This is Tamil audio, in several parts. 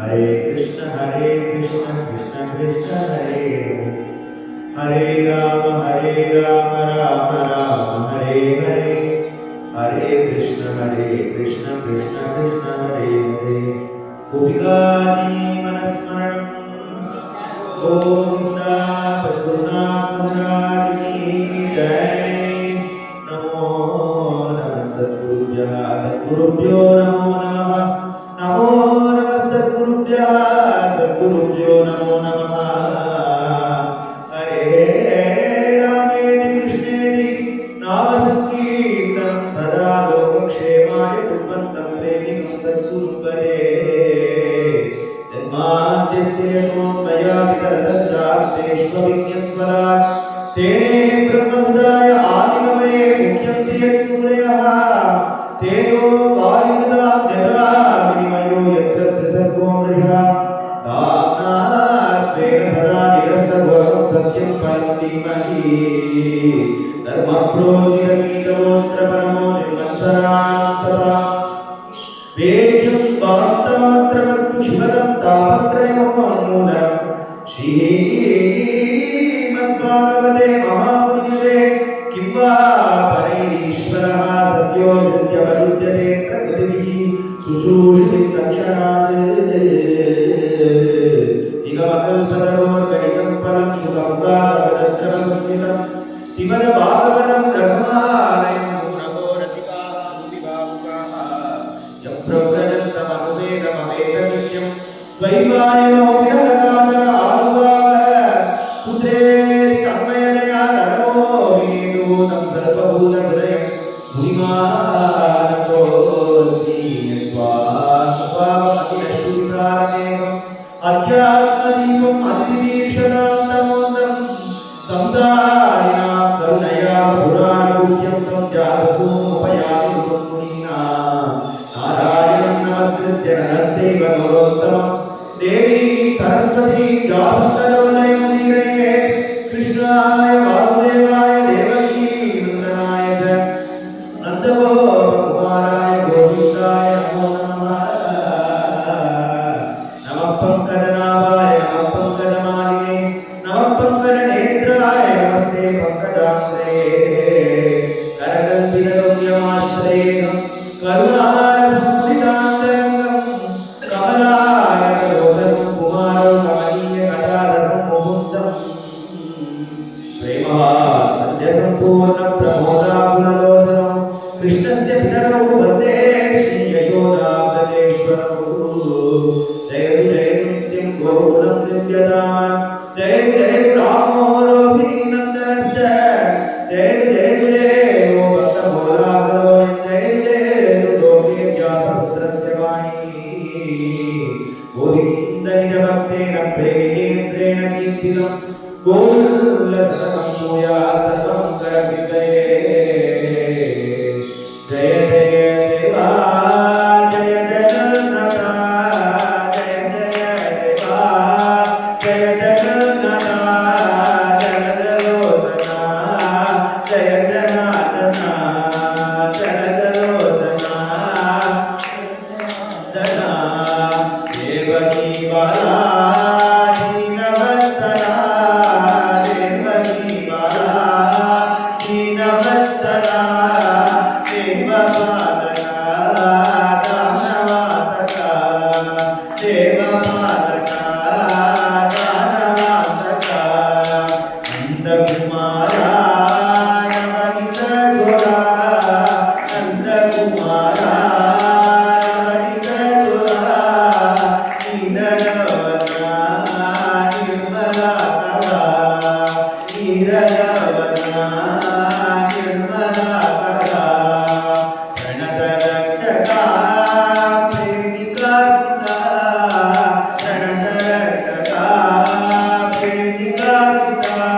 कृष्ण कृष्ण हरे हरे राम राम राम हरे हरे हरे कृष्ण कृष्ण कृष्ण हरे हरे गोपिका जीवनस्मरणं गोविंदा सद्गुरुनाथ महाराज की जय। नमो नमः सद्गुरुभ्यो नमो नमः। नमो नमः सद्गुरुभ्यो नमो नमः। हरे रामेति कृष्णेति नाम संकीर्तनं सदा लोकक्षेमाय कुर्वन्तं प्रेमिकं सद्गुरुं भजे। जन्माद्यस्य यतोऽन्वयादितरतश्चार्थेष्वभिज्ञस्वराट् तेने ब्रह्महृदाय आदिकमये मुख्यन्ति यत्सूरयः तेजो वायुर्दां यथा विनिमयो यत्र त्रिसर्गो मृषा धाम्ना स्वेन सदा निरस्तभवं सत्यं परं धीमहि धर्मप्रोचितमीतमोऽत्र परमो निर्मत्सराणां सदा वेद्यं वास्तवमत्रमस्तु शिवदं तापत्रयोन्मूलनं श्रीमद्भागवते महामुनिकृते किं वा परैरीश्वरः सत्यो नित्यवरुध्यते प्रकृतिभिः शुश्रूषितं तक्षणात् निगमकल्पतरोर्गलितं परं शुभमुखारवदक्रमसंयुतं पिबदभागवतं रसमालयं गुणगोरसिकाः मुनिभावुकाः यं प्रव्रजन्तमनुवेदमवेदनित्यं द्वैपायनो विरहकातर आनुभावः पुत्रेति तन्मयतया नरमो विनीतो तं सर्वभूतहृदयं मुनिमानतोऽस्मि स्वात्मभावमखिलश्रुतिसारमेकम् अध्यात्मदीपम् अतिदीक्षतां तमोन्दं संसारिणां करुणया पुराणगुह्यं तं व्याससूनुमुपयामि मुनीनां नारायणं नमस्कृत्य नरं चैव नरोत्तमं देवीं सरस्वतीं व्यासं ततो जयमुदीरये। कृष्णाय वासुदेवाय देवकी नन्दनाय च नन्दगोपकुमाराय गोविन्दाय नमो नमः। नमः पङ्कजनाभाय नमः पङ्कजमालिने नमः पङ्कजनेत्राय नमस्ते पङ्कजाग्रे करकल्पितगम्यमाश्रयेण करुणारसमुदितान्तरङ्गं कमलायतलोचनं कुमारो कमनीयकटारसं मुकुन्दं प्रेमवान् सद्यसम्पूर्णप्रमोदाकुललोचनं कृष्णस्य पितरौ वन्दे श्रीयशोदाब्रजेश्वरौ। जयतु जयतु नित्यं गोकुलं दिव्यधामन् जयतु जयतु रामो रोहिणीनन्दनश्च जयतु जयतु जयो भक्तभोलाहरो जयतु जयतु लोके व्यासपुत्रस्य वाणी गोविन्दनिजभक्तेन प्रेमिकेन्द्रेण कीर्तितं गोकुलसततं भूयात् सर्वमङ्गलसिद्धये। जय जय देवा जय जगन्नाथ जय जय देवा जय जगन्नाथ जगदलोचना जय जनार्दना जगदलोचना जना देवकी बाला दीनवत्सला देवकी बाला दीनवत्सला देवपालका दानवातका देवपालका दानवातका नन्दकुमारा नवनीतचोरा नन्दकुमारा नवनीतचोरा नीरजवना निर्मलाकरा नीरजवना निर्मलाकरा प्रणतरक्षका प्रेमिका चिता प्रणतरक्षका प्रेमिका चिता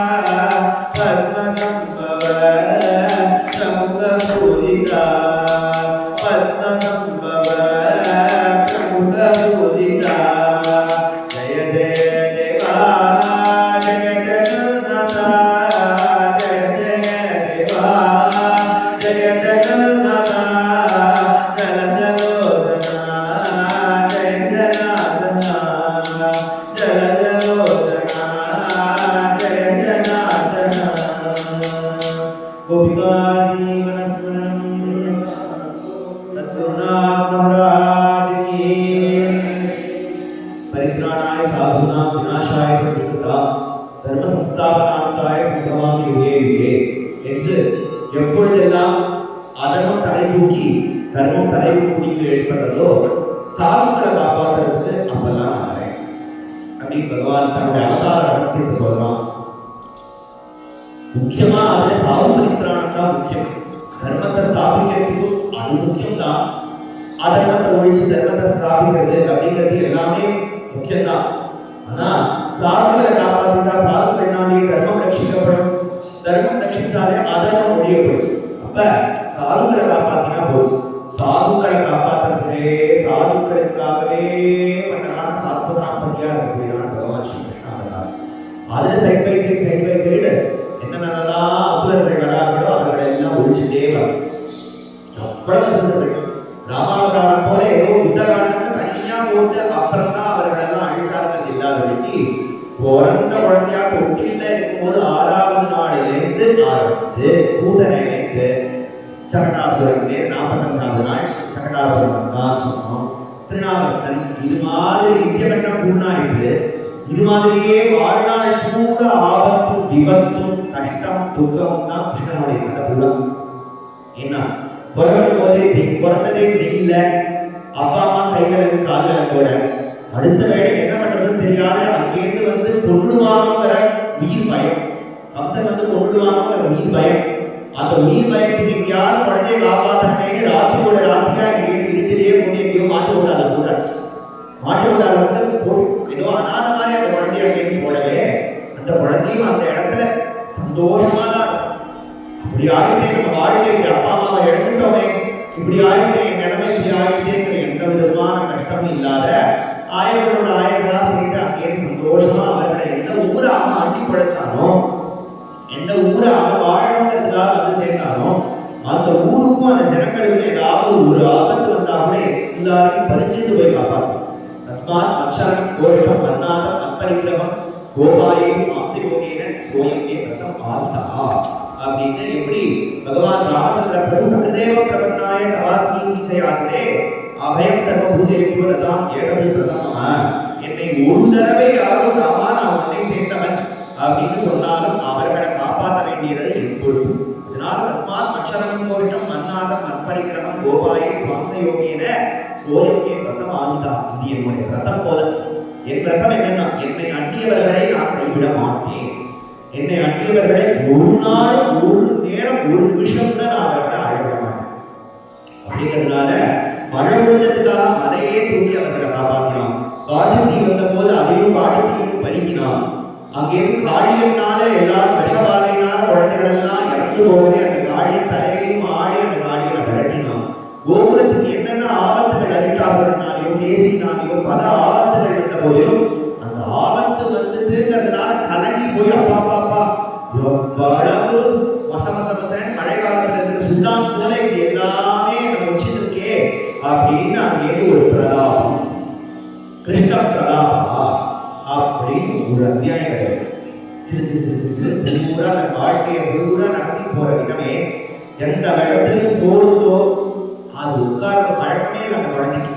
पद्मसंभव प्रमुखपूजिता पद्मसंभव प्रमुखपूजिता। जय जय देवा जय जगन्नाथ जय जय देवा जय जगन्नाथ जलजलोचना जय जनार्दना परित्राणाय साधूनां विनाशाय च दुष्कृतां धर्म संस्थापनार्थाय संभवामि युगे युगे என்று எப்பொழுதெல்லாம் அதர்மம் தலை தூக்கி தர்மம் தலை தூக்கி ஏற்பட்டதோ சாதுக்களை காப்பாற்றுறதுக்கு அப்பெல்லாம் நான் வரேன் அப்படி பகவான் தன்னுடைய அவதார ரகசியத்தை சொல்றான். முக்கியமா அதுல சாது பரித்ராணம் தான் முக்கியம். தர்மத்தை ஸ்தாபிக்கிறதுக்கும் அது முக்கியம் தான். அதர்மத்தை ஒழிச்சு தர்மத்தை ஸ்தாபிக்கிறது அப்படிங்கிறது எல்லாமே முக்கியம்தான். ஆனா சாதுக்களை காப்பாற்றிட்டா சாதுக்கள்னாலே தர்மம் ரட்சிக்கப்படும். தர்மம் ரட்சிச்சாலே அதர்மம் ஒழியப்படும். அப்ப சாதுக்களை காப்பாற்றினா போதும். சாதுக்களை காப்பாற்றுறதுக்கே சாதுக்களுக்காகவே பண்ணலான சாத்வதாம்பதியா இருக்கக்கூடியதான் பகவான் ஸ்ரீ கிருஷ்ணாவதாரம். அதுல சைட் பை சைடு என்னென்னலாம் அசுரர்கள் வராங்களோ அவர்களை எல்லாம் ஒழிச்சுட்டே வரும். அவ்வளவு அசுரர்கள் ராமாவதாரம் போல ஏதோ யுத்த காலத்துக்கு தனியா போட்டு அப்புறம் தான் அவர்கள் எல்லாம் அழிச்சார்கள் இல்லாதபடிக்கு பிறந்த குழந்தையா தொட்டில இருக்கும்போது 6வது நாளிலிருந்து ஆரம்பிச்சு பூதனையிலிருந்து சகடாசுரன் 45வது நாள் சகடாசுரன் தான் சொன்னோம். திருநாவர்த்தன் இது மாதிரி நித்தியகண்டம் பூர்ணாயுசு இது மாதிரியே வாழ்நாள் பூர ஆபத்தும் விபத்தும் கஷ்டம் துக்கம் தான் கிருஷ்ணனுடைய கதை பூரா. என்ன பிறந்ததே ஜெயில அப்பா அம்மா கைகளுக்கு கால்களோட அடுத்த வேலை என்ன பண்றதுன்னு தெரியாத அங்கேருந்து வந்து கொண்டுடுவாங்கிற உயிர் பயம். கம்சன் வந்து கொண்டுடுவாங்கிற உயிர் பயம். அந்த உயிர் பயத்துக்கு எங்கேயாவது குழந்தைய காப்பாற்றமே ராத்திரியோட ராத்திரியா எங்கேயும் இருட்டிலேயே கொண்டு எங்கேயோ மாட்டு விடாத கூட மாட்டு விடாத வந்து ஏதோ அனாத மாதிரி அந்த குழந்தைய அங்கேயும் போடவே அந்த குழந்தையும் அந்த இடத்துல சந்தோஷமா அப்படி ஆகிட்டே நம்ம வாழ்க்கை அப்பா அம்மாவை எடுத்துட்டோமே இப்படி ஆகிட்டே நிலைமை இப்படி ஆகிட்டேங்கிற எந்த விதமான கஷ்டமும் இல்லாத ஆயர்களோட ஆயர்களா சேர்ந்து அங்கே சந்தோஷமா அவர்களை எந்த ஊரை அவன் அட்டி படைச்சானோ எந்த ஊரை அவன் வாழணுங்கிறதுக்காக வந்து சேர்ந்தாலும் அந்த ஊருக்கும் அந்த ஜனங்களுக்கும் ஏதாவது ஒரு ஆபத்து வந்தா கூட எல்லாரையும் பரிஞ்சிட்டு போய் காப்பாற்றும். தஸ்மாத் அக்ஷரம் கோஷம் மன்னாதம் அப்பரிக்கிரமம் கோபாயே மாம்சயோகேன சோயமே பிரதம் ஆர்த்தா அப்படின்னு எப்படி பகவான் ராமச்சந்திர பிரபு சகதேவ பிரபன்னாய தவாஸ்மீதி சயாசதே அபயம் சர்வபூதேபியோ ததாம் ஏகமே பிரதம என்னை ஒரு தடவை யாரும் ராமா நான் உன்னை சேர்ந்தவன் அப்படின்னு சொன்னாலும் அவர்களை காப்பாற்ற வேண்டியது எப்பொழுது. இதனால் தஸ்மாத் அக்ஷரம் கோஷம் மன்னாதம் அப்பரிக்கிரமம் கோபாயே மாம்சயோகேன சோயமே பிரதம் ஆர்த்தா. இது என்னுடைய பிரதம் போல. என் பிரதம் என்னன்னா என்னை அண்டியவர்களை நான் கைவிட மாட்டேன். என்னை அண்டியவர்களை ஒரு நாள் ஒரு நேரம் ஒரு நிமிஷம் தான் நான் அவர்களை அழவிட மாட்டேன். அப்படிங்கிறதுனால மழை பொழுதுக்காக மலையே தூக்கி அவர்களை காப்பாற்றினான். காட்டு தீ வந்த போது அதையும் காட்டு தீயும் பருகினான். அங்கேயும் காளியனால எல்லாரும் விஷபாலையினால குழந்தைகள் எல்லாம் இறந்து போகவே அந்த காளியின் தலையிலையும் ஆடி அந்த காளியை விரட்டினான். கோபுரத்துக்கு என்னென்ன ஆபத்துகள் அரிட்டாசனாலேயோ கேசினாலேயோ பல ஆபத்துகள் இருந்த போதிலும் அந்த ஆபத்து வந்து தீர்க்கிறதுனால கலங்கி போய் அப்பா பாப்பா எவ்வளவு மசமசமசன் மழை காலத்துல இருக்கிற சுல்தான் போல இது எல்லாமே நம்ம வச்சிருக்கே அப்படின்னு அங்கே ஒரு பிரதாபம் கிருஷ்ண பிரதாபா அப்படின்னு ஒரு அத்தியாயம் கிடையாது. சிறு சிறு சிறு சிறு சிறு பூரா அந்த வாழ்க்கையை பூரா நடத்தி போற விதமே எந்த இடத்துலையும் சோறுதோ அது உட்கார்ந்த பழக்கமே நம்ம குழந்தைக்கு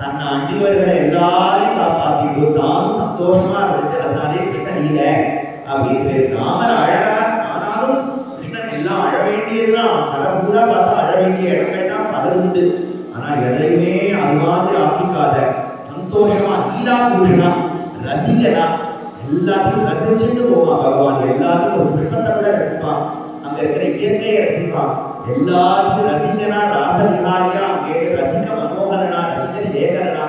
தன்னை அண்டிவர்களை எல்லாரையும் காப்பாற்றிட்டு தானும் சந்தோஷமா இருந்துட்டு அதனாலே கிருஷ்ணன் இல்ல அப்படின்னு ராமர் அழகார். ஆனாலும் கிருஷ்ணன் எல்லாம் அழ வேண்டியதுதான் கதை பூரா பார்த்தா அழ வேண்டிய இடங்கள் தான் பல உண்டு. ஆனா எதையுமே அது மாதிரி ஆக்கிக்காத சந்தோஷமா லீலா புருஷனா ரசிகனா எல்லாத்தையும் ரசிச்சுட்டு போவான் பகவான். எல்லாத்தையும் ஒரு புஷ்பத்தை விட ரசிப்பான். அங்க இருக்கிற இயற்கையை ரசிப்பான். எல்லாத்தையும் ரசிகனா ராசவிகாரியா அங்கே ரசிக்க மனோகரனா ரசிக சேகரனா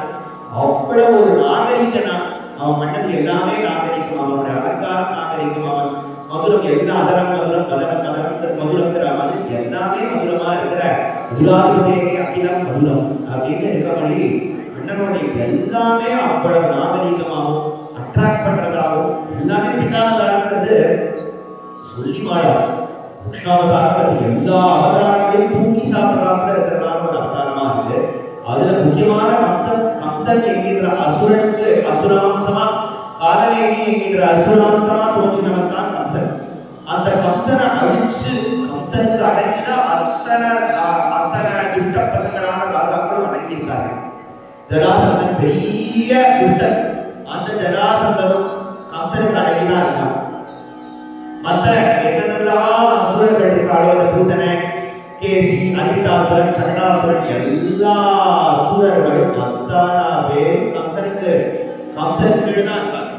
அவ்வளவு ஒரு நாகரிகனா. அவன் பண்ணது எல்லாமே நாகரிகம். அவனுடைய அலங்காரம் நாகரிகம். அவன் மதுரம் எல்லா அதரம் மதுரம் பதரம் பதரம் மதுரங்கிற மாதிரி எல்லாமே மதுரமா இருக்கிற மதுராதிபதேகே அகிலம் மதுரம் அப்படின்னு இருக்கபடி கண்ணனுடைய எல்லாமே அவ்வளவு நாகரிகமாகவும் அட்ராக்ட் பண்றதாகவும் எல்லாமே கிருஷ்ணாவதாரங்கிறது சொல்லி மாறா. கிருஷ்ணாவதாரங்கிறது எல்லா அவதாரங்களையும் தூக்கி சாப்பிடாம இருக்கிறதான ஒரு அவதாரமா இருக்கு. அதுல முக்கியமான கம்சன் என்கின்ற அசுரனுக்கு அசுராம்சமா காலநேமி என்கின்ற அசுராம்சமா தோன்றினவன் தான் கம்சன். அந்த கம்சனை அழிச்சு கம்சனுக்கு அடங்கினா அத்தனை துஷ்ட பசங்களான ராஜாக்களும் அடங்கியிருக்காங்க. ஜராசந்தன் பெரிய துஷ்டன். அந்த ஜராசந்தனும் கம்சனுக்கு அழகிதான் இருக்கான். மற்ற என்னென்னலாம் அசுரர்கள் இருக்காளோ, அந்த பூதனை, கேசி, அதிட்டாசுரன், சண்டாசுரன், எல்லா அசுரர்களும் அத்தனை பேரும் கம்சன் கீழே தான் இருக்காங்க.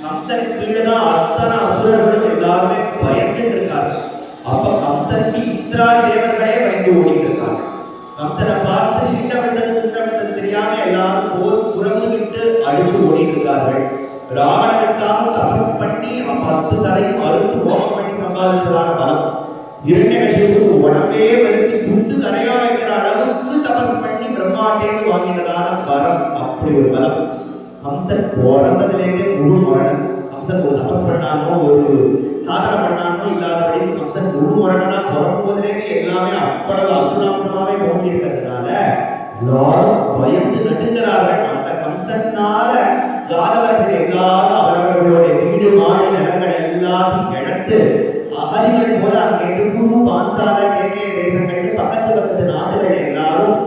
கம்சன் கீழே தான் அத்தனை அசுரர்களும் எல்லாருமே பயந்து இருக்காங்க. அப்ப கம்சனுக்கு இந்திராதி தேவர்களே பயந்து ஓடிட்டு இருக்காங்க. கம்சனை பார்த்து திட்டமிட்டது தெரியாம எல்லாரும் போர் புறமுதுகிட்டு அடிச்சு ஓடிட்டு இருக்கார்கள். ராவணனுக்காக தபஸ் பண்ணி 10 தலையும் அறுத்து ஹோமம் பண்ணி சம்பாதிச்சதான பலம். இரண்யகசிபுக்கு உடம்பே வருத்தி குத்து கரையா வைக்கிற அளவுக்கு தபஸ் பண்ணி பிரம்மாண்டேந்து வாங்கினதான பலம். அப்படி ஒரு பலம். கம்சன் பிறந்ததிலேயே முழு மரணன். கம்சன் ஒரு தபஸ் பண்ணானோ ஒரு சாதனை பண்ணானோ இல்லாதபடி கம்சன் முழு மரணனா பிறக்கும் போதிலேயே எல்லாமே அவ்வளவு அசுராம்சமாவே தோன்றி இருக்கிறதுனால எல்லாரும் பயந்து நடுங்கிறார்கள். அந்த கம்சனால யாதவர்கள் எல்லாரும் அவரவர்களுடைய வீடு மாடு நிலங்கள் எல்லாத்தையும் எடுத்து அகதிகள் போல அங்கே குரு பாஞ்சால கேகே தேசங்கள் பக்கத்து நாடுகள் எல்லாரும்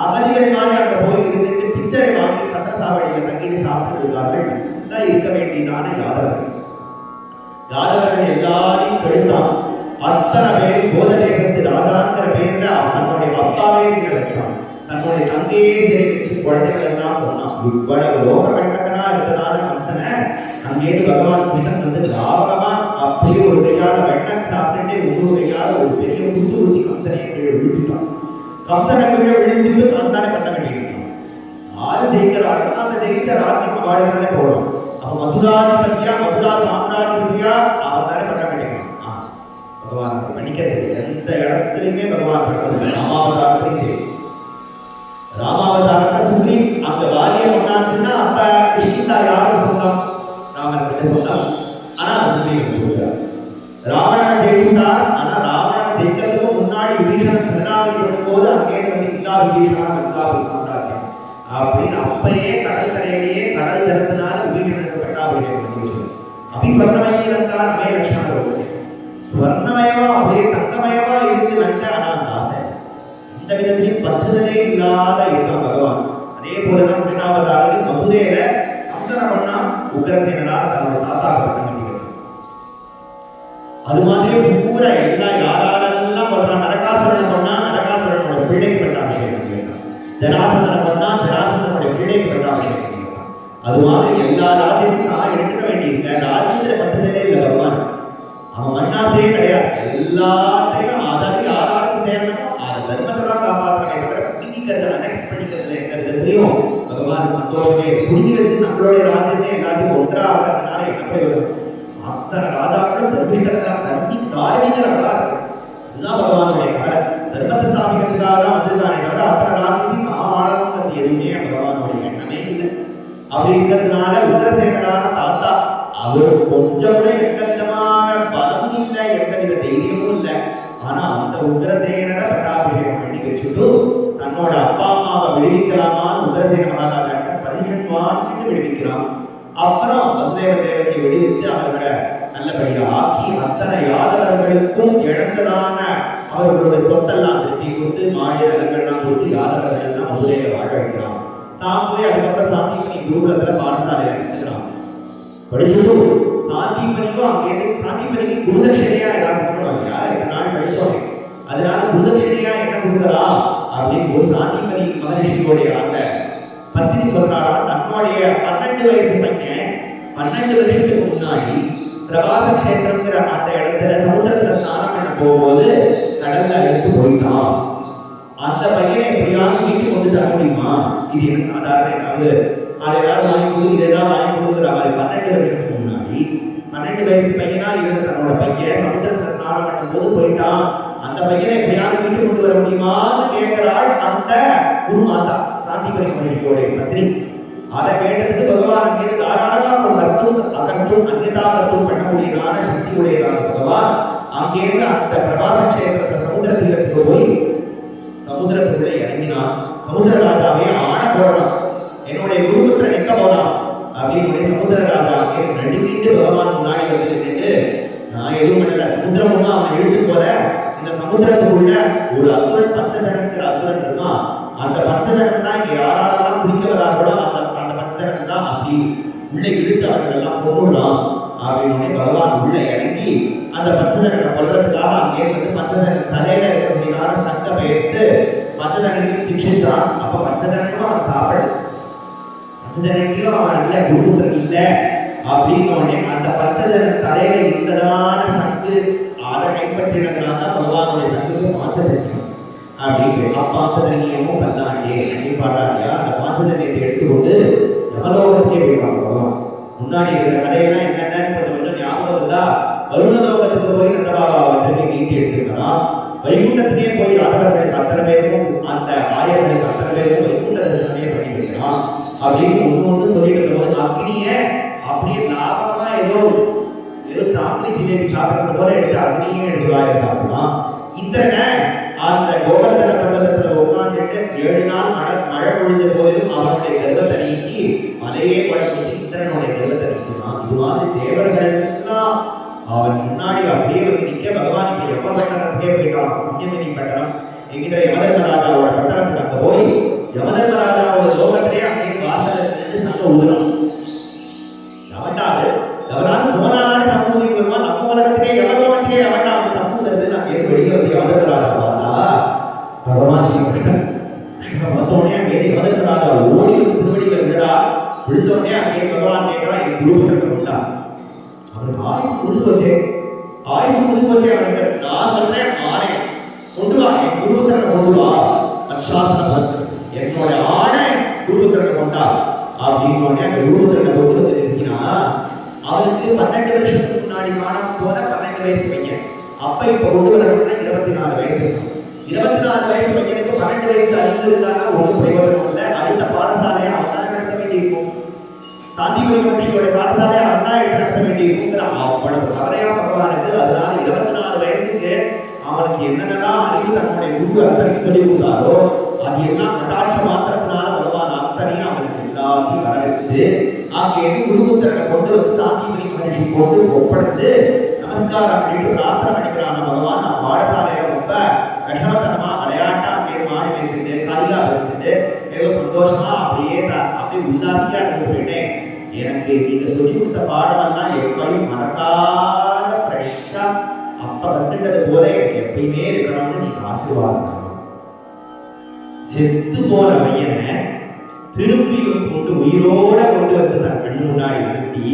அகதிகள் மாதிரி அங்க போய் இருந்துட்டு பிச்சை வாங்கி சத்திரசாவடியில் தங்கிட்டு சாப்பிட்டு இருக்கார்கள். இருக்க வேண்டியதான யாதவர்கள் எல்லாரையும் கெடுத்தான். அத்தனை பேரும் போத தேசத்து ராஜாங்கிற பேர்ல தன்னுடைய அப்பாவே சிறை வச்சான். தன்னுடைய தங்கையே சிறை வச்சு குழந்தைகள் எல்லாம் போனான். இவ்வளவு லோக கண்டகனா இருக்கிறதான கம்சனை அங்கேருந்து பகவான் கிருஷ்ணன் வந்து லாபகமா அப்படியே ஒரு கையால வெண்ணம் சாப்பிட்டுட்டு இன்னொரு கையால ஒரு பெரிய குத்து ஊத்தி கம்சனை கீழே விழுந்துட்டான். கம்சனை கீழே விழுந்துட்டு தான் தானே பண்ண வேண்டியிருக்கான். யாரு ஜெயிக்கிறார்கள் அந்த ஜெயிச்ச ராஜ்யம் வாழ்கிறதே போடும். அப்ப மதுராதிபதியா மதுரா சாம்ராஜ்யபதியா அவன் தானே பண்ண வேண்டியிருக்கான். பகவான் மன்னிக்கிறது எந்த இடத்துலையுமே பகவான் பண்றது. ராமாவதாரத்தையும் சரி, ராமாவதாரத்தை சுக்ரி அங்க வாலிய பண்ணாச்சுன்னா அப்ப கிருஷ்ணா யாரும் சொன்னான், ராமன் கிட்ட சொன்னான். ஆனா சுக்ரி சொல்றார் ராவணனை ஜெயிச்சுட்டார். ஆனா ராவணனை ஜெயிக்கிறதுக்கு முன்னாடி விபீஷணன் சரணாகதி பண்ணும்போது அங்கே வந்து இங்கா விபீஷணா இங்கா சாம்ராஜ்யம் அப்படின்னு அப்பயே கடல் கரையிலேயே கடல் ஜலத்தினால விபீஷணனுக்கு பட்டாபிஷேகம் பண்ணி அபிஸ்வர்ணமயி லங்கா நமே லட்சணம் வச்சது. ஸ்வர்ணமயமா அப்படியே தங்கமயமா இருக்கு லங்கா. ஆனா அந்த ஆசை இந்த விதத்திலையும் பச்சதலே இல்லாத இருக்கான் பகவான். அதே போலதான் கிருஷ்ணாவதாரதி மதுரையில கம்சனை பண்ணா உக்ரசேனா தன்னோட தாத்தாவை பண்ணி வச்சு. அது மாதிரி பூரா எல்லாம் யாரெல்லாம் பண்றான். நரகாசுரனை பண்ணா நரகாசுரனோட பிள்ளைக்கு பட்டாபிஷேகம் பண்ணி வச்சான். ஜராசந்தனை பண்ணா ஜராசந்தனுடைய பிள்ளைக்கு பட்டாபிஷேகம் பண்ணி வச்சான். அது மாதிரி எல்லா ராஜ்யத்தையும் நான் எடுத்துக்க வேண்டியிருக்க ராஜ்யத்துல பட்டதலே இல்லை பகவான். அவன் மண்ணாசையே கிடையாது. எல்லாத்தையும் அதாவது யாராருக்கு சேரணும் அது தர்மத்தை தான் காப்பாற்றனை தவிர புடிக்கிறது அனெக்ஸ் பண்ணிக்கிறது எந்த விதத்திலையும் பகவான் சந்தோஷமே. புடிங்கி வச்சு நம்மளுடைய ராஜ்யத்தை எல்லாத்தையும் ஒன்றாகிறதுனால என்ன பிரயோஜனம்? அத்தனை ராஜாக்களும் தர்மிஷ்டர்களா தார்மீகர்களா இதுதான் பகவானுடைய கடை. தர்மத்தை ஸ்தாபிக்கிறதுக்காக தான் வந்திருக்கானே தவிர அத்தனை ராஜ்யத்தையும் நான் ஆளணுங்கிறது எதுவுமே பகவானுடைய எண்ணமே இல்லை. அப்படி இருக்கிறதுனால உத்தரசேனரான தாத்தா அவர் கொஞ்சம் கூட எந்த விதமான பலமும் இல்லை, எந்த வித தைரியமும் இல்லை. ஆனா அந்த உத்தரசேனரை பட்டாபிஷேகம் பண்ணி வச்சுட்டு தன்னோட அப்பா அம்மாவை விடுவிக்கலாமான்னு உத்தரசேன மகாராஜா பரிஷன்வான்னு விடுவிக்கிறான். அப்புறம் வசுதேவ தேவகி விடுவிச்சு அவர்களை நல்லபடியா ஆக்கி அத்தனை யாதவர்களுக்கும் இழந்ததான அவர்களுடைய சொத்தெல்லாம் திருப்பி கொடுத்து மாநில நலங்கள்லாம் கொடுத்து யாதவர்கள்லாம் மதுரையில வாழ வைக்கிறான். தான் போய் அதுக்கப்புறம் சாந்திமணி குருகுலத்துல பாடசாலையில எடுத்துக்கிறான். படிச்சுட்டு சாந்திமணிக்கும் அங்கே சாந்திமணிக்கு குருதட்சணையா ஏதாவது கொடுக்கணும். யார் 8 நாள் படிச்சோம், அதனால குருதட்சணையா என்ன கொடுக்கலாம் அப்படின்னு ஒரு சாந்திமணி மகரிஷியோடைய அந்த பத்தினி சொல்றாளா தன்னுடைய 12 வயசு பையன் 12 வருஷத்துக்கு முன்னாடி பிரபாச கஷேத்திரங்கிற அந்த இடத்துல சமுத்திரத்துல ஸ்நானம் பண்ண போகும்போது கடல்ல அடிச்சு போயிட்டான். அந்த பையனை எப்படியாவது வீட்டுக்கு கொண்டு தர முடியுமா? இது என்ன சாதாரண ஏதாவது அதெல்லாம் வாங்கி கொடு இதெல்லாம் வாங்கி கொடுக்குற மாதிரி 12 வருஷத்துக்கு முன்னாடி 12 வயசு பையனா இருந்த தன்னோட பையன் சமுத்திரத்துல ஸ்நானம் பண்ணும்போது போயிட்டான். அந்த பையனை எப்படியாவது வீட்டுக்கு கொண்டு வர முடியுமான்னு கேட்கிறாள் அந்த குரு மாதா சாந்திமணி மகரிஷியோடைய பத்னி. அதை கேட்டதுக்கு பகவான் அங்கே தாராளமா ஒரு கர்த்தம் அகர்த்தம் அந்நியதாகத்தும் பண்ணக்கூடியதான சக்தி உடையதான பகவான் அங்கேருந்து அந்த பிரபாச கஷேத்திரத்துல சமுத்திர தீரத்துக்கு போய் சமுத்திரத்துக்குள்ள இறங்கினான். சமுத்திர ராஜாவே ஆண போடலாம், என்னுடைய குருபுத்திரன் எங்க போனான் அப்படின்னு சமுத்திர ராஜா அங்கே நடுங்கிட்டு பகவான் முன்னாடி வந்து நின்று நான் எதுவும் பண்ணல, சமுத்திரம் ஒண்ணு அவன் இழுத்து போல இந்த சமுத்திரத்துக்குள்ள ஒரு அசுரன் பஞ்சதனங்கிற அசுரன் இருக்கான். அந்த பஞ்சதனம் தான் இங்க யாரெல்லாம் குடிக்க வராங்களோ அந்த பஞ்சதனம் தான் அப்படி உள்ளே இழுத்து அவர்கள் எல்லாம் கொண்டுடலாம் அப்படின்னு பகவான் உள்ள இறங்கி அந்த பஞ்சதனனை கொல்றதுக்காக அங்கே வந்து பஞ்சதனன் தலையில இருக்கக்கூடிய சங்கம் எடுத்து பஞ்சதனனுக்கு சிக்ஷிச்சான். அப்ப பஞ்சதனனும் அவன் சாப்பிடு, பஞ்சதனனையும் அவன் இல்ல குருபுத்திரன் இல்ல அப்படின்னு அந்த பஞ்சதனன் தலையில இருந்ததான சங்கு அதை கைப்பற்றினதுனால தான் பகவானுடைய சங்குக்கு பாஞ்சதன்யம் அப்படின்னு பாஞ்சதன்யமும் பல்லாண்டே அப்படின்னு பாடுறாங்க. அந்த பாஞ்சதன்யத்தை எடுத்துக்கொண்டு யமலோகத்துக்கே போயிடுவாங்க பகவான். முன்னாடி இருக்கிற கதையெல்லாம் என்னென்னு கொஞ்சம் ஞாபகம் இருந்தா, வருணலோகத்துக்கு போய் நந்தபாபாவை திரும்பி மீட்டி எடுத்துருக்கலாம். வைகுண்டத்துக்கே போய் ஆதரவர்களுக்கு அத்தனை பேரும் அந்த ஆயர்களுக்கு அத்தனை பேரும் வைகுண்ட தரிசனமே பண்ணி வைக்கலாம் அப்படின்னு ஒன்று சொல்லிட்டு இருக்கும்போது அக்னிய அப்படியே லாபகமா ஏதோ சாப்பிடி ஜிலேபி சாப்பிடுறது போல எடுத்து அக்னியே எடுத்து வாய சாப்பிடலாம். இந்திரனை அந்த கோவர்தன பர்வதத்துல உட்கார்ந்துட்டு 7 நாள் மழை பொழிஞ்ச போதிலும் அவனுடைய கர்வத்தை நீக்கி மலையே மழை வச்சு இந்திரனுடைய கர்வத்தை நீக்கினான். இது மாதிரி தேவர்கள் எல்லாம் அவன் முன்னாடி அப்படியே வந்து நிக்க பகவான் இப்ப எப்ப பட்டணத்துக்கே போயிட்டான். சம்யமினி பட்டணம் என்கிட்ட யமதர்மராஜாவோட பட்டணத்துக்கு அங்க போய் யமதர்மராஜாவோட லோகத்திலே அங்கே வாசல் நின்று சங்க ஊதுறான். எவன்டாது எவராது போனாலும் சமூகத்துக்கு வருவான். நம்ம உலகத்திலே யமலோகத்திலே எவன்டா அந்த சமூகத்தை நான் ஏன் வெளியே யமதர்மராஜா பார்த்தா பகவான் ஸ்ரீ கிருஷ்ணன் பார்த்தோடனே அங்கே யமதர்மராஜா ஓடி திருவடியில விழா விழுந்தோடனே அங்கே பகவான் கேட்கிறா என் குருபுத்திரன் உண்டா? அவனுக்கு ஆயுசு முடிஞ்சு போச்சே அவனுக்கு. நான் சொல்றேன் ஆணை கொண்டு வா, என் குருபுத்திரனை கொண்டு வா, அக்ஷாசன பஸ்கர் என்னோட ஆணை குருபுத்திரனை கொண்டா அப்படின்னு அந்த குருபுத்திரனை கொண்டு வந்து நிறுத்தினா அவனுக்கு 12 வருஷத்துக்கு முன்னாடி காணாம போன 12 வயசு பையன். அப்ப இப்ப கொண்டு வரணும்னா 24 வயசு. 24 வயசு பையனுக்கு 12 வயசு அறிவு இருந்தாங்க ஒரு பிரயோஜனம் இல்லை. அடுத்த பாடசாலையை அவன் நடத்த வேண்டியிருக்கும். சாந்திபுரி மகிழ்ச்சியோட பாடசாலையை அவன் தான் எடுத்து நடத்த வேண்டியிருக்கும். அவனோட கவலையா பகவானுக்கு. அதனால 24 வயசுக்கு அவனுக்கு என்னென்னலாம் அறிவு தன்னுடைய குரு அத்தனைக்கு சொல்லி கொடுத்தாரோ அது எல்லாம் கட்டாட்ச மாத்திரத்தினால பகவான் அத்தனையும் அவனுக்கு எல்லாத்தையும் வர வச்சு அங்கே குருபுத்திரனை கொண்டு வந்து சாந்திபுரி மகிழ்ச்சி கொண்டு ஒப்படைச்சு நமஸ்காரம் பண்ணிட்டு பிரார்த்தனை பண்ணிக்கிறான பகவான். நான் பாடசாலையில ரொம்ப விஷமத்தனமா விளையாட்டா அங்கே மாடி வச்சுட்டு கலிகா வச்சுட்டு ஏதோ சந்தோஷமா அப்படியே உல்லாசியா கொண்டு போயிட்டேன். எனக்கு நீங்க சொல்லி கொடுத்த பாடமெல்லாம் எப்பயும் மறக்காத ஃப்ரெஷ்ஷா அப்ப கத்துட்டது போல எனக்கு எப்பயுமே இருக்கணும்னு நீங்க ஆசீர்வாதம். செத்து போன பையனை திரும்பியும் கொண்டு உயிரோட கொண்டு வந்து தன் கண்ணு முன்னாடி நிறுத்தி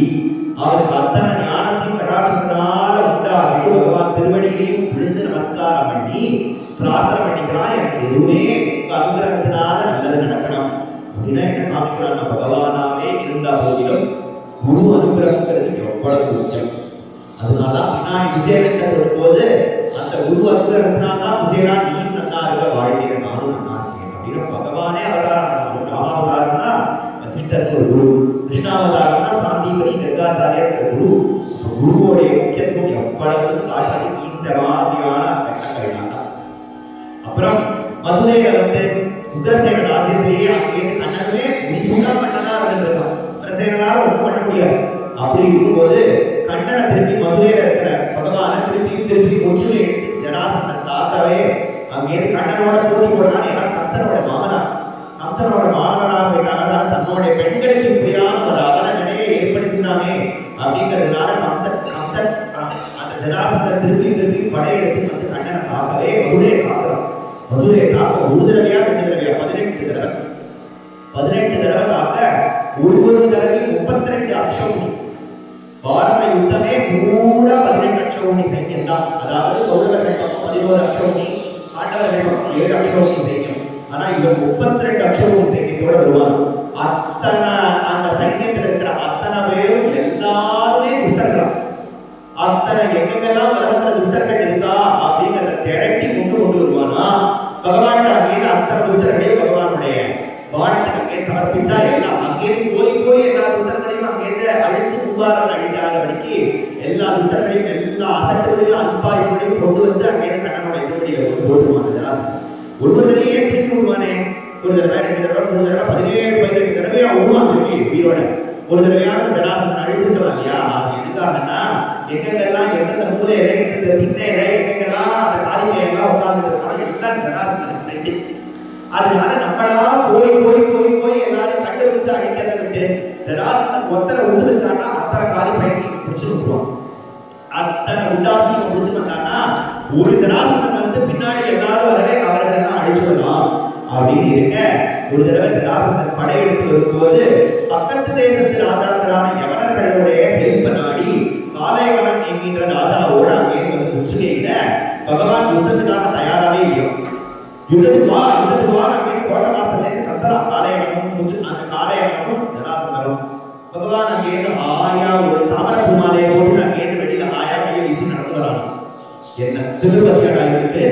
அவருக்கு அத்தனை ஞானத்தையும் கடாட்சத்தினால உண்டாகிட்டு பகவான் திருவடியிலையும் விழுந்து நமஸ்காரம் பண்ணி பிரார்த்தனை பண்ணிக்கிறான். எனக்கு எதுவுமே அனுகிரகத்தினால நல்லது நடக்கணும் அப்படின்னா என்ன காமிக்கிறான்? பகவானாவே இருந்த போதிலும் குரு அனுகிரகங்கிறது எவ்வளவு முக்கியம். அதனால பின்னாடி விஜயன் சொல்லும் போது அந்த குரு அனுகிரகத்தினால்தான் விஜயனா நீயும் நல்லா இருக்க, வாழ்க்கையில நானும் நல்லா இருக்கேன் அப்படின்னு பகவானே அவதாரம். ராமாவதாரம்னா வசிஷ்டருக்கு ஒரு குரு, கிருஷ்ணாவதாரம்னா சாந்திபதி கர்காச்சாரியர் குரு. குருவோடைய முக்கியத்துவம் எவ்வளவு காட்டாது இந்த மாதிரியான கட்டங்கள் தான். அப்புறம் மதுரையில வந்து உக்ரசேன ராஜ்யத்திலேயே அங்கே கண்ணனுமே முடிசூடா கண்ணனா இருந்திருக்கான். உக்ரசேனால ஒன்றும் பண்ண முடியாது. அப்படி இருக்கும்போது கண்ணனை திருப்பி மதுரையில இருக்கிற பகவான திருப்பி கொச்சுல எடுத்து ஜனாசந்தன் தாக்கவே அங்கே கண்ணனோட போட்டி போடலாம். ஏன்னா கம்சனோட மாமனாராக போயிட்டாங்க. தன்னுடைய பெண்களுக்கு இப்படியான ஒரு அவலநிலையை ஏற்படுத்தினாமே அப்படிங்கிறதுனால கம்சன் அந்த ஜனாசந்தன் திருப்பி படையெடுத்து வந்து கண்ணனை தாக்கவே மதுரையை காக்கலாம். மதுரையை காக்க ஒரு தடவையா 2 தடவையா 18 தடவை காக்க ஒரு தடவை 32 அக்ஷௌணி. பாரத யுத்தமே பூரா 18 அக்ஷௌணி சைன்யம் தான். அதாவது கௌரவர்கள் பக்கம் 11 அக்ஷௌணி, பாண்டவர்கள் பக்கம் 7 அக்ஷௌணி சைன்யம். ஆனா இவர் 32 அக்ஷௌணி சைன்யத்தோட வருவாங்க. அத்தனை அந்த சைன்யத்தில் இருக்கிற அத்தனை பேரும் எல்லாருமே துஷ்டர்களாம். அத்தனை எங்கெங்கெல்லாம் உலகத்துல துஷ்டர்கள் இருக்கா அப்படிங்கிறத திரட்டி கொண்டு வருவானா பகவான். அங்கே அத்தனை துஷ்டர்களையும் பகவானுடைய பானத்துக்கு அங்கே சமர்ப்பிச்சா எல்லாம் அங்கே போய் எல்லா துஷ்டர்களையும் அங்கே அழிச்சு கும்பாரம் அழிக்காதபடிக்கு எல்லா துஷ்டர்களையும் எல்லா அசட்டுகளையும் அன்பாயுசங்களையும் கொண்டு வந்து அங்கே கண்ணனுடைய திருவடியில கொண்டு போடுவாங்க. ஒரு தடவையே திருப்பி விடுவானே. ஒரு தடவை 2 தடவை 3 தடவை 17 தடவையா விடுவான் திருப்பி உயிரோட. ஒரு தடவையான ஜனாசந்தன் அழிச்சிருக்கலாம் இல்லையா? அது எதுக்காகன்னா எங்கெங்கெல்லாம் எந்தெந்த மூலையில திண்ணையில எங்கெங்கெல்லாம் அந்த காரியம் ரெண்டு. அதனால நம்மளா போய் போய் போய் போய் எல்லாரும் கண்டு வச்சு அடிக்கிறத விட்டு ஜடாசந்தன் ஒத்தனை விட்டு வச்சான்னா அத்தனை காலி பயணி பிடிச்சு விட்டுருவான். அத்தனை உண்டாசியம் பிடிச்சு வச்சான்னா ஒரு ஜடாசந்தன் வந்து பின்னாடி எல்லாரும் வரவே அவர்களெல்லாம் அழிச்சுடலாம் அப்படின்னு இருக்க. ஒரு தடவை ஜடாசந்தன் படையெடுத்து வரும்போது பக்கத்து தேசத்து ராஜாக்களான யவனர்களுடைய ஹெல்ப் நாடி காலையவன் என்கின்ற ராஜாவோட அங்கே வந்து முற்றுகையிட பகவான் யுத்தத்துக்காக தயாராகவே இல்லை. யுத்தத்துக்கு வா அங்கே கோட்டை வாசல்லேருந்து கத்தலாம் காலையவனும் அந்த காலையவனும் ஜடாசந்தனும். பகவான் அங்கேருந்து ஆயா ஒரு தாமரை பூமாலையை போட்டு அங்கேருந்து வெளியில ஆயா கையை வீசி நடந்து வரான். என்ன திருப்பதியாடா இருக்கு.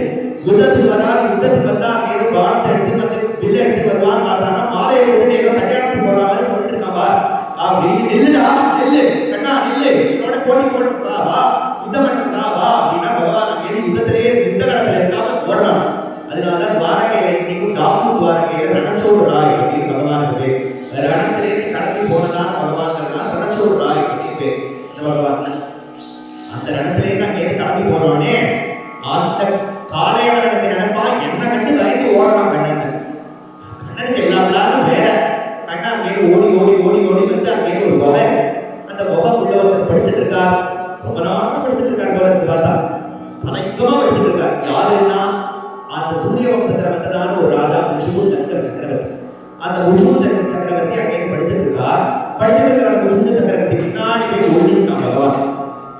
யுத்தத்துக்கு வந்தா அங்கேருந்து பானத்தை எடுத்து வந்து பில்ல எடுத்து வருவான். பார்த்தானா மாலையை போட்டு ஏதோ கல்யாணத்துக்கு போற மாதிரி போட்டு இருக்காம்பா அப்படின்னு. நில்லுடா நில்லு கண்ணா நில்லு, என்னோட போட்டி போடுறதுக்கா வா, யுத்தம் பண்ணுறதுக்கா வா அப்படின்னா பகவான் அங்கேருந்து யுத்தத்திலேயே யுத்த காலத்துல இருக்காம ஓடுறான். அதனாலதான் துவாரகையில இன்னைக்கும் டாக்கு துவாரகையில ரணச்சோடு ராய் அப்படின்னு பகவானுக்கு பேர். ரணத்திலேருந்து கடத்தி போனதான் பகவான் ரணச்சோடு ராய் அப்படின்னு பேர் பகவான். அந்த ரணத்திலேயே தான் அங்கேருந்து கடத்தி போனோடனே அந்த காலையவனுக்கு நினைப்பா என்ன கண்டு பயந்து ஓடுறான் கண்ணன். கண்ணனுக்கு எல்லா பிளானும் வேற. கண்ணா அங்கே ஓடி ஓடி ஓடி ஓடி வந்து அங்கே ஒரு குகை, அந்த குகைக்குள்ள ஒருத்தர் படுத்துட்டு இருக்கார். ரொம்ப நாள் படுத்துட்டு இருக்கார் போல இருக்கு. பார்த்தா பல யுகமா படுத்துட்டு இருக்கார். யாருன்னா அந்த சூரிய வம்சத்துல வந்ததான ஒரு ராஜா முச்சுமுந்த சக்கரவர்த்தி. அந்த முச்சுமுந்த சக்கரவர்த்தி அங்கே படுத்துட்டு இருக்கார். படுத்துட்டு இருக்கிற அந்த முச்சுமுந்த சக்கரவர்த்தி பின்னாடி போய் ஓடிட்டான் பகவான்.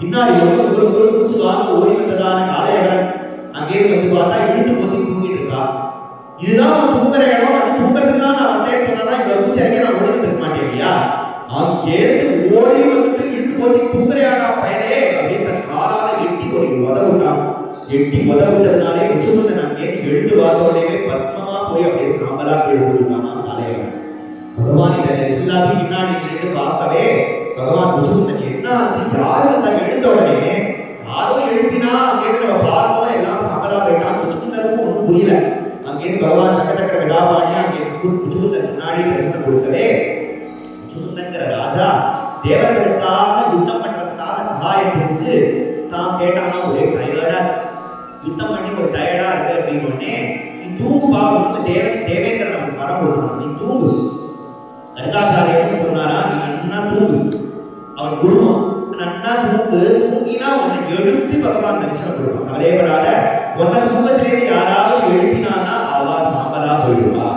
பின்னாடி ஒரு மூச்சு வாங்க ஓடி வந்ததான காலையவன் அங்கே வந்து பார்த்தா இழுத்து போத்தி தூங்கிட்டு இருக்கா. இதுதான் அவன் தூங்குற இடம். அது தூங்குறதுக்கு தான் நான் வந்தேன்னு சொன்னா இவ்வளவு மூச்சு அடிக்க நான் ஓடி இருக்க மாட்டேன் இல்லையா. அங்கேருந்து ஓடி வந்துட்டு இழுத்து போத்தி தூங்குறையாடா பயனே அப்படின்னு தன் காலால எட்டி ஒரு உதவுட்டான். எட்டி உதவுட்டதுனாலே முச்சுமுந்தன் அங்கேருந்து எழுந்து பார்த்தோடனே பஸ்மமா போய் அப்படியே சாம்பலா போய் ஓடிட்டானா காலையவன். பகவான் இதை எல்லாத்தையும் பின்னாடி நின்று பார்க்கவே பகவான் முச்சுமுந்தன் என்ன ஆச்சு, யாரு வந்தாங்க எழுந்த உடனே யாரோ எழுப்பினா அங்கேருந்து நம்ம பார்த்தோம் எல்லாம் சாம்பலா போயிட்டான். முச்சுமுந்தனுக்கும் ஒன்றும் புரியல. அங்கேருந்து பகவான் சக்கர விடாபாணியா அங்கே முச்சுமுந்தன் முன்னாடி தரிசனம் கொடுக்கவே முச்சுமுந்தன்கிற ராஜா தேவர்களுக்காக யுத்தம் பண்றதுக்காக சகாயம் புரிஞ்சு தான் கேட்டானா ஒரே டயர்டா யுத்தம் பண்ணி ஒரு டயர்டா இருக்கு அப்படின்னு. நீ தூங்குபா, உனக்கு தேவேந்திரன் நமக்கு வரம் கொடுக்கணும், நீ தூங்கு. கருதாச்சாரியன் சொன்னாரா நீ நன்னா தூங்கு. அவன் குருவம் நன்னா தூங்கு, தூங்கினா உன்னை எழுப்பி பகவான் தரிசனம் கொடுப்பான். கவலைப்படாத, உன்னை தூக்கத்திலேருந்து யாராவது எழுப்பினான்னா அவா சாம்பலா போயிடுவா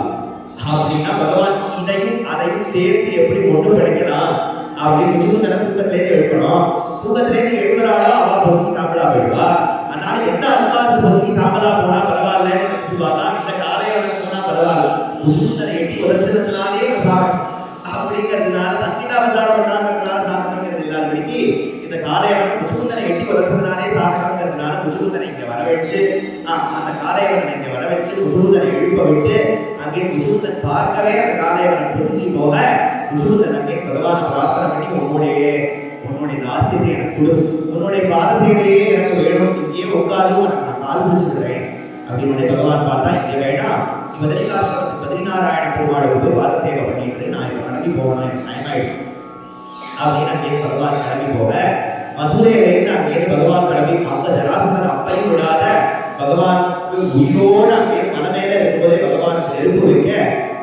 அப்படின்னா பகவான் இதையும் அதையும் சேர்த்து எப்படி ஒன்று கிடைக்கலாம் அப்படின்னு முச்சுமுந்தனை தூக்கத்திலேருந்து எழுப்பணும். தூக்கத்திலேருந்து எழுப்புறாளோ அவா பொசுக்கி சாம்பலா போயிடுவா. அதனால எந்த அல்பாசு பொசுக்கி சாம்பலா போனா பரவாயில்லன்னு நினைச்சுவாங்க. இந்த காலையவனுக்கு போனா பரவாயில்ல, முச்சுமுந்தனை எட்டி உதச்சதுனாலே சாப்பிடும் அப்படிங்கிறதுனால தங்கிட்டா விசாரம் பண்ணாங்கிறதுனால சாப்பிடுங்கிறது இல்லாதபடிக்கு இந்த காலையவன் முச்சுமுந்தனை எட்டி உதச்சதுனாலே சாப்பிடுங்கிறதுனால முச்சுமுந்தனை இங்க வர வச்சு அந்த காலையவனை இங்க வர வச்சு முச்சுமுந்தனை எழுப்ப விட்டு அங்கே முச்சுமுந்தன் பார்க்கவே அந்த காலையவனை பொசுக்கி போக முச்சுமுந்தன் அங்கே பகவான் பிரார்த்தனை பண்ணி உன்னுடைய தாசியத்தை எனக்கு கொடு, உன்னுடைய பாத சேவையே எனக்கு வேணும், இங்கேயே உட்காந்து உனக்கு நான் கால் பிடிச்சிடுறேன் அப்படின்னு பகவான் பார்த்தா இங்கே வேண்டாம், நீ பதிரிகாசிரமத்துக்கு பதிரிநாராயண பெருமாளுக்கு போய் பாத சேவை பண்ணிட்டு நான் இப்போ கிளம்பி போகணும், எனக்கு டைம் ஆயிடுச்சு அப்படின்னு அங்கே பகவான் கிளம்பி போக மதுரையிலேருந்து அங்கே பகவான் கிளம்பி அந்த ஜராசந்தன் அப்பையும் விடாத பகவானுக்கு உயிரோடு அங்கே மலை மேல இருக்கும்போதே பகவானுக்கு நெருப்பு வைக்க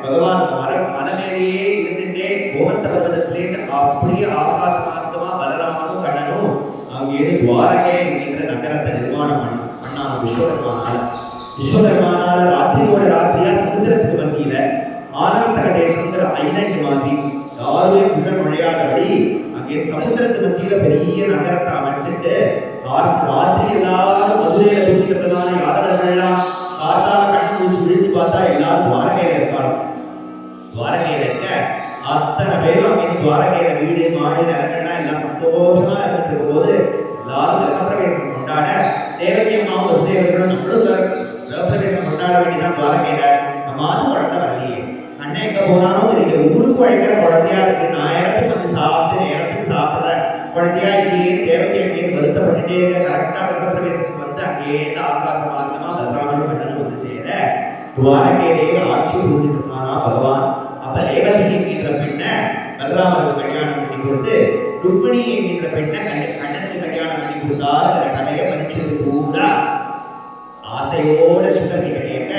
பகவான் மலை மேலேயே இருந்துட்டே கோமந்த பர்வதத்திலேருந்து அப்படியே ஆகாச மார்க்கமா பலராமனும் கண்ணனும் அங்கே துவாரகை என்கின்ற நகரத்தை நிர்மாணம் பண்ணாங்க விஸ்வகர்மானால ராத்திரியோட ராத்திரியா சமுத்திரத்துக்கு மத்தியில ஆனந்த தேசங்கிற ஐலண்ட் மாதிரி யாருமே உள்ள நுழையாதபடி அங்கே சமுத்திரத்து மத்தியில பெரிய நகரத்தை அமைச்சிட்டு ராத்திரி எல்லாரும் மதுரையில தூக்கிட்டதான யாதவர்கள் எல்லாம் காத்தால கண்ணு முடிச்சு விழுந்து பார்த்தா எல்லாரும் துவாரகையில இருக்காங்க. துவாரகையில இருக்க அத்தனை பேரும் அங்கே துவாரகையில வீடு மாடு நிலங்கள்லாம் எல்லாம் சந்தோஷமா இருந்துட்டு இருக்கும் போது எல்லாரும் கிரகப்பிரவேசம் கொண்டாட தேவகி அம்மாவும் வசுதேவர்களும் நம்மளும் கிரகப்பிரவேசம் கொண்டாட வேண்டியதான் துவாரகையில. நம்ம அது குழந்தை வரலையே, அண்ணன் எங்க போனாலும் தெரியல, ஊருக்கு உழைக்கிற குழந்தையா இருக்கு, நான் நேரத்துக்கு வந்து சாப்பிட்டு நேரத்துக்கு சாப்பிடுற குழந்தையா இல்லையே தேவகி அங்கேருந்து வருத்தப்பட்டுட்டே இருக்க. கரெக்டா கிரகப்பிரவேசத்துக்கு வந்து அங்கேருந்து ஆகாச மார்க்கமா பலராமனும் கண்ணனும் வந்து சேர துவாரகையிலேயே ஆட்சி புரிஞ்சுட்டு இருக்கானா பகவான். அப்ப ரேவதி என்கின்ற பெண்ணை பலராமனுக்கு கல்யாணம் பண்ணி கொடுத்து ருக்மிணி என்கின்ற பெண்ணை கண்ணனுக்கு கல்யாணம் பண்ணி கொடுத்தாரு. கதையை படிச்சது கூட ஆசையோட சுந்தர் கிட்ட கேட்க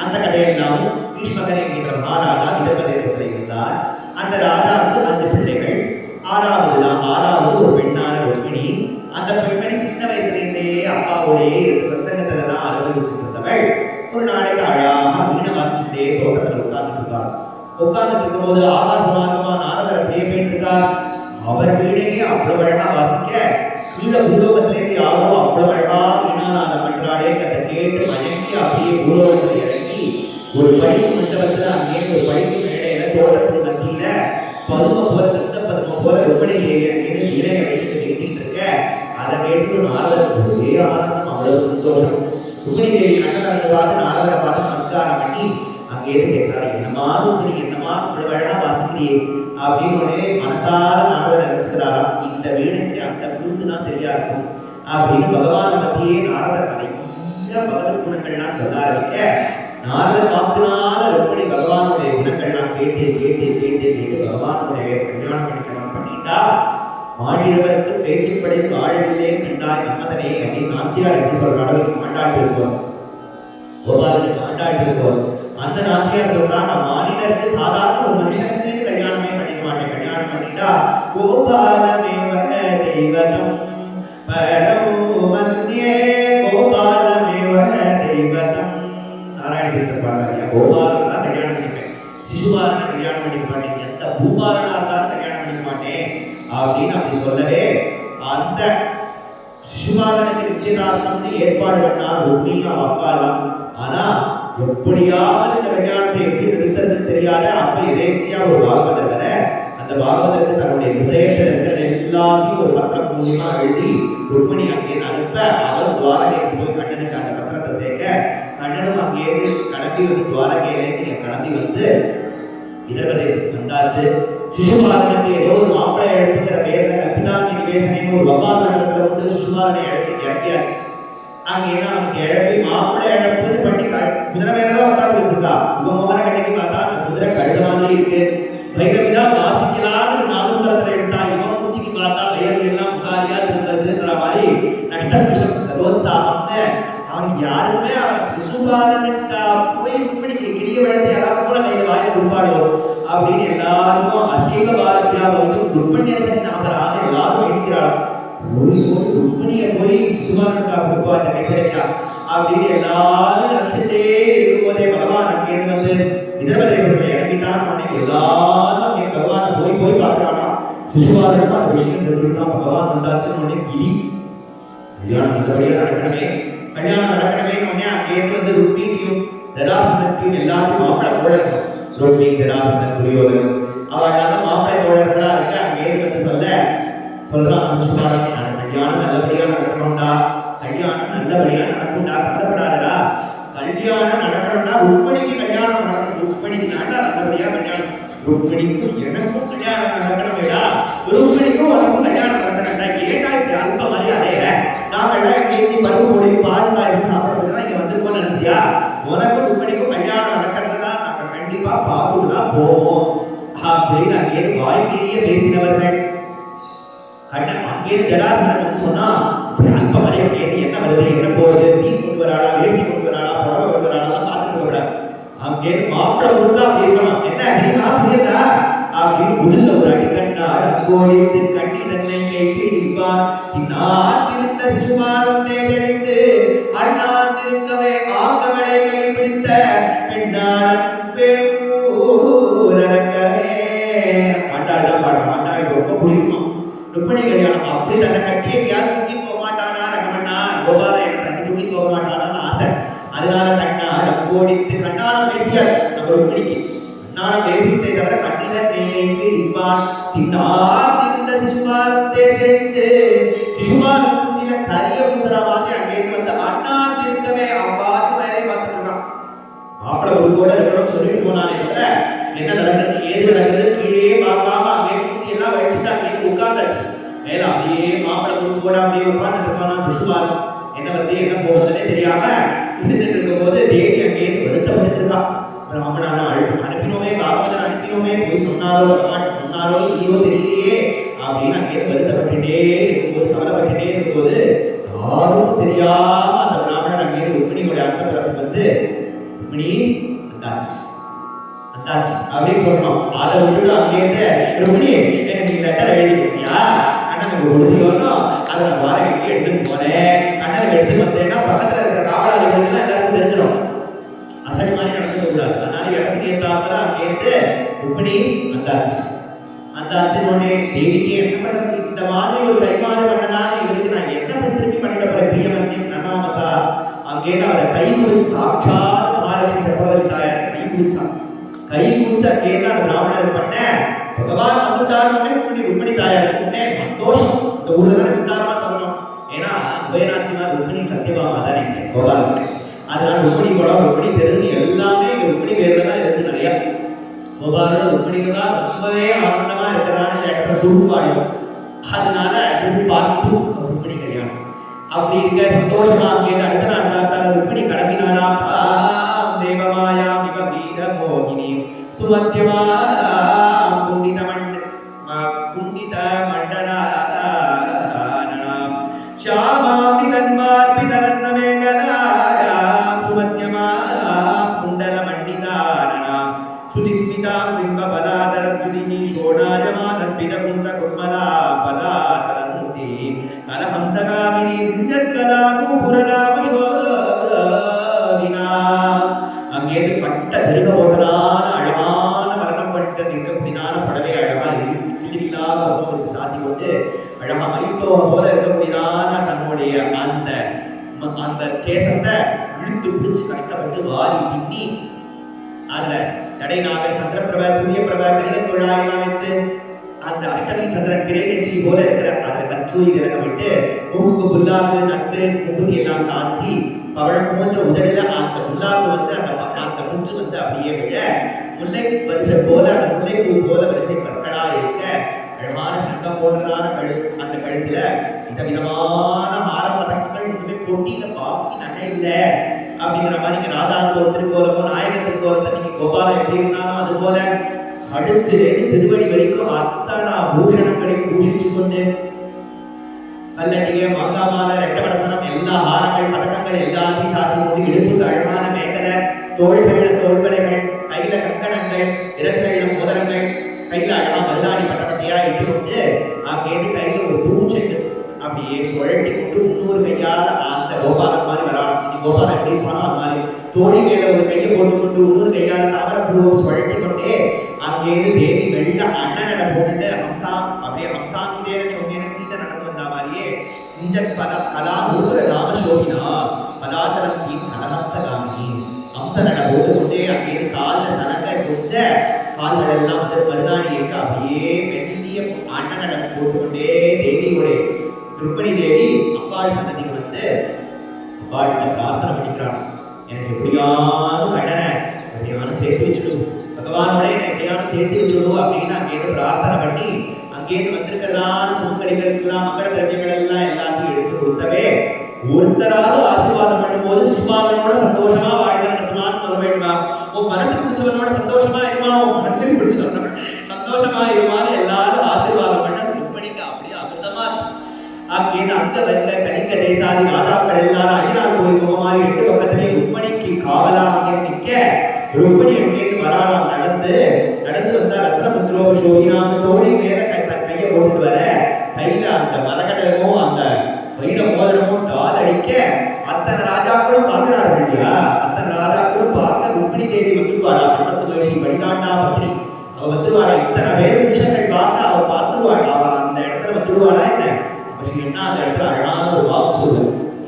அந்த கதையெல்லாம் பீஷ்மகன் என்கின்ற மகாராஜா விதர்ப தேசத்தில் இருந்தார். அந்த ராஜாவுக்கு 5 பிள்ளைகள். ஆறாவது ஒரு பெண்ணான ருக்மிணி. அந்த பெண்மணி சின்ன வயசுலேருந்தே அப்பாவோடையே சத்சங்கத்துல எல்லாம் அனுபவிச்சுட்டு இருந்தவள். ஒரு நாளைக்கு அழகா வீணை வாசிச்சுட்டே தோட்டத்துல உட்கார்ந்துட்டு இருக்காள். உட்கார்ந்துட்டு இருக்கும்போது ஆகாசமானமா நாரதர் அப்படியே போயிட்டு இருக்கார். அவர் வீணையே அவ்வளவு அழகா வாசிக்க கீழே பூலோகத்திலேருந்து யாரோ அவ்வளவு அழகா வீணாநாதம் பண்றாளே கதை கேட்டு மயங்கி அப்படியே பூலோகத்துல இறங்கி ஒரு படிப்பு மண்டபத்துல அங்கே ஒரு படிப்பு மேடையில தோட்டத்துக்கு மத்தியில பதும போல பதும போல ருக்மிணி வீணையை வச்சுட்டு கேட்டுட்டு இருக்க. அதை கேட்டு நாரதருக்கு ஒரே ஆனந்தம், அவ்வளவு சந்தோஷம். ருக்மிணி தேவி கண்ணனை பார்த்து நாரதரை பார்த்து நமஸ்காரம் பண்ணி அங்கே கேட்கிறாரு, என்னமா ருக்மிணி, என்னமா இவ்வளவு அழகா வாசிக்கிறியே அப்படின்னு உடனே மனசார நாரதர் நினைச்சுக்கிறாராம், இந்த வீணைக்கு அந்த ஃப்ளூட் தான் சரியா இருக்கும் அப்படின்னு பகவானை பத்தியே நாரதர் நிறைய பகவத் குணங்கள்லாம் சொல்ல ஆரம்பிக்க நாரதர் வாக்குனால ருக்மிணி பகவானுடைய குணங்கள்லாம் கேட்டு கேட்டு கேட்டு கேட்டு பகவானுடைய கல்யாணம் பண்ணிட்டா. மாடிடவருக்கு பேச்சுப்படை வாழவில்லை கண்டாய் நம்மதனே அப்படின்னு நாச்சியார் எப்படி சொல்றாரோ ஆண்டாட்டு இருப்போம், கோபாலனுக்கு ஆண்டாட்டு இருப்போம். அந்த நாச்சியார் சொல்றா, நான் மானிடருக்கு சாதாரண ஒரு மனுஷனுக்கு கல்யாணமே பண்ணிக்க மாட்டேன், கல்யாணம் பண்ணிட்டா கோபாலமேவ தெய்வதம் பரமோமன்யே கோபாலமேவ தெய்வதம். நாராயண தீர்த்தர் பாடுறாரு, கோபாலன் தான் கல்யாணம் பண்ணிப்பேன், சிசுபாலனை கல்யாணம் பண்ணிக்க மாட்டேன், எந்த பூபாலனா இருந்தாலும் கல்யாணம் பண்ணிக்க மாட்டேன் அப்படின்னு அப்படி சொல்லவே அந்த சிசுபாலனுக்கு நிச்சயதார்த்தம் ஏற்பாடு பண்ணார் ருக்மிணி அப்பாலாம். ஆனா எப்படியாவது இந்த கல்யாணத்தை எப்படி நிறுத்துறதுன்னு தெரியாத அப்ப எதேச்சியா ஒரு பாகவதர் வர, அந்த பாகவதற்கு தன்னுடைய ஹிருதயத்தில் இருக்கிற எல்லாத்தையும் ஒரு பத்திரம் மூலியமா எழுதி ருக்மிணி அங்கே அனுப்ப அவர் துவாரகைக்கு போய் கண்ணனுக்கு அந்த பத்திரத்தை சேர்க்க கண்ணனும் அங்கேயிருந்து கிளம்பி வந்து துவாரகையிலேருந்து கிளம்பி வந்து விதர்பதேசத்துக்கு வந்தாச்சு. சிசுபாலனுக்கு ஏதோ ஒரு மாப்பிளை எழுப்புங்கிற பேர்ல கல்பிதாங்கி நிவேசனைன்னு ஒரு வவ்வால் நடத்துல வந்து சிசுபாலனை இறக்கியாச்சு. அங்க என்ன அவனுக்கு இழப்பி மாப்பிளை இழப்புன்னு பண்ணி குதிரை மேலதான் உட்காந்து வச்சிருக்கா. இவன் மோகன கட்டிக்கு பார்த்தா அந்த குதிரை கழுத மாதிரி இருக்கு. வைரவிதான் வாசிக்கலான்னு நாமஸ்தலத்துல எடுத்தா, இவன் மூச்சிக்கு பார்த்தா வைரவி எல்லாம் உட்காரியா இருக்கிறதுன்ற மாதிரி நஷ்டம் கதோத்சாகம்னு அவனுக்கு யாருமே அவன் சிசுபாலனுக்கா போய் ருக்மிணிக்கு கிளிய வளர்த்து யாராவது கூட கையில வாயில கொடுப்பாடோ அப்படின்னு எல்லாருக்கும் அசீக வாரியாக வந்து ருக்மிணியர்கள் நாமராக எல்லாரும் எழுக்கிறாள். ருக்மிணிய போய் சிசுபாலனுக்கா கொடுப்பா இந்த கைசரிக்கா அப்படின்னு எல்லாரும் நினைச்சிட்டே இருக்கும் போதே பகவான் அங்கேருந்து வந்து விதர்பதேசத்துல இறங்கிட்டான். உடனே எல்லாரும் அங்கே பகவானை போய் போய் பார்க்கறானா. சிசுபாலனுக்கு அந்த விஷயம் தெரிஞ்சுதான் பகவான் வந்தாச்சுன்னு உடனே கிளி கல்யாணம் நல்லபடியா நடக்கணுமே, கல்யாணம் நடக்கணுமே. உடனே அங்கேருந்து வந்து ருக்மிணியும் ஜராசந்தத்தையும் எல்லாத்தையும் மாப்பிளை தோழர்கள் ருக்மிணி ஜராசந்தன் துரியோதனன் அவெல்லாம் மாப்பிளை தோழர்களா இருக்க அங்கேருந்து வந்து சொல்றான் சிசுபாலன், கல்யாணம் நல்லபடியா நடக்கணும்டா, கல்யாணம் நல்லபடியா நடக்கும்டா, கவலைப்படாதடா, கல்யாணம் நடக்கணும்டா, ருக்மிணிக்கு கல்யாணம் நடக்கணும், ருக்மிணிக்கு நாட்டா நல்லபடியா கல்யாணம், ருக்மிணிக்கும் எனக்கும் கல்யாணம் நடக்கணும்டா, ருக்மிணிக்கும் உனக்கும் கல்யாணம் நடக்கணும்டா. ஏட்டா இப்படி அல்ப மாதிரி அடையிற, நாங்கெல்லாம் இங்கே பருப்பு பொடி பால் பாயசம் சாப்பிட்றதுதான் இங்க வந்திருக்கோம்னு நினைச்சியா? உனக்கும் ருக்மிணிக்கும் கல்யாணம் நடக்கிறதுதான் நாங்க கண்டிப்பா பார்த்துதான் போவோம் அப்படின்னு அங்கே வாய்க்கிழியே பேசினவர்கள். கண்ணன் அங்கேயிருந்து ஜராசந்தன் வந்து சொன்னா, அல்ப மலை அங்கேயிருந்து என்ன வருது, என்ன போகுது, சீன் கொண்டு வராளா, வேட்டி கொண்டு வராளா, புடவை கொண்டு வராளா பார்த்துட்டு விடாது. அங்கேயிருந்து மாப்பிள முழுக்கா அப்படி இருக்கணும், என்ன அப்படின்னா புரியுதா அப்படின்னு முதுல ஒரு அடிக்கண்ணால் அங்கோடித்து கண்ணி தன்னை கை பிடிப்பான். இந்நாட்டிருந்த சிசுபாலன் தேர்ந்தெடுத்து அண்ணாந்திருக்கவே ஆங்கவளை கைப்பிடித்த பெண்ணாளன் பெருங்கூரங்கவே. ஆண்டாள் தான் பாடுறான், ஆண்டாள் ரொம்ப பிடிக்குமா ருக்மிணி கல்யாணம். அப்படி தன்னை கட்டி எங்கேயாவது தூக்கி போக மாட்டானா ரங்கமண்ணா, கோபால என்ன தண்ணி தூக்கி போக மாட்டானான்னு ஆசை. அதனால கண்ணால் அங்கோடித்து கண்ணாலம் பேசியாச்சு நம்ம ருக்மிணிக்கு. கண்ணாலம் பேசிட்டே தவிர கண்ணிதன் இடிப்பான். தின்னார்ந்திருந்த சிசுபாலத்தை செறிந்து சிசுபாலன் பூஜில கரிய பூசலா மாத்தி அங்கேயிருந்து வந்து அண்ணார்ந்திருக்கவே அவ்வாறு வேலையை பார்த்துட்டு இருக்கான். மாப்பிள ஒரு கூட இருக்கணும்னு சொல்லிட்டு போனானே தவிர என்ன நடக்கிறது ஏது நடக்கிறது கீழே பார்க்காம அங்கே பூச்சி எல்லாம் வச்சுட்டு அங்கே உட்கார்ந்தாச்சு. மேல அப்படியே மாப்பிள ஒரு கூட அப்படியே உட்கார்ந்துட்டு இருக்கானா சிசுபாலன். என்ன வந்து என்ன போகுதுன்னே தெரியாம இருந்துட்டு இருக்கும் போது தேவி அங்கேயிருந்து வருத்தப்பட்டு இருக்கா. பிராமணான அனுப்பினோமே, பாகவதன் அனுப்பினோமே, போய் சொன்னாரோ சொன்னாரோ இல்லையோ தெரியலையே அப்படின்னு அங்கேயிருந்து வருத்தப்பட்டுட்டே இருக்கும்போது கவலைப்பட்டுட்டே இருக்கும்போது யாரும் தெரியாம அந்த பிராமணர் அங்கேயிருந்து ருக்மிணியோட அந்தப்புறத்துக்கு வந்து ருக்மிணி அந்தாச்சு அந்தாச்சு அப்படின்னு சொல்லணும். அதை விட்டுட்டு அங்கேருந்து ருக்மிணி நீ லெட்டர் எழுதி கொடுத்தியா, அண்ணனுக்கு கொடுத்து வரணும், அதை நான் வாடகைக்கு எடுத்துட்டு போனேன், அண்ணனுக்கு எடுத்து வந்தேன்னா பக்கத்துல இருக்கிற காவலாளிகளுக்கு எல்லாருக்கும் தெரிஞ்சிடும், அசடி மாதிரி நடந்துக்க கூடாது. அதனால இடத்துக்கு ஏற்றாப்புல அங்கேருந்து ருக்மிணி அந்தாச்சு அந்தாச்சு உடனே தேவிக்கு என்ன பண்றது, இந்த மாதிரி ஒரு கைமாறு பண்ணனால இவருக்கு நான் என்ன திருப்பி பண்ணிட போறேன், பிரியமன்யம் நன்னாமசா. அங்கேருந்து அவரை கை குடிச்சு சாட்சாத் மகாலட்சுமி சர்வவல்லி தாயார் கை குடிச்சான். கை குடிச்சு அங்கேருந்து அந்த பிராமணர் பண்ண பகவான் வந்துட்டாரு. ருக்மிணி தாயார் உடனே சந்தோஷம். இந்த ஊர்ல தானே விஸ்தாரமா சொல்லணும், ஏன்னா உபயநாச்சிமா ருக்மிணி சத்தியபாமா தானே கோபாலுக்கு. அதனால ருக்மிணி குளம் ருக்மிணி தெரு எல்லாமே இங்க ருக்மிணி பேர்ல தான் இருக்கு. நிறைய கோபாலோட ருக்மிணிக்கு தான் ரொம்பவே ஆனந்தமா இருக்கிறதான இந்த இடத்துல சூழ்வாடு. அதனால பார்த்து ருக்மிணி கல்யாணம் அப்படி இருக்க சந்தோஷமா அங்கே அடுத்த நாள் பார்த்தாரு. ருக்மிணி கிளம்பினாளா, தேவமாயா மிக வீர மோகினி சுமத்தியமா குண்டித மண்டனா ஷாமாமி தன்மார் பிதரன்ன மேகலாயா சுமத்தியமா குண்டல மண்டிதானனா சுஜிஸ்மிதா பிம்ப பதாதரத்யுதிஹி ஷோணாயமானத்பித குண்ட கும்மலா பதாசரந்தி கலஹம்சகாமினி சிஞ்சத்கலாநூபுரநாமயோதினா. அங்கேது பட்ட ஜருக போட்டதான அழகான மரணம் பண்ணிட்டு இருக்கக்கூடியதான படவே அழகா இல்லில்லாத வச்சு சாத்தி கொண்டு அழகா மைத்தோ போல இருக்கக்கூடியதான தன்னுடைய அந்த கேசத்தை இழுத்து பிடிச்சு கஷ்டப்பட்டு வாரி பின்னி அதுல நடைநாக சந்திரபிரப சூரியபிரப கணிகத்தொழாயெல்லாம் வச்சு அந்த அஷ்டமி சந்திரன் பிறை நெற்றி போல இருக்கிற அந்த கஸ்தூரி விலக விட்டு மூக்கு புல்லாக்கு நட்டு முகுதி எல்லாம் சாத்தி பவழம் போன்ற உதடில அந்த புல்லாக்கு வந்து அந்த முச்சு வந்து அப்படியே விழ முல்லை வரிசை போல அந்த முல்லைப்பூ போல வரிசை பற்களா இருக்க அழகான சங்கம் போன்றதான அந்த கழுத்துல விதவிதமான ஆர பதக்கங்கள் ஒண்ணுமே கொட்டியில பாக்கி நகை இல்லை அப்படிங்கிற மாதிரி ராஜாவுக்கு ஒரு திருக்கோலமோ நாயகர் திருக்கோலத்தை நீங்க கோபாலம் எப்படி இருந்தாலும் அது போல கழுத்திலேருந்து திருவடி வரைக்கும் அத்தனை பூஷணங்களையும் பூஷிச்சு கொண்டு கல்லடிகை மாங்காமால ரெட்டவடசனம் எல்லா ஆரங்கள் பதக்கங்கள் எல்லாத்தையும் சாட்சி கொண்டு இடுப்புக்கு அழகான மேகலை தோள்வளைகள் கையில கங்கணங்கள் இடங்கள்ல மோதிரங்கள் கையில அழகா மருதாணி பட்டப்பட்டியா இட்டு கொண்டு அங்கேருந்து கையில ஒரு பூச்செண்டு அப்படியே சுழட்டி கொண்டு இன்னொரு கையால அந்த கோபாலம் மாதிரி வராணும். கோபாலம் எப்படி இருப்பானோ அது மாதிரி தோழி மேல ஒரு கையை போட்டுக்கொண்டு இன்னொரு கையால தாமரப்பூவை சுழட்டி கொண்டே அங்கேருந்து தேவி வெள்ள அண்ணனை போட்டுட்டு அப்படியே ஹம்சாங்கிதேன சௌமியன சீதை நடந்து வந்த மாதிரியே சிஞ்சத் பல கலா ஊர ராமசோகினா பதாசரத்தி கலஹம்சகாமி ஹம்ச நட போட்டுக்கொண்டே அங்கேருந்து காலில் சனங்க கொஞ்ச கால்கள் எல்லாம் வந்து மருதாணி இருக்க அப்படியே மெல்லிய அண்ணனட போட்டுக்கொண்டே தேவியோடைய ருக்மிணி தேவி அம்பாள் சன்னதிக்கு வந்து அம்பாள்கிட்ட பிரார்த்தனை பண்ணிக்கிறான். எனக்கு எப்படியாவது கண்ணனை எப்படியாவது சேர்த்து வச்சுடும், பகவானோட என்னை எப்படியாவது சேர்த்து வச்சுடும் அப்படின்னு அங்கேருந்து பிரார்த்தனை பண்ணி அங்கேருந்து வந்திருக்கிறதான சுமங்கலிகளுக்கெல்லாம் மங்கள திரவியங்கள் எல்லாம் எல்லாத்தையும் எடுத்து கொடுத்தவே ஒருத்தராவது ஆசீர்வாதம் பண்ணும்போது சுஷ்மாவனோட சந்தோஷமா வாழ்க்கை நடத்துமான்னு சொல்ல வேண்டுமா, உன் மனசு பிடிச்சவனோட சந்தோஷமா இருமா, உன் மனசு பிடிச்சவனோட சந்தோஷமா இருமான்னு எல்லாரும் ஆசீர்வாதம் பண்ண ருக்மிணிக்கு அப்படியே அமிர்தமா அங்கேருந்து அந்த வந்த கலிங்க தேசாதி ராஜாக்கள் எல்லாரும் அழிநாள் கோயில் முகமாரி ரெண்டு பக்கத்திலேயே ருக்மிணிக்கு காவலா அங்கே நிற்க ருக்மிணி அங்கேருந்து வராளாம் நடந்து வந்தா ரத்னமுத்ரோ சோகினாம் தோழி மேல தன் கையை போட்டு வர கையில அந்த மரகதமோ அந்த வைர மோதிரமோ டால் அடிக்க அத்தனை ராஜாக்களும் பார்க்கிறார்கள் இல்லையா, அத்தனை ராஜாக்களும் பார்க்க ருக்மிணி தேவி வந்துருவாளா, பட்டத்து மகிழ்ச்சி வழிகாண்டா பத்னி அவ வந்துருவாளா, இத்தனை பேர் விஷயங்கள் பார்த்து அவ பார்த்துருவாள், அவ அந்த இடத்துல வந்துருவாளா என்ன என்ன அந்த இடத்துல அழகான ஒரு வாக்கு சொல்லு.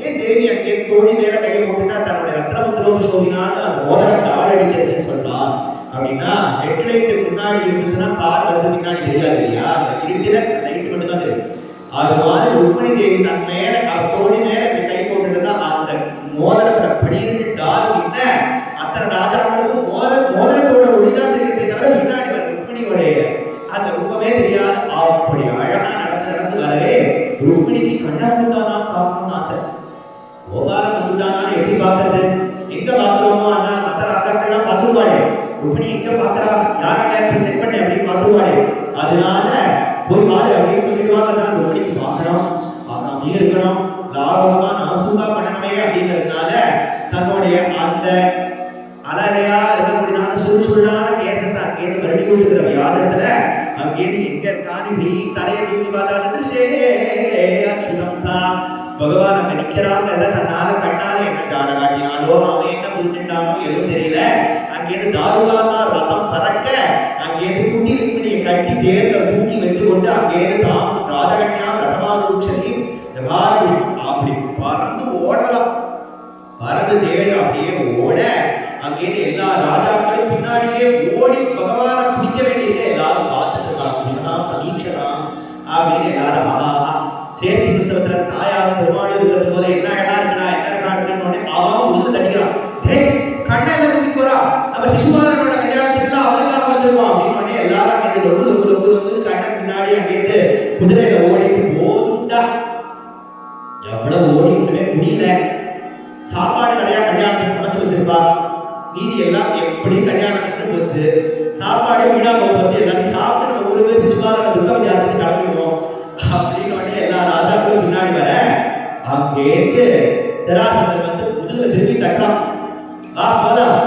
ஏன் தேவி அங்கே தோழி மேல கையை போட்டுட்டா தன்னுடைய ரத்னமுத்ரோ சோகினால அந்த மோதிரம் டால் அடிக்கிறதுன்னு சொல்லா அப்படின்னா ஹெட்லைட்டுக்கு முன்னாடி இருந்துச்சுன்னா கார் வந்து பின்னாடி தெரியாது இல்லையா, இருட்டில லைட் மட்டும் தான் தெரியும். அது மாதிரி ருக்மிணி தேவி தன் மேல தோழி மேல இப்படி கை போட்டுட்டு அந்த மோதிரத்துல படியிருந்து டால் கிட்ட அத்தனை ராஜாக்களுக்கும் மோதிரத்தோட ஒளிதான் தெரியுதே தவிர பின்னாடி வர ருக்மிணியோடைய அந்த ரூபமே தெரியாது. அப்படி அழகா நடந்து வரவே ருக்மிணிக்கு கண்ணாமூட்டானா பார்க்கணும்னு ஆசை. கோபாலம் வந்துட்டானா எப்படி பார்க்கறது, எங்க பார்க்கிறோமோ அண்ணா மற்ற ராஜாக்கள்லாம் பார்த்துருவாளே, ருக்மிணி எங்க பார்க்கறா யாராக செக் பண்ணி அப்படின்னு பார்த்துருவாளே, அதனால போய் பாரு அப்படின்னு சொல்லிடுவாங்க. ருக்மிணிக்கு பார்க்கணும், பார்க்காமே இருக்கணும், லாபமா நாசூகா பண்ணணுமே அப்படிங்கிறதுனால தன்னுடைய அந்த அலறையா இருக்கக்கூடியதான சுறுசுறுடான கேசத்தை அங்கேருந்து மறுபடி விட்டுக்கிற வியாதத்துல அங்கேருந்து எங்க இருக்கான்னு இப்படி தலையை தூக்கி பார்த்தா திருஷே அச்சுதம் சா பகவான் அங்க நிக்கிறாங்கிறத தன்னால கண்ணால என்ன ஜாட காட்டினாலோ அவன் என்ன புரிஞ்சுட்டானோ எதுவும் தெரியல. அங்கேருந்து தாருகாமா ரதம் பறக்க அங்கேருந்து குட்டி ருக்மிணியை கட்டி தேர்ல தூக்கி வச்சு கொண்டு அங்கேருந்து தாம் ராஜகன்யா ரதமாரூட்சதி அப்படி பறந்து ஓடலாம். பறந்து தேர் அப்படியே ஓட அங்கேருந்து எல்லா ராஜாக்களும் பின்னாடியே ஓடி பகவானை பிடிக்க வேண்டியது எல்லாரும் பார்த்துட்டு இருக்காங்க. சமீட்சலாம் அப்படின்னு எல்லாரும் ஆஹா சேர்த்தி உற்சவத்துல தாயாரும் பெருமாள் இருக்கிறது போல என்ன அழகா இருக்கா என்ன இருக்கான்னு அவன் முதுகு தட்டிக்கிறான். கண்ணை தூக்கி போறா நம்ம சிசுபாலனோட கல்யாணத்துக்கு அவளுக்காக வந்திருக்கோம் அப்படின்னு எல்லாரும் அங்கே லொங்கு கண்ணை பின்னாடி அங்கேருந்து குதிரையில ஓடிட்டு போதுண்டா. எவ்வளவு ஓடி ஒண்ணுமே முடியல. சாப்பாடு நிறைய கல்யாணத்துக்கு சமைச்சு வச்சிருப்பா. மீதி எல்லாம் எப்படி கல்யாணம் போச்சு. சாப்பாடு வீணா போகிறது எல்லாத்தையும் சாப்பிட்டு நம்ம ஊருக்கு சிசுபாலனை துக்கம் ஜாஸ்தி கிளம்பிடுவோம் அப்படின்னு எல்லா ராஜாக்களும் பின்னாடி வர அங்கேருந்து ஜராசந்தன் வந்து முதுகுல திருப்பி தட்டுறான். வா போலாம்,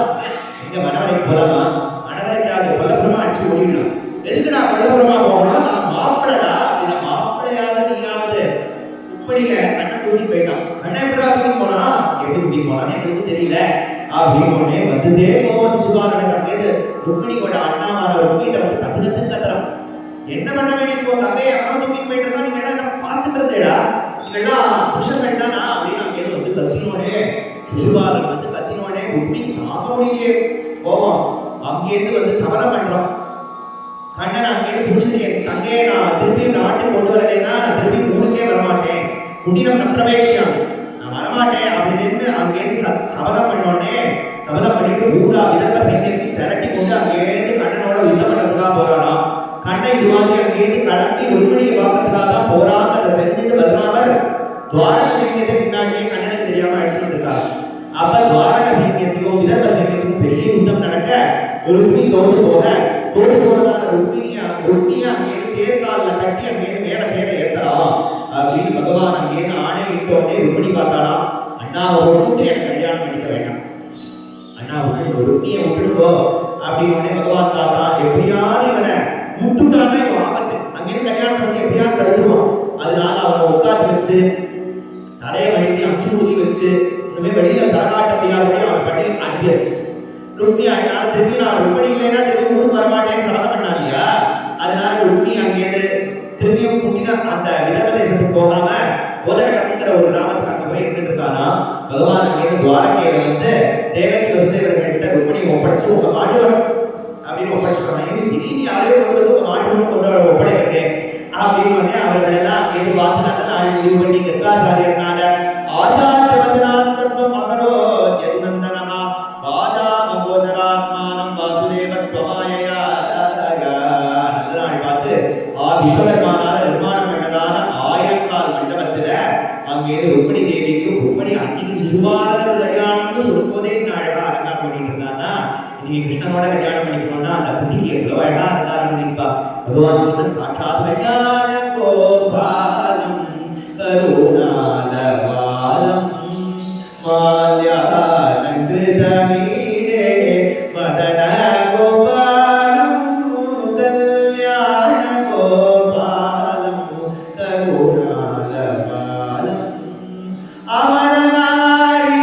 எங்க மணவரைக்கு போலாமா? மணவரைக்காக கொல்லப்புறமா அடிச்சு ஓடிடலாம். எதுக்கு நான் கொல்லப்புறமா போகணும்? நான் மாப்பிடா அப்படின்னா மாப்பிடையாவது நீயாவது இப்படிங்க கண்ணை தூக்கி போயிட்டான். கண்ணை எப்படா தூக்கி போனா எப்படி தூக்கி போனான்னு எங்களுக்கு தெரியல அப்படின்னு வந்துட்டே போவோம். சிசுபாலனுக்கு அங்கேருந்து ருக்மிணியோட அண்ணாவான ருக்மிணிட்ட வந்து கத்து கத்துறான். என்ன பண்ண வேண்டிய தங்கையை அவன் தூக்கிட்டு போயிட்டு இருக்கா, நீங்க எல்லாம் பார்த்துட்டு இருந்தேடா, நீங்க எல்லாம் புருஷன் தானா அப்படின்னு அங்கேருந்து வந்து கத்தினோடே சிசுபாலன் வந்து கத்தினோடே ருக்மிணிக்கு தாங்க முடியே போவோம். அங்கேருந்து வந்து சபதம் பண்றோம். கண்ணன் அங்கேருந்து புடிச்சது என் தங்கையை நான் திருப்பி நாட்டுக்கு கொண்டு வரலைன்னா நான் திருப்பி ஊருக்கே வரமாட்டேன், குண்டினம் நம்பிரவேட்சியம் நான் வரமாட்டேன் அப்படின்னு அங்கேருந்து சபதம் பண்ணோடனே சபதம் பண்ணிட்டு ஊரா விதர்ப சைன்யத்தையும் திரட்டி கொண்டு அங்கேருந்து கண்ணனோட யுத்தம் பண்றதுக்காக போறாராம். கண்ணை இதுவாதி அங்கேருந்து கலத்தி ருக்மிணியை பார்க்கறதுக்காக தான் போறாங்க. அதை தெரிஞ்சுட்டு பலராமர் துவாரக சைன்யத்தை பின்னாடியே கண்ணனுக்கு தெரியாம அடிச்சுட்டு இருக்காரு. அப்ப துவாரக சைன்யத்துக்கும் விதர்ப சைன்யத்துக்கும் பெரிய யுத்தம் நடக்க ருக்மிணி தோற்று போனதால ருக்மிணியை அங்கேருந்து தேர்காலில் கட்டி அங்கேருந்து மேல தேரை ஏற்றலாம் அப்படின்னு பகவான் அங்கேருந்து ஆணையிட்டோடனே ருக்மிணி பார்த்தாலாம். அண்ணாவை விட்டு எனக்கு கல்யாணம் பண்ணிக்க வேண்டாம், அண்ணா விட்டு ருக்மியை விட்டுடுவோ அப்படின்னு பகவான் பார்த்தான். எப்படியாவது இவனை முட்டுட்டாங்க இவன் ஆபத்து, அங்கேருந்து கல்யாணம் பண்ணி எப்படியாவது தடுத்துருவான். அதனால அவனை உட்காந்து வச்சு தலையை வழிக்கு அச்சு ஊதி வச்சு இனிமே வெளியில தரகாட்ட முடியாதபடி அவன் பண்ணி அனுப்பியாச்சு. ருக்மிணி அண்ணா திருப்பி நான் ருக்மிணி இல்லைன்னா திருப்பி ஊருக்கு வரமாட்டேன்னு சபதம் பண்ணா இல்லையா, அதனால ருக்மிணி அங்கேருந்து திரும்பியும் குண்டின அந்த விதர்ப தேசத்துக்கு போகாம உதகட்டம்ங்கிற ஒரு கிராமத்துக்கு அங்க போய் இருந்துட்டு இருக்கானா. பகவான் அங்கேருந்து துவாரகையில வந்து தேவகி வசுதேவர்கிட்ட ருக்மிணி ஒப்படைச்சு உங்க மாடு அப்படின்னு ஒப்படைச்சுட்டாங்க. திடீர்னு யாரையோ கொண்டு வந்து உங்க மாட்டு கொண்டு ஒப்படைக்கிறேன் அப்படின்னு அவர்கள் எல்லாம் அங்கேருந்து பார்த்து நல்ல நாள் முடிவு பண்ணி கர்காச்சாரியர்னால ஆச்சாரிய வச்சனான் சர்வம் அகரோ யதுநந்தனமா வாஜா மகோஜராத்மானம் வாசுதேவ ஸ்வமாயயா நல்ல நாள் பார்த்து விஸ்வகர்மானால நிர்மாணம் பண்ணதான 1000 கால் மண்டபத்துல அங்கேருந்து ருக்மிணி தேவிக்கும் ருக்மிணி அன்னைக்கு சிசுபாலன் கல்யாணம்னு சொல்லும்போதே அழகா அலங்காரம் பண்ணிட்டு இருந்தான்னா இன்னைக்கு கிருஷ்ணனோட கல்யாணம் பண்ணிக்கணும்னா அந்த குட்டிக்கு எவ்வளவு அழகா அலங்காரம் பண்ணிருப்பா. பகவான் கிருஷ்ணன் சாட்சாத் கல்யாண கோபாலம் கருணாலபாலம் மால்யானம் கிருதமீடே மதன கோபாலம் கல்யாண கோபாலம் கருணாலபாலம் அமரநாரி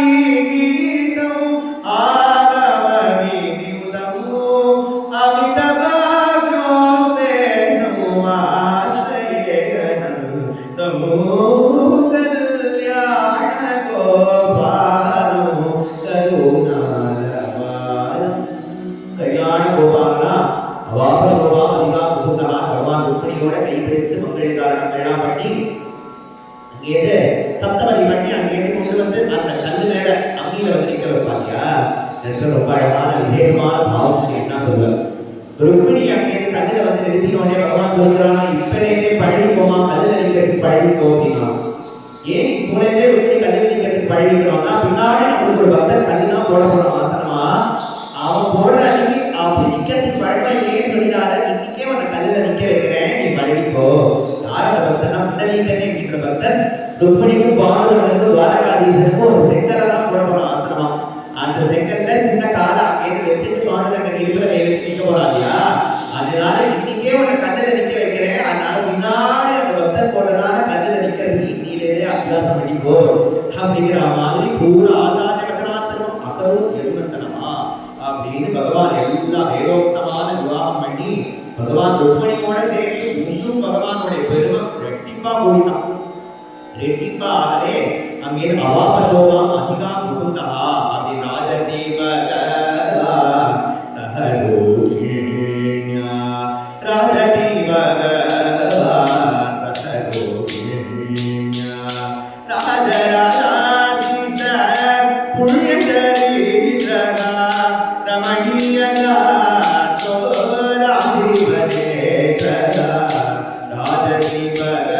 கீதம் ஆகமவிதியுதமோ அமிதபாக்யோபேதமுமாஸ்ரயேனம் தமோ கல்யாண கோபாலம் கருணாலபாலம். கல்யாண கோபாலனா அவாபசோபா அதிகா புகுந்தகா பகவான் ருக்மிணியோட கைப்பிடிச்சு மங்களகாரணம் எல்லாம் பண்ணி அங்கேயே சப்தபதி பண்ணி அங்கேயே கொண்டு வந்து அந்த கல்லு மேல அங்கில வந்து நிக்க வைப்பாங்க. எனக்கு ரொம்ப அழகான விசேஷமான பாவம் என்ன சொல்லுவார். ருக்மிணி அங்கே கல்லுல வந்து நிறுத்தினோடனே பகவான் சொல்கிறானா இப்பனே பழகிக்கோமா கல்லுல நிற்கிறதுக்கு பழகிக்கோ அப்படின்னா. ஏன் இப்போதே ருக்மிணி கல்லுல நிற்கிறதுக்கு பழகிக்கிறோம்னா பின்னாடி நம்மளுக்கு ஒரு பக்தர் கல்லுதான் போட போறோம் ஆசனமா அவன் போடுற அன்னைக்கு அப்படி நிக்கிறதுக்கு பழக்கம் ஏன் சொல்லிடாத இன்னைக்கே உன்னை கல்லுல நிக்க வைக்கிறேன் நீ பழகிக்கோ. யாரோட பக்தனா முன்னணிக்கனே இருக்கிற பக்தன் ருக்மிணிக்கும் பாலுவனுக்கும் துவாரகாதீசனுக்கும் ஒரு செங்கலை தான் போட போறோம் ஆசனமா. அந்த செங்கல்ல சின்ன கால எனக்கு இடுப்புல கை வச்சு நிக்க போறா இல்லையா, அதனால இன்னைக்கே உன்னை கல்லில் நிக்க வைக்கிறேன், அதனால முன்னாடி அந்த பக்தர் போடுறதான கல்லில் நிக்கிறது இன்னிலேயே அபியாசம் பண்ணிக்கோ அப்படிங்கிற மாதிரி பூரா ஆச்சாரிய வச்சனாச்சரம் அக்கரும் எருமத்தனமா அப்படின்னு பகவான் எல்லா வேதோக்தமான விவாகம் பண்ணி பகவான் ருக்மணியோட சேர்த்து இன்னும் பகவானுடைய பெருமை ரெட்டிப்பா கூடினான். ரெட்டிப்பா ஆகலே அங்கே அவாபசோகா அதிகா முகுந்தா அப்படி ராஜதீபகா சஹரோகிண்யா ராஜதீபகா சஹரோகிண்யா ராஜராஜாதித புண்ணியசரீரகா ரமணீயகா சோராதிபதேகா ராஜதீபகா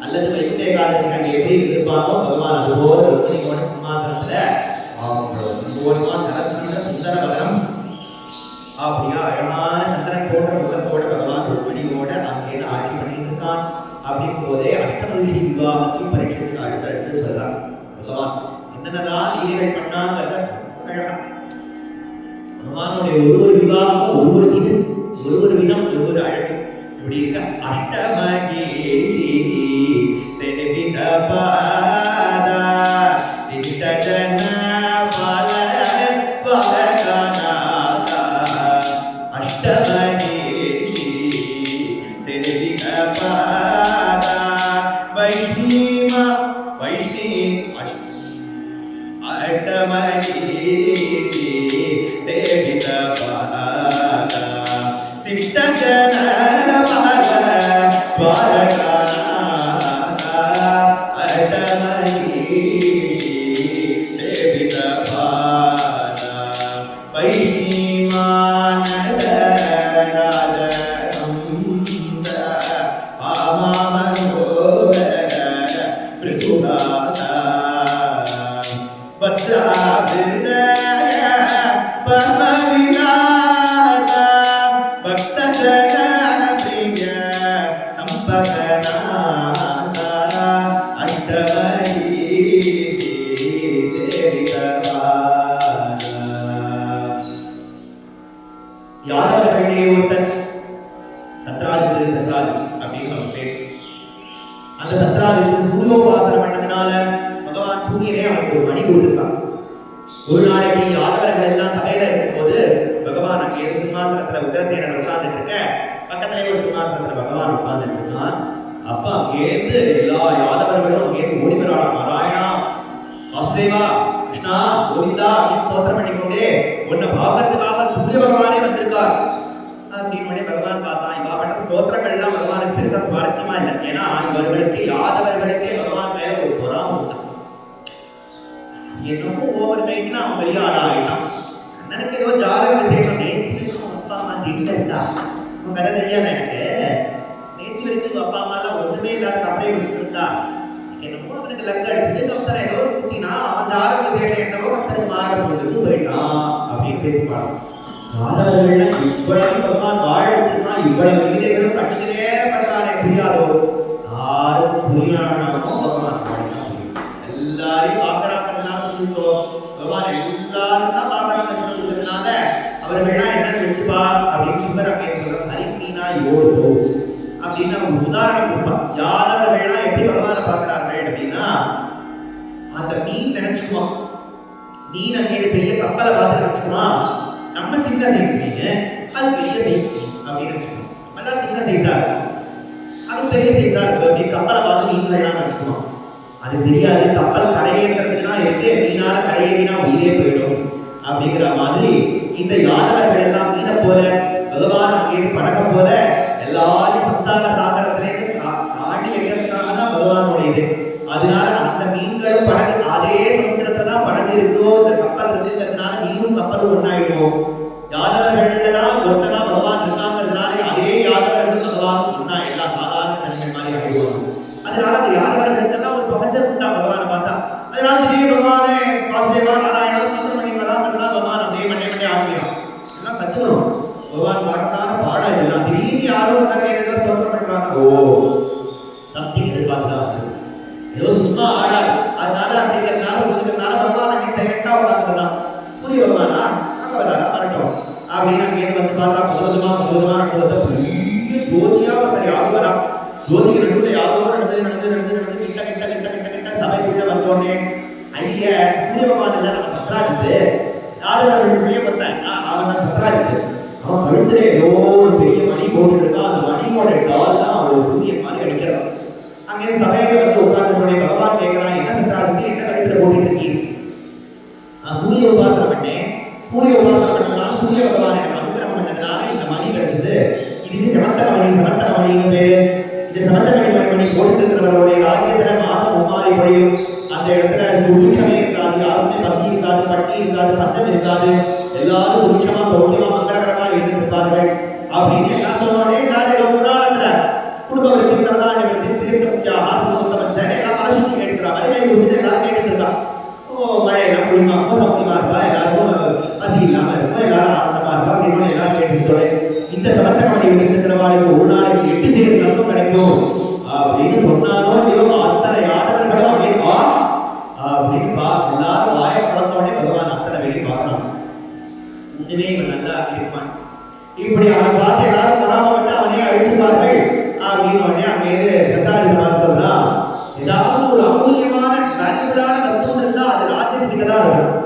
அல்லது வைகுண்ட ஏகாதசி அங்கே எப்படி இருப்பானோ பகவான் அதுபோல ருக்மிணியோட சிம்மாசனத்துல சந்தோஷமா சரச்சந்திர சுந்தர பகரம் அப்படியா அழகான சந்திரன் போன்ற முகத்தோட பகவான் ருக்மிணியோட அங்கே ஆட்சி பண்ணிட்டு இருக்கான். அப்படின் போதே அஷ்டமகிஷி விவாகத்தையும் பரீட்சைக்கு அடுத்தடுத்து சொல்றான். பகவான் என்னென்னதான் லீலைகள் பண்ணாங்கிறத பகவானுடைய ஒரு விவாகம் ஒவ்வொரு தினஸ் ஒரு விதம் ஒவ்வொரு அழகு இப்படி இருக்க. அஷ்டமகிஷி சேவித பாதா சித்தஜன பல பகநாதா அஷ்டமகிஷி சேவித பாதா வைஷ்ணீமா வைஷ்ணீ அஷ்டமகிஷி சேவித பாதா சித்தஜன யாதவர்களுடைய ஒருத்தன் சத்ராஜித் அப்படின்னு ஒரு பேர். அந்த சத்ராஜித் சூரியோபாசனம் பண்ணதுனால பகவான் சூரியனே அவனுக்கு ஒரு மணி கொடுத்திருக்கான். ஒரு நாளைக்கு யாதவர்கள் எல்லாம் சபையில இருக்கும்போது பகவான் அங்கே சிம்மாசனத்துல உக்ரசேனன் உட்கார்ந்துட்டு இருக்க, பக்கத்திலே ஒரு சிம்மாசனத்துல பகவான் உட்கார்ந்துட்டு இருக்கான். அப்ப அங்கேருந்து எல்லா யாதவர்களும் அங்கேருந்து ஓடி வராளா, நாராயணா வாசுதேவா கிருஷ்ணா கோவிந்தா அப்படின்னு ஸ்தோத்திரம் பண்ணிக்கொண்டே உன்னை பாக்கிறதுக்காக சூரிய பகவானே வந்திருக்கார் அப்படின்னு பகவான் பார்த்தான். இவா பண்ற ஸ்தோத்திரங்கள் எல்லாம் பகவானுக்கு பெருசா சுவாரஸ்யமா இல்லை. ஏன்னா இவர்களுக்கு யாதவர்களுக்கே பகவான் மேல ஒரு பொறாம உண்டான். என்னமோ ஓவர் நைட்னா அவன் பெரிய ஆளா ஆயிட்டான். எனக்கு ஏதோ ஜாதக விசேஷம் நேற்று அப்பா அம்மா ஜெயில இருந்தா உன் கதை தெரியாத எனக்கு. நேற்று வரைக்கும் அப்பா அம்மா எல்லாம் ஒண்ணுமே இல்லாத கப்பலையை வச்சுட்டு இருந்தா என்னமோ அவனுக்கு லக் அடிச்சுட்டு கம்சன் ஏதோ குத்தினா அவன் ஜாதக விசேஷம் என்னவோ கம்சனுக்கு மாற போயிட்டு போயிட்டான் அப்படின்னு பேசிப்பான். யாதவர்கள் இவ்வளவு பகவான் வாழ வச்சிருக்கான், இவ்வளவு விகிதைகளும் கட்டிக்கிட்டே பண்றானே புரியாதோ யாரும் புரியானமோ பகவான் எல்லாரையும் பாக்குறாங்கன்னால பகவான் எல்லாரும் தான் பாக்குறாங்க சொல்றதுனால அவர்கள்லாம் என்ன வச்சுப்பா அப்படின்னு சுந்தர அப்படின்னு சொல்ற ஹரிமீனா யோடு அப்படின்னு அவங்க உதாரணம் கொடுப்பான். யாதவர்கள்லாம் எப்படி பகவானை பார்க்கிறார்கள் அப்படின்னா அந்த மீன் நினைச்சுக்குவான். மீன் அங்கே பெரிய கப்பலை பார்த்து நினைச்சுக்குவான். நம்ம சின்ன சைஸ் மீன் அது பெரிய சைஸ் மீன் அப்படின்னு நினைச்சுக்குவோம். எல்லாம் சின்ன சைஸா இருக்கும், அது பெரிய சைஸா இருக்கும். அப்படி கப்பலை பார்த்து மீன்கள்லாம் நினைச்சுக்குவோம். அது தெரியாது கப்பல் கரையேறதுக்குன்னா எப்படி மீனால கரையேறினா உயிரே போயிடும் அப்படிங்கிற மாதிரி இந்த யாதவர்கள் எல்லாம் மீனை போல பகவான் அங்கே படக்க போல எல்லாரையும் சம்சார சாகரத்திலேருந்து காட்டி வைக்கிறதுக்காக தான் பகவானுடையது. அதனால அந்த மீன்களும் படகு அதே சமுத்திரத்துல தான் படகு இருக்கோ, இந்த கப்பல் இருக்குங்கிறதுனால மீனும் கப்பலும் ஒன்னாயிடுவோம். யாதவர்கள்ல தான் ஒருத்தனா பகவான் இருக்காங்கிறதுனால அதே யாதவர்கள் பகவான் ஒன்னா எல்லா சாதாரண தன்மை மாதிரி ஆயிடுவாங்க. அதனால அந்த யாதவர்களுக்கெல்லாம் ஒரு பகச்சல் உண்டா பகவானை பார்த்தா. அதனால திடீர் பகவானே வாசுதேவா நாராயணா சுப்பிரமணி வராங்கிறதுலாம் பகவான் அப்படியே மண்டே ஆகலாம் எல்லாம் கத்துக்கணும். பகவான் பாட்டுக்கான பாடம் இதெல்லாம். திடீர்னு யாரோ வந்தாங்க ஏதோ ஸ்தோத்திரம் பண்றாங்க, ஓ சம்திங் எதிர்பார்த்துதான் ஏதோ சும்மா ஆடாது. அதனால அப்படிங்கிறதுனால ஒதுக்கிறதுனால பகவான் அங்கே சைலண்டா உட்காந்துக்கலாம். புரிய பகவானா அங்க வராதா வரட்டும் அப்படின்னு அங்கே வந்து பார்த்தா புதுமா பெரிய ஜோதியா ஒருத்தர் யாரும் வரா. ஜோதிக்கு நடுவில் யாரோ நடந்து கிட்ட சபைக்குள்ள வந்தோடனே ஐயா சூரிய பகவான் இல்லை நம்ம சத்ராஜித்து யாரும் பார்த்தேன் அவன் தான் சத்ராஜித்து. அவன் கழுத்துல ஏதோ ஒரு பெரிய மணி போட்டு இருக்கா. அந்த மணியோட டால் தான் அவளோட சூரியன் மாதிரி அடிக்கிறான். அங்கே சபையில வந்து உட்கார்ந்து பகவான் கேட்கிறான், என்ன சத்ராஜித்து என்ன கழுத்துல போட்டுட்டு இருக்கீங்க? நான் சூரிய உபாசனம் பண்ணேன். சூரிய உபாசனம் பண்ணதுனால சூரிய பகவான் எனக்கு அனுகிரகம் பண்ணதுனால இந்த மணி கிடைச்சது. இதுக்கு செமந்தகமணின்னு பேரு. இது செமந்தகமணி போட்டு இருக்கிறவருடைய ராஜ்யத்துல மாதம் மும்மாறி பொழியும். அந்த இடத்துல சுபிட்சமே இருக்காது, யாருமே பசி இருக்காது, பட்டி இருக்காது, பஞ்சம் இருக்காது. எல்லாரும் சுபிட்சமா சௌக்கியமா மங்களகரமா இருந்திருப்பார்கள் அப்படின்னு எல்லாம் சொன்னோடனே எல்லாரும் புராணத்துல குடும்பம் இருக்கிறதா எல்லாம் மனசுக்கு கேட்டுக்கிறாங்க. எல்லாரும் கேட்டுட்டு இருக்கா, ஓ மழை எல்லாம் குளிமா சௌக்கியமா இருப்பா, எல்லாருக்கும் பசி இல்லாம இருக்கும், எல்லாரும் ஆனந்தமா இருப்பா அப்படின்னு எல்லாரும் கேட்டுட்டோட இந்த சமந்தகமணி வச்சிருக்கிறவாளுக்கு ஒரு நாளைக்கு 8 சேர் நன்மை கிடைக்கும் அப்படின்னு சொன்னாரோ இல்லையோ அத்தனை யாதவர்களும் அப்படின்னு எல்லாரும் வாயை பழத்தோடனே பகவான் அத்தனை வெளியே பார்க்கலாம். உண்மையே இவன் நல்லா இருப்பான். இப்படி அவன் பார்த்து எல்லாரும் பராமப்பட்டு அவனே அழிச்சுப்பார்கள் அப்படின்னு அங்கே சத்தாரிமார் சொல்றா, ஏதாவது ஒரு அமூல்யமான வேல்யூபிளான வஸ்து இருந்தா அது ராஜ்யத்துக்கிட்டதான் இருக்கணும்,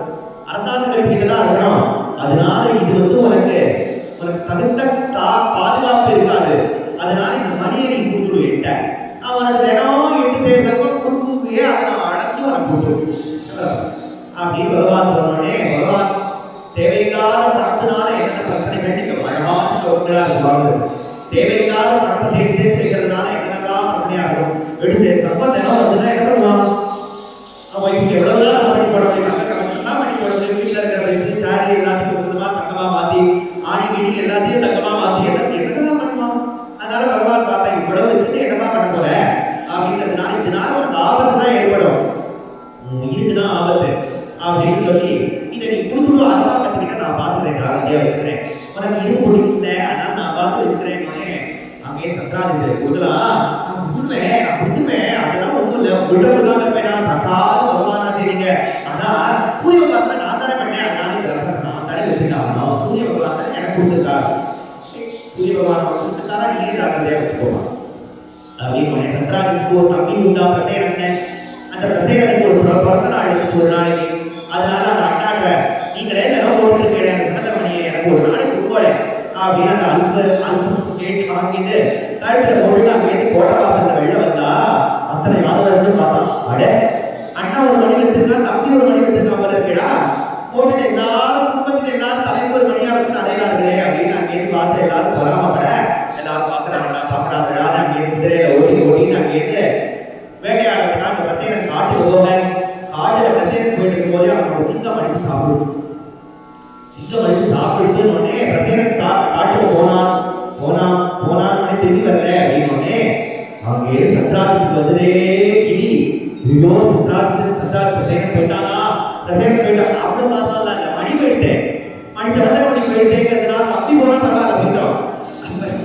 அரசாங்கத்துக்கிட்டதான் இருக்கணும். அதனால இது வந்து உனக்கு தகுந்த பாதுகாப்பு இருக்காது. அதனால இந்த மணியை நீ கொடுத்துடு எட்ட. அவனுக்கு தினம் 8 சேர்ந்தப்ப கொடுக்குயே அதை நான் அழைத்து அவன் கொடுத்துரு அப்படின்னு பகவான் சொன்னோடனே பகவான் தேவையில்லாத பணத்தினால என்னென்ன பிரச்சனைகள் நீங்க அழகான ஸ்லோகங்களா இருப்பாங்க. தேவையில்லாத பணத்தை சேர்த்து வைக்கிறதுனால என்னென்னலாம் பிரச்சனையா இருக்கும். எடுத்து சேர்த்தப்ப தினம் வந்துதான் என்ன பண்ணுவான், அவன் இங்க எவ்வளவு நாள் பண்ணி போட முடியும், தங்க கவச்சம்லாம் பண்ணி போட முடியும். வீட்டில் இருக்கிற வச்சு சாரி எல்லாத்தையும் கொடுக்கணுமா தங்கமா மாத்தி, ஆணி கிடி எல்லாத்தையும் தங்கமா மாத்தி என்னதான் பண்ணுவான். அதனால பகவான் பார்த்தா இவ்வளவு வச்சுட்டு என்னமா பண்ண போற அப்படிங்கிறதுனால இதனால ஒரு ஆபத்து தான் ஏற்படும், இதுதான் ஆபத்து அப்படின்னு சொல்லி இதை நீ கொடுத்துடும் அரசாங்கத்துக்கிட்ட நான் பார்த்துக்கிறேன், காரண்டியா வச்சுக்கிறேன், உனக்கு இது பிடிக்கல அதனால நான் பார்த்து வச்சுக்கிறேன். அங்கே சத்ராஜித்து கொடுக்கலாம், நான் கொடுத்துருவேன் அதெல்லாம் ஒன்றும் இல்லை, உங்கள்கிட்ட தான் இருப்பேன், நான் சக்காது பகவானா செய்றீங்க. ஆனா சூரிய உபாசனை நான் தானே பண்ணேன், அதனால நான் தானே வச்சுட்டாங்க. சூரிய பகவான் எனக்கு கொடுத்துருக்காரு, சூரிய பகவான் கொடுத்துருக்காரா நீயே ஜாக்கிரதையா வச்சுக்கோமா அப்படின்னு. சத்ராஜித்துக்கு ஒரு தம்பி உண்டா பிரசேனன். அந்த பிரசேனனுக்கு ஒரு பிறந்த நாள் ஒரு நாளைக்கு. அதனால அந்த அண்ணாட்ட நீங்களே நிலம் போட்டுருக்கேன் அந்த சமந்தகமணியை எனக்கு ஒரு நாளைக்கு கொடுக்கல அப்படின்னு அந்த அல்பு கேட்டு வாங்கிட்டு கழுத்துல போட்டு அங்கே கோட்டை வாசல்ல வெளில வந்தா அத்தனை யாதவர்கள் பார்த்தான், அட அண்ணா ஒரு மணி வச்சிருக்கான், தம்பி ஒரு மணி வச்சிருக்கான் போல இருக்கேடா, போட்டுட்டு எல்லாரும் குடும்பத்துக்கு எல்லாரும் தலைக்கு ஒரு மணியா வச்சு அடையாளே அப்படின்னு அங்கே பார்த்து எல்லாரும் பொறாமப்பட எல்லாரும் பாக்குறாங்கடா அங்கே குதிரையில ஓட்டின்னு அங்கே வேட்டையாடுறதுக்காக அந்த பிரசேனன் காட்டுக்கு போக காட்டுல பிரசேனன் போயிட்டு இருக்கும் போதே அவனோட சிங்கம் அடிச்சு சாப்பிடுச்சு உடனே பிரசேனன் காட்டுக்கு போனான்னு தெரிய வரல அப்படின்னு அங்கே சத்ராஜித்துக்கு வந்துட்டே கிடி ஐயோ சத்ராஜித் பிரசேனன் போயிட்டானா அப்படின்னு பாசம் இல்ல மணி போயிட்டேன், மணி சமந்தகமணி போயிட்டேங்கிறதுனால தம்பி போனா பரவாயில்ல போயிட்டோம்,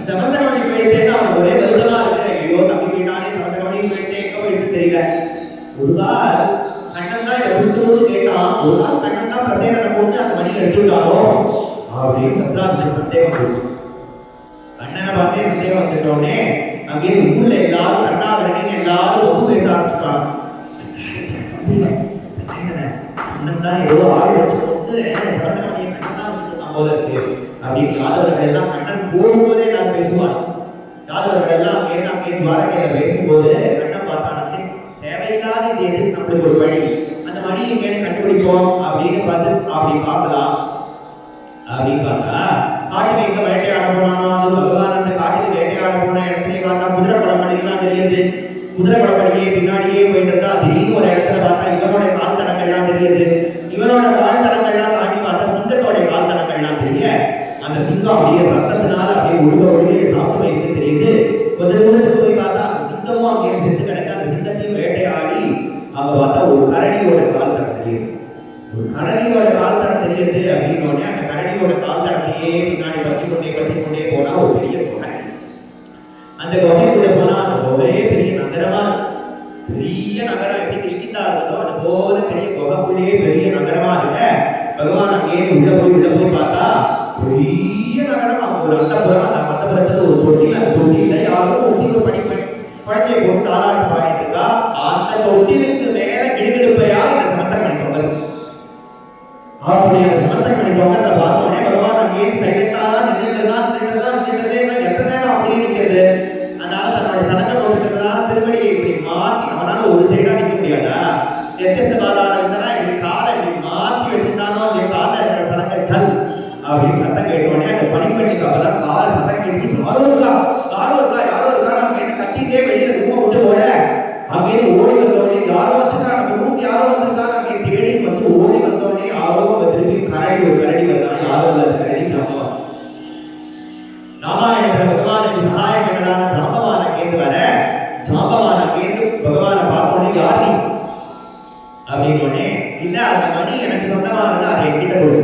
சமந்தகமணி போயிட்டேன்னு அவன் ஒரே வருஷமா இருக்கு, ஐயோ தம்பி போயிட்டானே சமந்தகமணி போயிட்டே எங்க போயிட்டு தெரியல. ஒரு நாள் கண்ணன் தான் எடுத்துன்னு கேட்டான், ஒரு நாள் கண்ணன் தான் பிரசேனனை போட்டு அந்த மணி எடுத்துட்டாரோ அப்படின்னு சத்ராஜித்துக்கு சந்தேகம் போயிடும். கண்ணனை பார்த்தே சந்தேகம் வந்துட்டோடனே அங்கே ஊர்ல எல்லாரும் கண்ணாவரணி எல்லாரும் ரொம்ப பேச ஆரம்பிச்சிட்டாங்க. கண்ணன் தான் ஏதோ ஆள் வச்சு வந்து சமந்தகமணியை கண்ணன் தான் வச்சுருக்கான் போல இருக்கு அப்படின்னு யாதவர்கள் எல்லாம் கண்ணன் போகும்போதே எல்லாரும் பேசுவாங்க. யாதவர்கள் எல்லாம் அங்கே துவாரகையில பேசும்போது கண்ணன் பார்த்தானே தேவையில்லாத இது எது நம்மளுக்கு ஒரு வழி, அந்த மணி எங்கேன்னு கண்டுபிடிப்போம் அப்படின்னு பார்த்து அப்படி பார்க்கலாம் அப்படின்னு பார்த்தா காட்டுக்கு எங்க வேட்டையாட போனானோ அது பகவான் அந்த காட்டுக்கு வேட்டையாட போன இடத்துல பார்த்தா குதிரை குளப்படிலாம் தெரியுது. குதிரை குளப்படியே பின்னாடியே போயிட்டு இருந்தா திடீர்னு ஒரு இடத்துல பார்த்தா இவனோட கால் தடங்கள்லாம் தெரியுது. இவனோட கால் தடங்கள்லாம் தாண்டி பார்த்தா சிங்கத்தோட கால் தடங்கள்லாம் தெரிய அந்த சிங்கம் அப்படியே ரத்தத்தினால அப்படியே ஒழுங்க சாப்பிட்டு வைத்து தெரியுது. கொஞ்ச தூரத்துக்கு போய் பார்த்தா அந்த சிங்கமும் அங்கே செத்து கிடக்க அந்த சிங்கத்தையும் வேட்டையாடி அங்க பார்த்தா ஒரு கரடியோட கால் தடம் தெரியுது. ஒரு கரடியோட கால் தடம் தெரியுது அப்படின்னு உடனே அந்த கரடியோட கால் தடத்தையே பின்னாடி பற்றி கொண்டே போனா ஒரு பெரிய குகை. அந்த குகைக்குள்ள போனா அந்த குகையே பெரிய நகரமா இருக்கு. பெரிய நகரம் எப்படி கிஷ்கிந்தா இருக்கோ அது போல பெரிய குகைக்குள்ளேயே பெரிய நகரமா இருக்க பகவான் அங்கே உள்ள போய் பார்த்தா பெரிய நகரம். ஒரு அந்தப்புறம் அந்த அந்தப்புறத்துல ஒரு தொட்டில் அந்த தொட்டில யாரோ ஒட்டி ஒரு குழந்தைய போட்டு தாளாட்டி பாடிட்டு இருக்கா. அந்த தொட்டிலுக்கு மேல கிடுகிடுப்பையா இந்த சமந்தகமணி பொங்கல். அப்படி அந்த சமந்தகமணி பொங்கலை பார்த்த உடனே பகவான் அங்கே சைலண்டா நின்றுட்டதே எத்தனை நேரம் அப்படியே நிற்கிறது. அதனால தன்னோட சடங்கை போட்டுக்கிறதுனால திருவடியை இப்படி மாத்தி அவனால ஒரு சைடா நிற்க முடியாதா. எத்தனை பாதாள இருந்தா இப்படி காலை இப்படி மாத்தி வச்சிருந்தானோ அந்த காலில் இருக்கிற சடங்கை சல் அப்படின்னு சத்தம் கேட்ட உடனே அந்த பனிப்பெண்ணுக்கு அப்பதான் கால சத்தம் கேட்டு யாரோ இருக்கா நம்ம என்ன கத்திட்டே வெளியில ரூமை விட்டு போல அங்கே ஓடி வந்தோடனே யாரோ வந்திருக்காங்க ரூம் யாரோ வந்திருக்காங்க அங்கே தேடி வந்து ஓடி வந்தோடனே யாரோ திருப்பி ஒரு கரடி வந்தான். யாரோ அல்ல கரடி ஜாம்பவான். ராமாயணத்துல பகவானுக்கு சகாயம் பண்ணதான ஜாம்பவான கேந்து வர ஜாம்பவான கேந்து பகவானை பார்த்தோடனே யார் நீ அப்படின்னு உடனே இல்ல அந்த மணி எனக்கு சொந்தமானது அதை என்கிட்ட கொடு.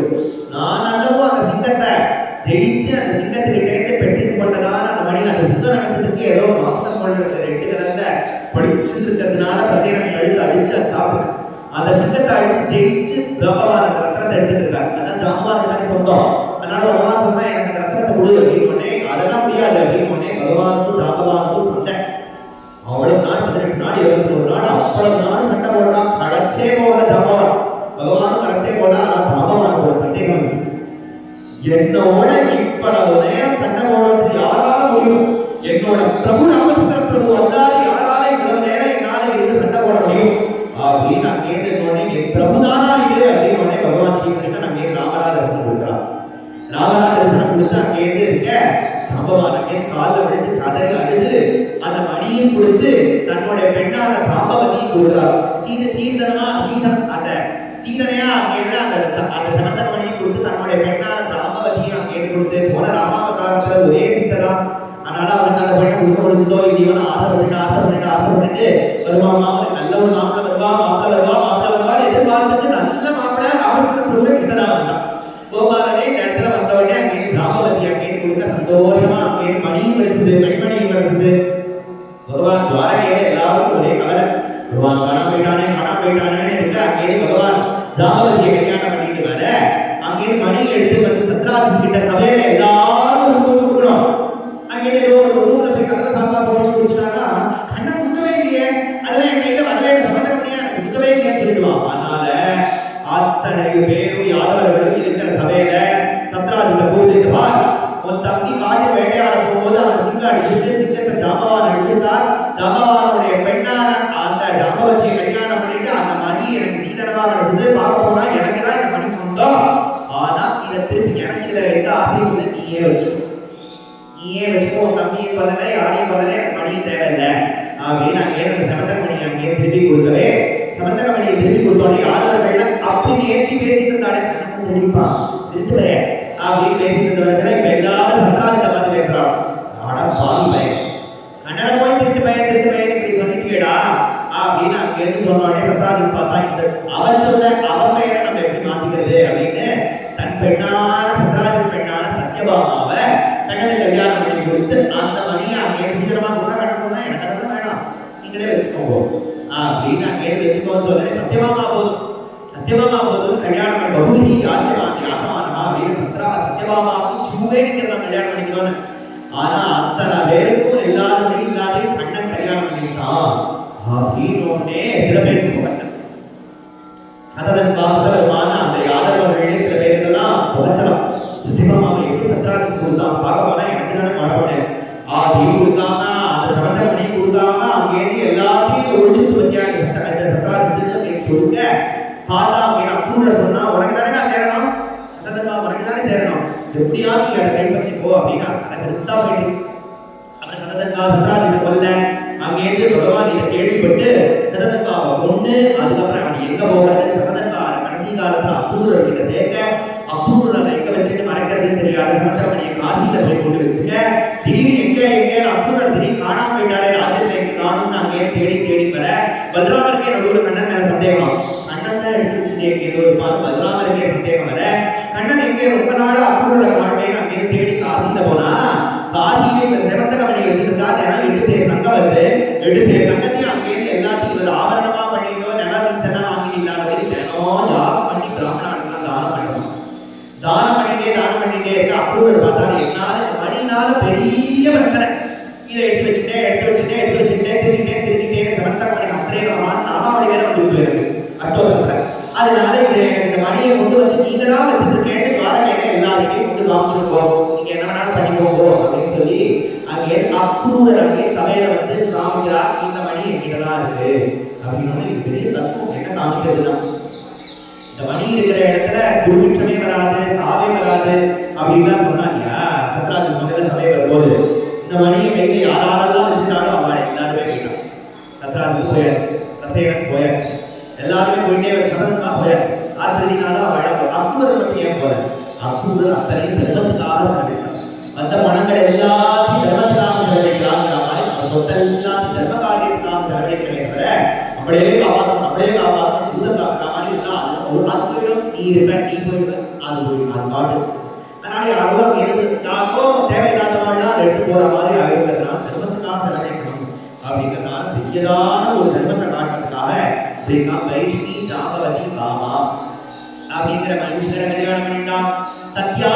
நான் அல்லவோ அந்த சிங்கத்தை ஜெயிச்சு அந்த சிங்கத்துக்கிட்டே பெற்றுக் கொண்டதான அந்த மணி அந்த சிங்கம் நினைச்சதுக்கு ஏதோ மாம்சம் கொண்டு ரெண்டு கலந்த படிச்சுட்டு இருக்கிறதுனால பிரசேனம் கழுத்து அடிச்சு அதை சாப்பிட்டு அந்த சிங்கத்தை அடிச்சு ஜெயிச்சு பகவான் அந்த ரத்தனத்தை எடுத்துட்டு இருக்காரு. அதான் ஜாம்பவான் தானே சொந்தம். அதனால பகவான் சொன்னா எனக்கு அந்த ரத்தனத்தை கொடு அப்படின்னு உடனே அதெல்லாம் முடியாது அப்படின்னு உடனே பகவானுக்கும் ஜாம்பவானுக்கும் சண்டை. அவ்வளவு நாள் 18 நாள் 21 நாள் அவ்வளவு நாள் சண்டை போடுறான். கடைச்சே போகல ஜாம்பவான். பகவானும் கடைச்சே போல ஆனா ஜாம்பவானுக்கு ஒரு சந்தேகம் வந்துச்சு. என்னோட இவ்வளவு நேரம் சண்டை போடுறது யாரால முடியும்? என்னோட பிரபு ராமச்சந்திர பிரபு அல்லாது யாரால இவ்வளவு நேரம் என்னால இருந்து சண்டை போட முடியும் அப்படின்னு நான் கேட்டோடனே என் பிரபுதானா இது அப்படின்னு உடனே பகவான் ஸ்ரீகிருஷ்ணன் அங்கே ராமரா தரிசனம் கொடுக்குறான். ராமரா தரிசனம் கொடுத்து அங்கே இருக்க ஜாம்பவான் அங்கே காலில் விழுந்து கதறி அழுது அந்த மணியும் கொடுத்து தன்னோட பெண்ணான ஜாம்பவதியும் கொடுக்குறார். சீதனையா அங்கே அந்த சமந்தகமணியும் கொடுத்து தன்னுடைய பெண்ணான ஜாம்பவதியும் அங்கே கொடுத்து போன ராமாவதாரத்துல ஒரே சீததான். அதனால அவனுக்கு அந்த பெண்ணை கொடுக்க முடிஞ்சதோ இவன் ஆசைப்பட்டு வருவாமா நல்ல ஒரு மாப்பிள்ள வருவா எதிர்பார்த்துட்டு நல்ல மாப்பிள்ள ராமச்சந்திர கிட்டனா வந்தான். கோபாலனே இந்த இடத்துல வந்தவொடனே அங்கே ஜாம்பவதி அங்கே கொடுக்க சந்தோஷமா அங்கே மணியும் கிடைச்சது பெண்மணியும் கிடைச்சது. பகவான் துவாரகையில எல்லாருக்கும் ஒரே கவலை. பகவான் காணாம போயிட்டானே இருக்க அங்கே பகவான் ஜாம்பவதியை கல்யாணம் பண்ணிட்டு வர அங்கே மணி எடுத்து வந்து சத்ராஜன் கிட்ட சபையில எல்லாரும் கொடுக்கணும். அங்கே ஏதோ ஒரு ரூம்ல போய் கதவை சாப்பாடு போட்டு குடிச்சிட்டாங்கன்னா கண்ணை கொடுக்கவே இல்லையே அதெல்லாம் எங்க இதை வரவே சம்பந்தம் பண்ணியா கொடுக்கவே இல்லைன்னு சொல்லிடுவான். அதனால அத்தனை பேரும் யாதவர்களும் இருக்கிற சபையில சத்ராஜத்தை கூப்பிட்டு வா உன் தம்பி காட்டு வேட்டையாட போகும்போது அவன் சிங்கம் அடிச்சுட்டு சிங்கத்தை ஜாம்பவான் அடிச்சிருக்கார். ஜாம்பவானுடைய பெண்ணான அந்த ஜாம்பவதியை கல்யாணம் பண்ணிட்டு அந்த மணி எனக்கு சீதனமா கிடைச்சது. பார்க்க போனா எனக்கு தான் இந்த மணி சொந்தம். ஆனா இதை திருப்பி எனக்கு இதுல எந்த ஆசையும் இல்லை. நீயே வச்சுக்கோ உன் தம்பியும் பலனை யாரையும் பலனை மணியும் தேவையில்லை அப்படின்னு அங்கே அந்த சமந்தகமணி அங்கே திருப்பி கொடுக்கவே சமந்தகமணியை திருப்பி கொடுத்தோடனே யாதவர்கள் அப்படி ஏற்றி பேசிட்டு இருந்தாலே கண்ணு தெரிவிப்பான் திருட்டு அப்படின்னு பேசிட்டு இருந்தவர்கள் இப்ப எல்லாரும் சத்ராஜத்தை பார்த்து பேசுறான். ஆனா பாவி பையன் கண்ணனை போய் திருட்டு பையன் இப்படி சொல்லிட்டேடா அப்படின்னு அங்க இருந்து சொன்னோடனே சத்ராஜன் பார்த்தா இந்த அவன் சொன்ன அவன் பெயரை நம்ம எப்படி மாத்திக்கிறது அப்படின்னு தன் பெண்ணான சத்ராஜன் பெண்ணான சத்யபாமாவை கண்ணனை கல்யாணம் பண்ணி கொடுத்து அந்த மணியை அங்கே சீக்கிரமா கூட கட்டணும்னா எனக்கு அதெல்லாம் வேணாம் நீங்களே வச்சுக்கோங்க அப்படின்னு அங்கே வச்சுக்கோன்னு சொன்னே சத்யபாமா போதும் கல்யாணம் பண்ணி பகுதி யாச்சமானமா அப்படின்னு சத்யபாமாவுக்கு கியூவே நிக்கிறதான் கல்யாணம் பண்ணிக்கணும்னு. ஆனா அத்தனை பேருக்கும் எல்லாருமே இல்லாதையும் கண்ணன் கல்யாணம் பண்ணிட்டான் அப்படின்னு சில பேருக்கு புகச்சல். கததன் பார்த்தவருமான அந்த யாதவர்களே சில பேருக்கெல்லாம் புகச்சலாம். சத்யபாமாவை எப்படி சத்ராஜத்துக்கு கொடுத்தான் பார்க்க போனா எனக்கு தானே மழப்பட்டேன் ஆதியும் கொடுக்காம அந்த சமந்தகமணியும் கொடுக்காம அங்கேருந்து எல்லாத்தையும் ஒழிச்சு பத்தியாக அந்த சத்ராஜத்துக்கு சொல்லுங்க பார்த்தா அவங்க அப்ரூவ்ல சொன்னா உனக்கு தானே சேரணும் சத்தமா உனக்கு தானே சேரணும் எப்படியாவது நீ அதை கைப்பற்றிக்கோ அப்படின்னு அதை பெருசா போயிட்டு அப்புறம் சததங்கா சத்ராஜித்தை கொல்ல அங்கேருந்து பகவான் இதை கேள்விப்பட்டு சததங்காவை கொண்டு அதுக்கப்புறம் அது எங்க போகிறது சததங்கா கடைசி காலத்துல அக்ரூரர் கிட்ட சேர்க்க அக்ரூரர் அதை எங்க வச்சுட்டு மறைக்கிறதுன்னு தெரியாது சமஸ்தமணியை காசியில போய் கொண்டு வச்சுக்க திடீர்னு எங்க அக்ரூரர் திடீர்னு காணாம போயிட்டாரே ராஜ்யத்துல எங்க காணும்னு அங்கே தேடி தேடி வர பல்ராமருக்கே நடுவில் கண்ணன் மேல சந்தேகம் கண்ணன் தான் எடுத்து வச்சுட்டு எங்கேயோ இருப்பாரு பல்ராமருக்கே சந்தேகம் வர கண்ணன் எங்கே ரொம்ப நாள் அக்ரூரரை காணுமே அங்கே தேடி காசியில போனா காசியிலே இப்ப சிவந்த கவனி வச்சிருக்கா தினம் 8 சேர் தங்கம் வருது 8 சேர் தங்கத்தையும் அங்கேயிருந்து எல்லாத்தையும் இவர் ஆபரணமா பண்ணிட்டோ நிலம் நீச்செல்லாம் வாங்கிட்டீங்களா அப்படின்னு தினம் யாகம் பண்ணி பிராமணனுக்கு தானம் பண்ணணும் தானம் பண்ணிட்டே இருக்க அக்ரூரர் பார்த்தாரு என்னால மணினால பெரிய பிரச்சனை இதை எடுத்து வச்சுட்டே திருடிட்டே சிவந்த கவனி அப்படியே நாமாவளி வேற வந்து எனக்கு அட்டோபத்துல அதனால இந்த மணியை கொண்டு வந்து நீங்க தான் வச்சிருக்கேன்னு காரணையில எல்லாருக்கையும் கொண்டு காமிச்சிருக்கோம் நீங்க என்ன வேணாலும் பண்ணிக்கோங்க அப்படின்னு சொல்லி அங்கே அக்ரூரர் அங்கே சபையில வந்து காமிக்கிறா இந்த மணி என்கிட்டதான் இருக்கு அப்படின்னு இது பெரிய தத்துவம் என்ன காமிக்கிறதுனா இந்த மணி இருக்கிற இடத்துல துர்பிட்சமே வராது சாவே வராது அப்படின்லாம் சொன்னாங்க சத்ராஜன் முதல்ல சபை வரும்போது இந்த மணியை கையில யாரெல்லாம் வச்சுட்டாலும் அவளை எல்லாருமே கேட்டான் சத்ராஜன் போயாச்சு ரசேனன் போயாச்சு எல்லாருமே போயிட்டே சததங்கா போயாச்சு ஆத்திரதினால அக்ரூரர் மட்டும் ஏன் போற அக்ரூரர் அத்தனையும் தர்மத்துக்காக செலவழிச்சான் அந்த பணங்கள் எல்லாத்தையும் தர்மத்துக்காக செலவழிக்கிறாங்கிற மாதிரி அந்த சொத்தை எல்லாத்தையும் தர்ம காரியத்துக்காக செலவழிக்கிறே தவிர அப்படியே காப்பாற்றணும் பூதம் காக்கிற மாதிரி எல்லாம் ஒரு நாள் போயிடும் நீ இருப்ப நீ போயிடுவ அது போயிடும் அது பாட்டு அதனால யாரோ யாரோ தேவையில்லாத மாதிரி அதை எடுத்து போற மாதிரி ஆகிருக்கிறதுனால தர்மத்துக்காக செலவழிக்கணும் அப்படிங்கிறதுனால பெரியதான ஒரு தர்மத்தை காட்டுறதுக்காக அப்படின்னா வைஷ்ணி ஜாம்பவதி காமா அப்படிங்கிற மனுஷரை கல்யாணம் பண்ணிட்டான் சத்யா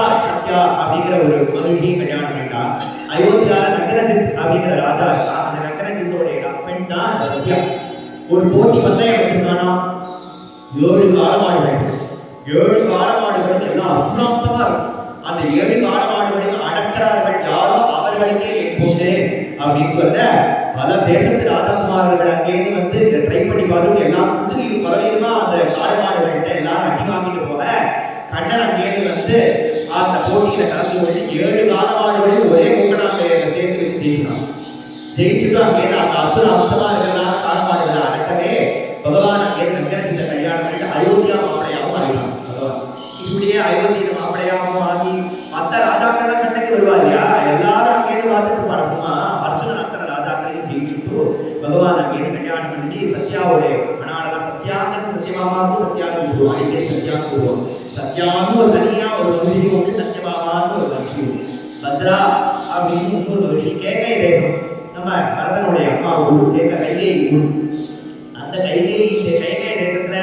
அப்படிங்கிற ஒரு மனுஷியை கல்யாணம் பண்ணிட்டான் அயோத்தியால நக்கரஜித் அப்படிங்கிற ராஜா இருக்கா அந்த நக்கரஜித்தோடைய பெண் தான் சத்யா ஒரு போட்டி பந்தயம் வச்சிருக்கானா 7 காலமாடுகள் எல்லாம் அசுராம்சமா இருக்கும் அந்த 7 காலமாடுகளையும் அடக்கிறார்கள் யாரோ அவர்களுக்கே எப்போது அப்படின்னு சொல்ல பல தேசத்து ராஜகுமாரர்கள் அங்கேயிருந்து வந்து ட்ரை பண்ணி பார்த்துட்டு எல்லாம் வந்து இது பலவிதமா அந்த காலமாடுகள்கிட்ட எல்லாம் அடி வாங்கிட்டு போக கண்ணன் அங்கேயிருந்து வந்து அந்த போட்டியில கலந்து கொண்டு 7 காலமாடுகளையும் ஒரே மூக்கடாங்க சேர்த்து வச்சு ஜெயிச்சுட்டு அங்கேயிருந்து அந்த அசுர அம்சமா இருக்கிற காலமாடுகளை அடக்கவே பகவான் அங்கேயிருந்து நக்கரஜித்தை கல்யாணம் பண்ணிட்டு அயோத்தியா மாப்பிளையாகவும் ஆகிட்டான் பகவான் இப்படியே அயோத்தியில மாப்பிளையாகவும் ஆகி மற்ற ராஜாக்கள் சண்டைக்கு வருவா இல்லையா எல்லாரும் அங்கேயிருந்து பார்த்துட்டு பரசுமா அர்ஜுனன் அத்தனை ராஜாக்களையும் ஜெயிச்சுட்டு பகவான் அங்கேயிருந்து கல்யாணம் பண்ணிட்டு சத்யாவுடைய மனாடனா சத்யாங்கிறது சத்யபாமாவுக்கு சத்யான்னு கூடுவோம் அடிக்கடி சத்யான்னு கூடுவோம் சத்யான்னு ஒரு தனியா ஒரு மகிழ்ச்சி கொண்டு சத்யபாமான்னு ஒரு மகிழ்ச்சி பத்ரா அப்படின்னு இன்னொரு மகிழ்ச்சி கேகை தேசம் நம்ம பரதனுடைய அம்மா ஊர் கைகேயி ஊர் அந்த கைகேயி தேசத்துல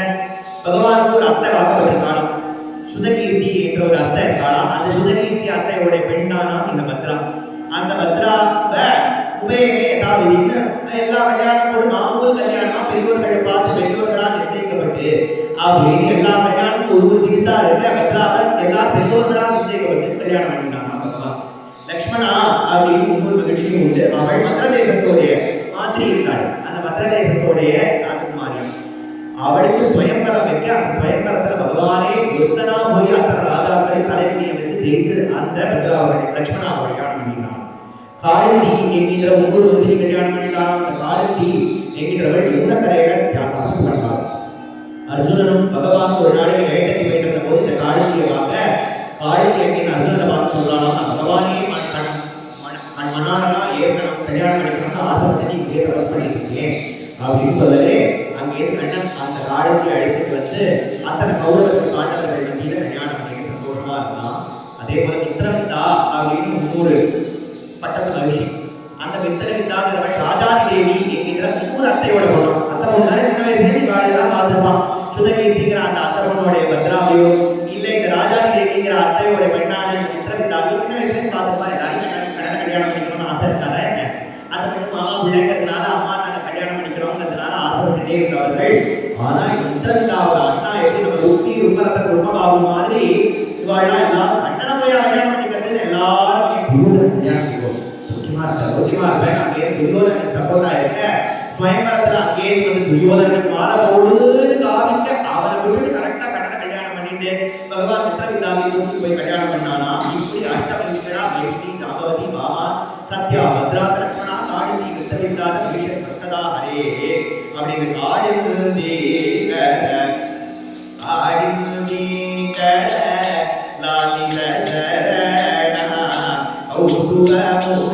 பகவானுக்கு ஒரு அத்தை வாக்கப்பட்டிருக்காளாம் சுதகீர்த்தி என்ற ஒரு அத்தை இருக்காளாம் அந்த சுதகீர்த்தி அத்தையோட பெண்ணானா இந்த பத்ரா அந்த பத்ராவை உபயமே ஏதாவது எல்லா கல்யாணம் ஒரு மாமூல் கல்யாணமா பெரியோர்களை பார்த்து பெரியோர்களா நிச்சயிக்கப்பட்டு அப்படின்னு எல்லா கல்யாணமும் ஒரு திசா இருக்க பத்ராவை எல்லா பெரியோர்களா நிச்சயிக்கப்பட்டு கல்யாணம் பண்ணிட்டாங்க பகவான் லக்ஷ்மணா அப்படின்னு இன்னொரு நிகழ்ச்சியும் உண்டு அவள் மத்திர தேசத்தோடைய மாதிரி இருக்காள் அந்த மத்திர தேசத்தோடைய ராஜகுமாரியம் அவளுக்கு சுயம்பரம் வைக்க அந்த சுயம்பரத்துல பகவானே ஒருத்தனா போய் அத்தனை ராஜாக்களை தலைமுடியை வச்சு ஜெயிச்சு அந்த பத்ராவை லக்ஷ்மணா கல்யாணம் பண்ணினான் காரண்டி என்கின்ற ஒவ்வொரு மனுஷன் கல்யாணம் பண்ணினான் அந்த காரண்டி என்கின்றவள் யமுனக்கரையில தபசு பண்ணார் அர்ஜுனனும் பகவான் ஒரு நாளைக்கு வேட்டைக்கு போயிட்டு இருந்த போது இந்த காரண்டியை வாங்க காரண்டி என்கின்ற அர்ஜுனனை பார்த்து சொல்றானா பகவானே மனாடனா ஏற்கனவே கல்யாணம் பண்ணிக்கணும்னு ஆசைப்பட்டு இங்கே தபஸ் பண்ணிட்டு இருக்கேன் அப்படின்னு சொல்லவே அங்கேயிருந்து கண்ணன் அந்த காரண்டி அழைச்சிட்டு வந்து அத்தனை கௌரவர்கள் காண்டவர்கள் மத்தியில கல்யாணம் பண்ணி சந்தோஷமா இருந்தான் அதே போல மித்திரவிந்தா அப்படின்னு இன்னொரு பட்டத்து மகிழ்ச்சி அந்த மித்திரவிந்தாங்கிறவள் ராஜாதி தேவி என்கின்ற இன்னொரு அத்தையோட பொண்ணு அத்தை பொண்ணு சின்ன வயசுல வாழையெல்லாம் பார்த்துருப்பான் சுதகீர்த்திங்கிற அந்த அத்தை பொண்ணுடைய பத்ராவையோ இல்ல இந்த ராஜாதி தேவிங்கிற அத்தையோட பெண்ணான மித்திரவிந்தாவையோ சின்ன வயசுல பார்த்துருப்பான் எல்லாரும் கடனை கல்யாணம் பண்ணிக்கணும்னு ஆசை இருக்காதா என்ன அந்த பெண்ணு மாமா பிள்ளைங்கிறதுனால அம்மா நாங்கள் கல்யாணம் பண்ணிக்கிறோங்கிறதுனால ஆசைப்பட்டுட்டே இருந்தவர்கள் ஆனா மித்திரவிந்தாவோட அண்ணா எப்படி நம்ம ரொட்டி ரொம்ப பாபு மாதிரி இவாள்லாம் எல்லாரும் கண்டன போய் கல்யாணம் பண்ணிக்கிறது எல்லாரும் கல்யாணம் பண்ணிக்கோ முக்கியமா இருப்பேன் அங்கே துரியோதனுக்கு சப்போர்ட்டா இருக்க சுயம்பரத்துல அங்கே வந்து துரியோதனுக்கு மாலை போடுன்னு காமிக்க அவனை விட்டு கரெக்டா கண்டன கல்யாணம் பண்ணிட்டு பண்ணிட்டு பகவான் மித்ரவிந்தாவை தூக்கி போய் கல்யாணம் பண்ணானா. இப்படி அஷ்டமங்கடா வைஷ்ணி ஜாம்பவதி பாமா சத்யா பத்ராச லக்ஷ்மணா காடிந்தி மித்ரவிந்தாத விஷஸ் பக்ததா ஹரே அப்படின்னு காடிந்தி காடிந்தி லாலில சரணா ஔதுவ முக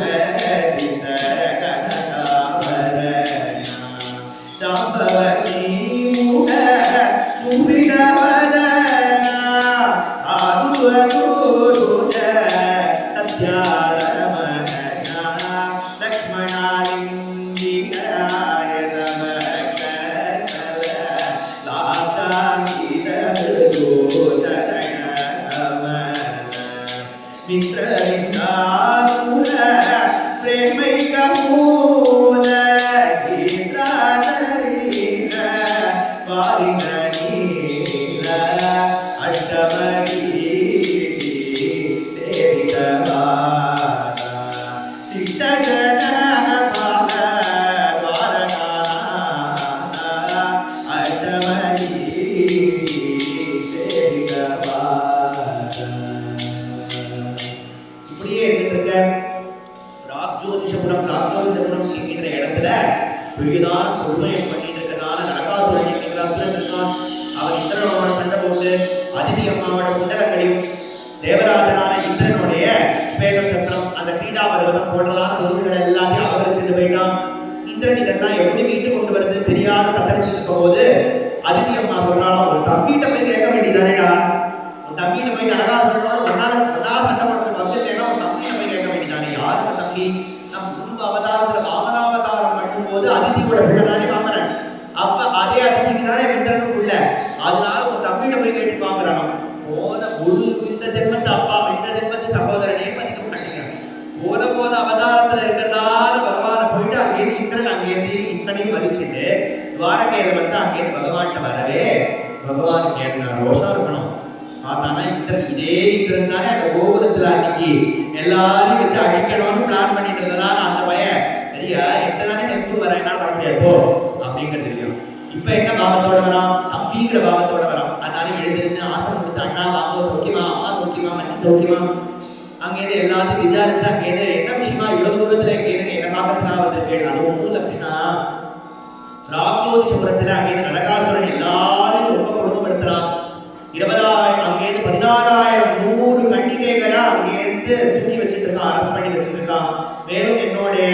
எல்லாரும் வச்சு அழிக்கணும்னு பிளான் பண்ணிட்டு இருந்ததால அந்த பையன் சரியா எட்டதானே டெம்பிள் வர என்ன பண்ண முடியாது போ அப்படிங்கிறது தெரியும். இப்ப என்ன பாவத்தோட வரான்? தம்பிங்கிற பாவத்தோட வரான். அதனால எழுந்திருந்து ஆசனம் கொடுத்து அண்ணா வாங்க சௌக்கியமா, அம்மா சௌக்கியமா, மண்ணி சௌக்கியமா, அங்கேயிருந்து எல்லாத்தையும் விசாரிச்சு அங்கேயிருந்து என்ன விஷயமா இவ்வளவு தூரத்துல கேளுங்க என்ன பாக்கிறதுக்காக வந்திருக்கேன். அது ஒன்றும் இல்ல கிருஷ்ணா, ராஜோதிஷபுரத்துல அங்கேயிருந்து நரகாசுரன் எல்லாரும் ரொம்ப கொடுமைப்படுத்துறான். 20,000 அங்கேயிருந்து 14,100 கண்டிகைகளா அங்கேயிருந்து தூக்கி வச்சுட்டு இருக்கான், அரசு பண்ணி வச்சுட்டு இருக்கான். மேலும் என்னுடைய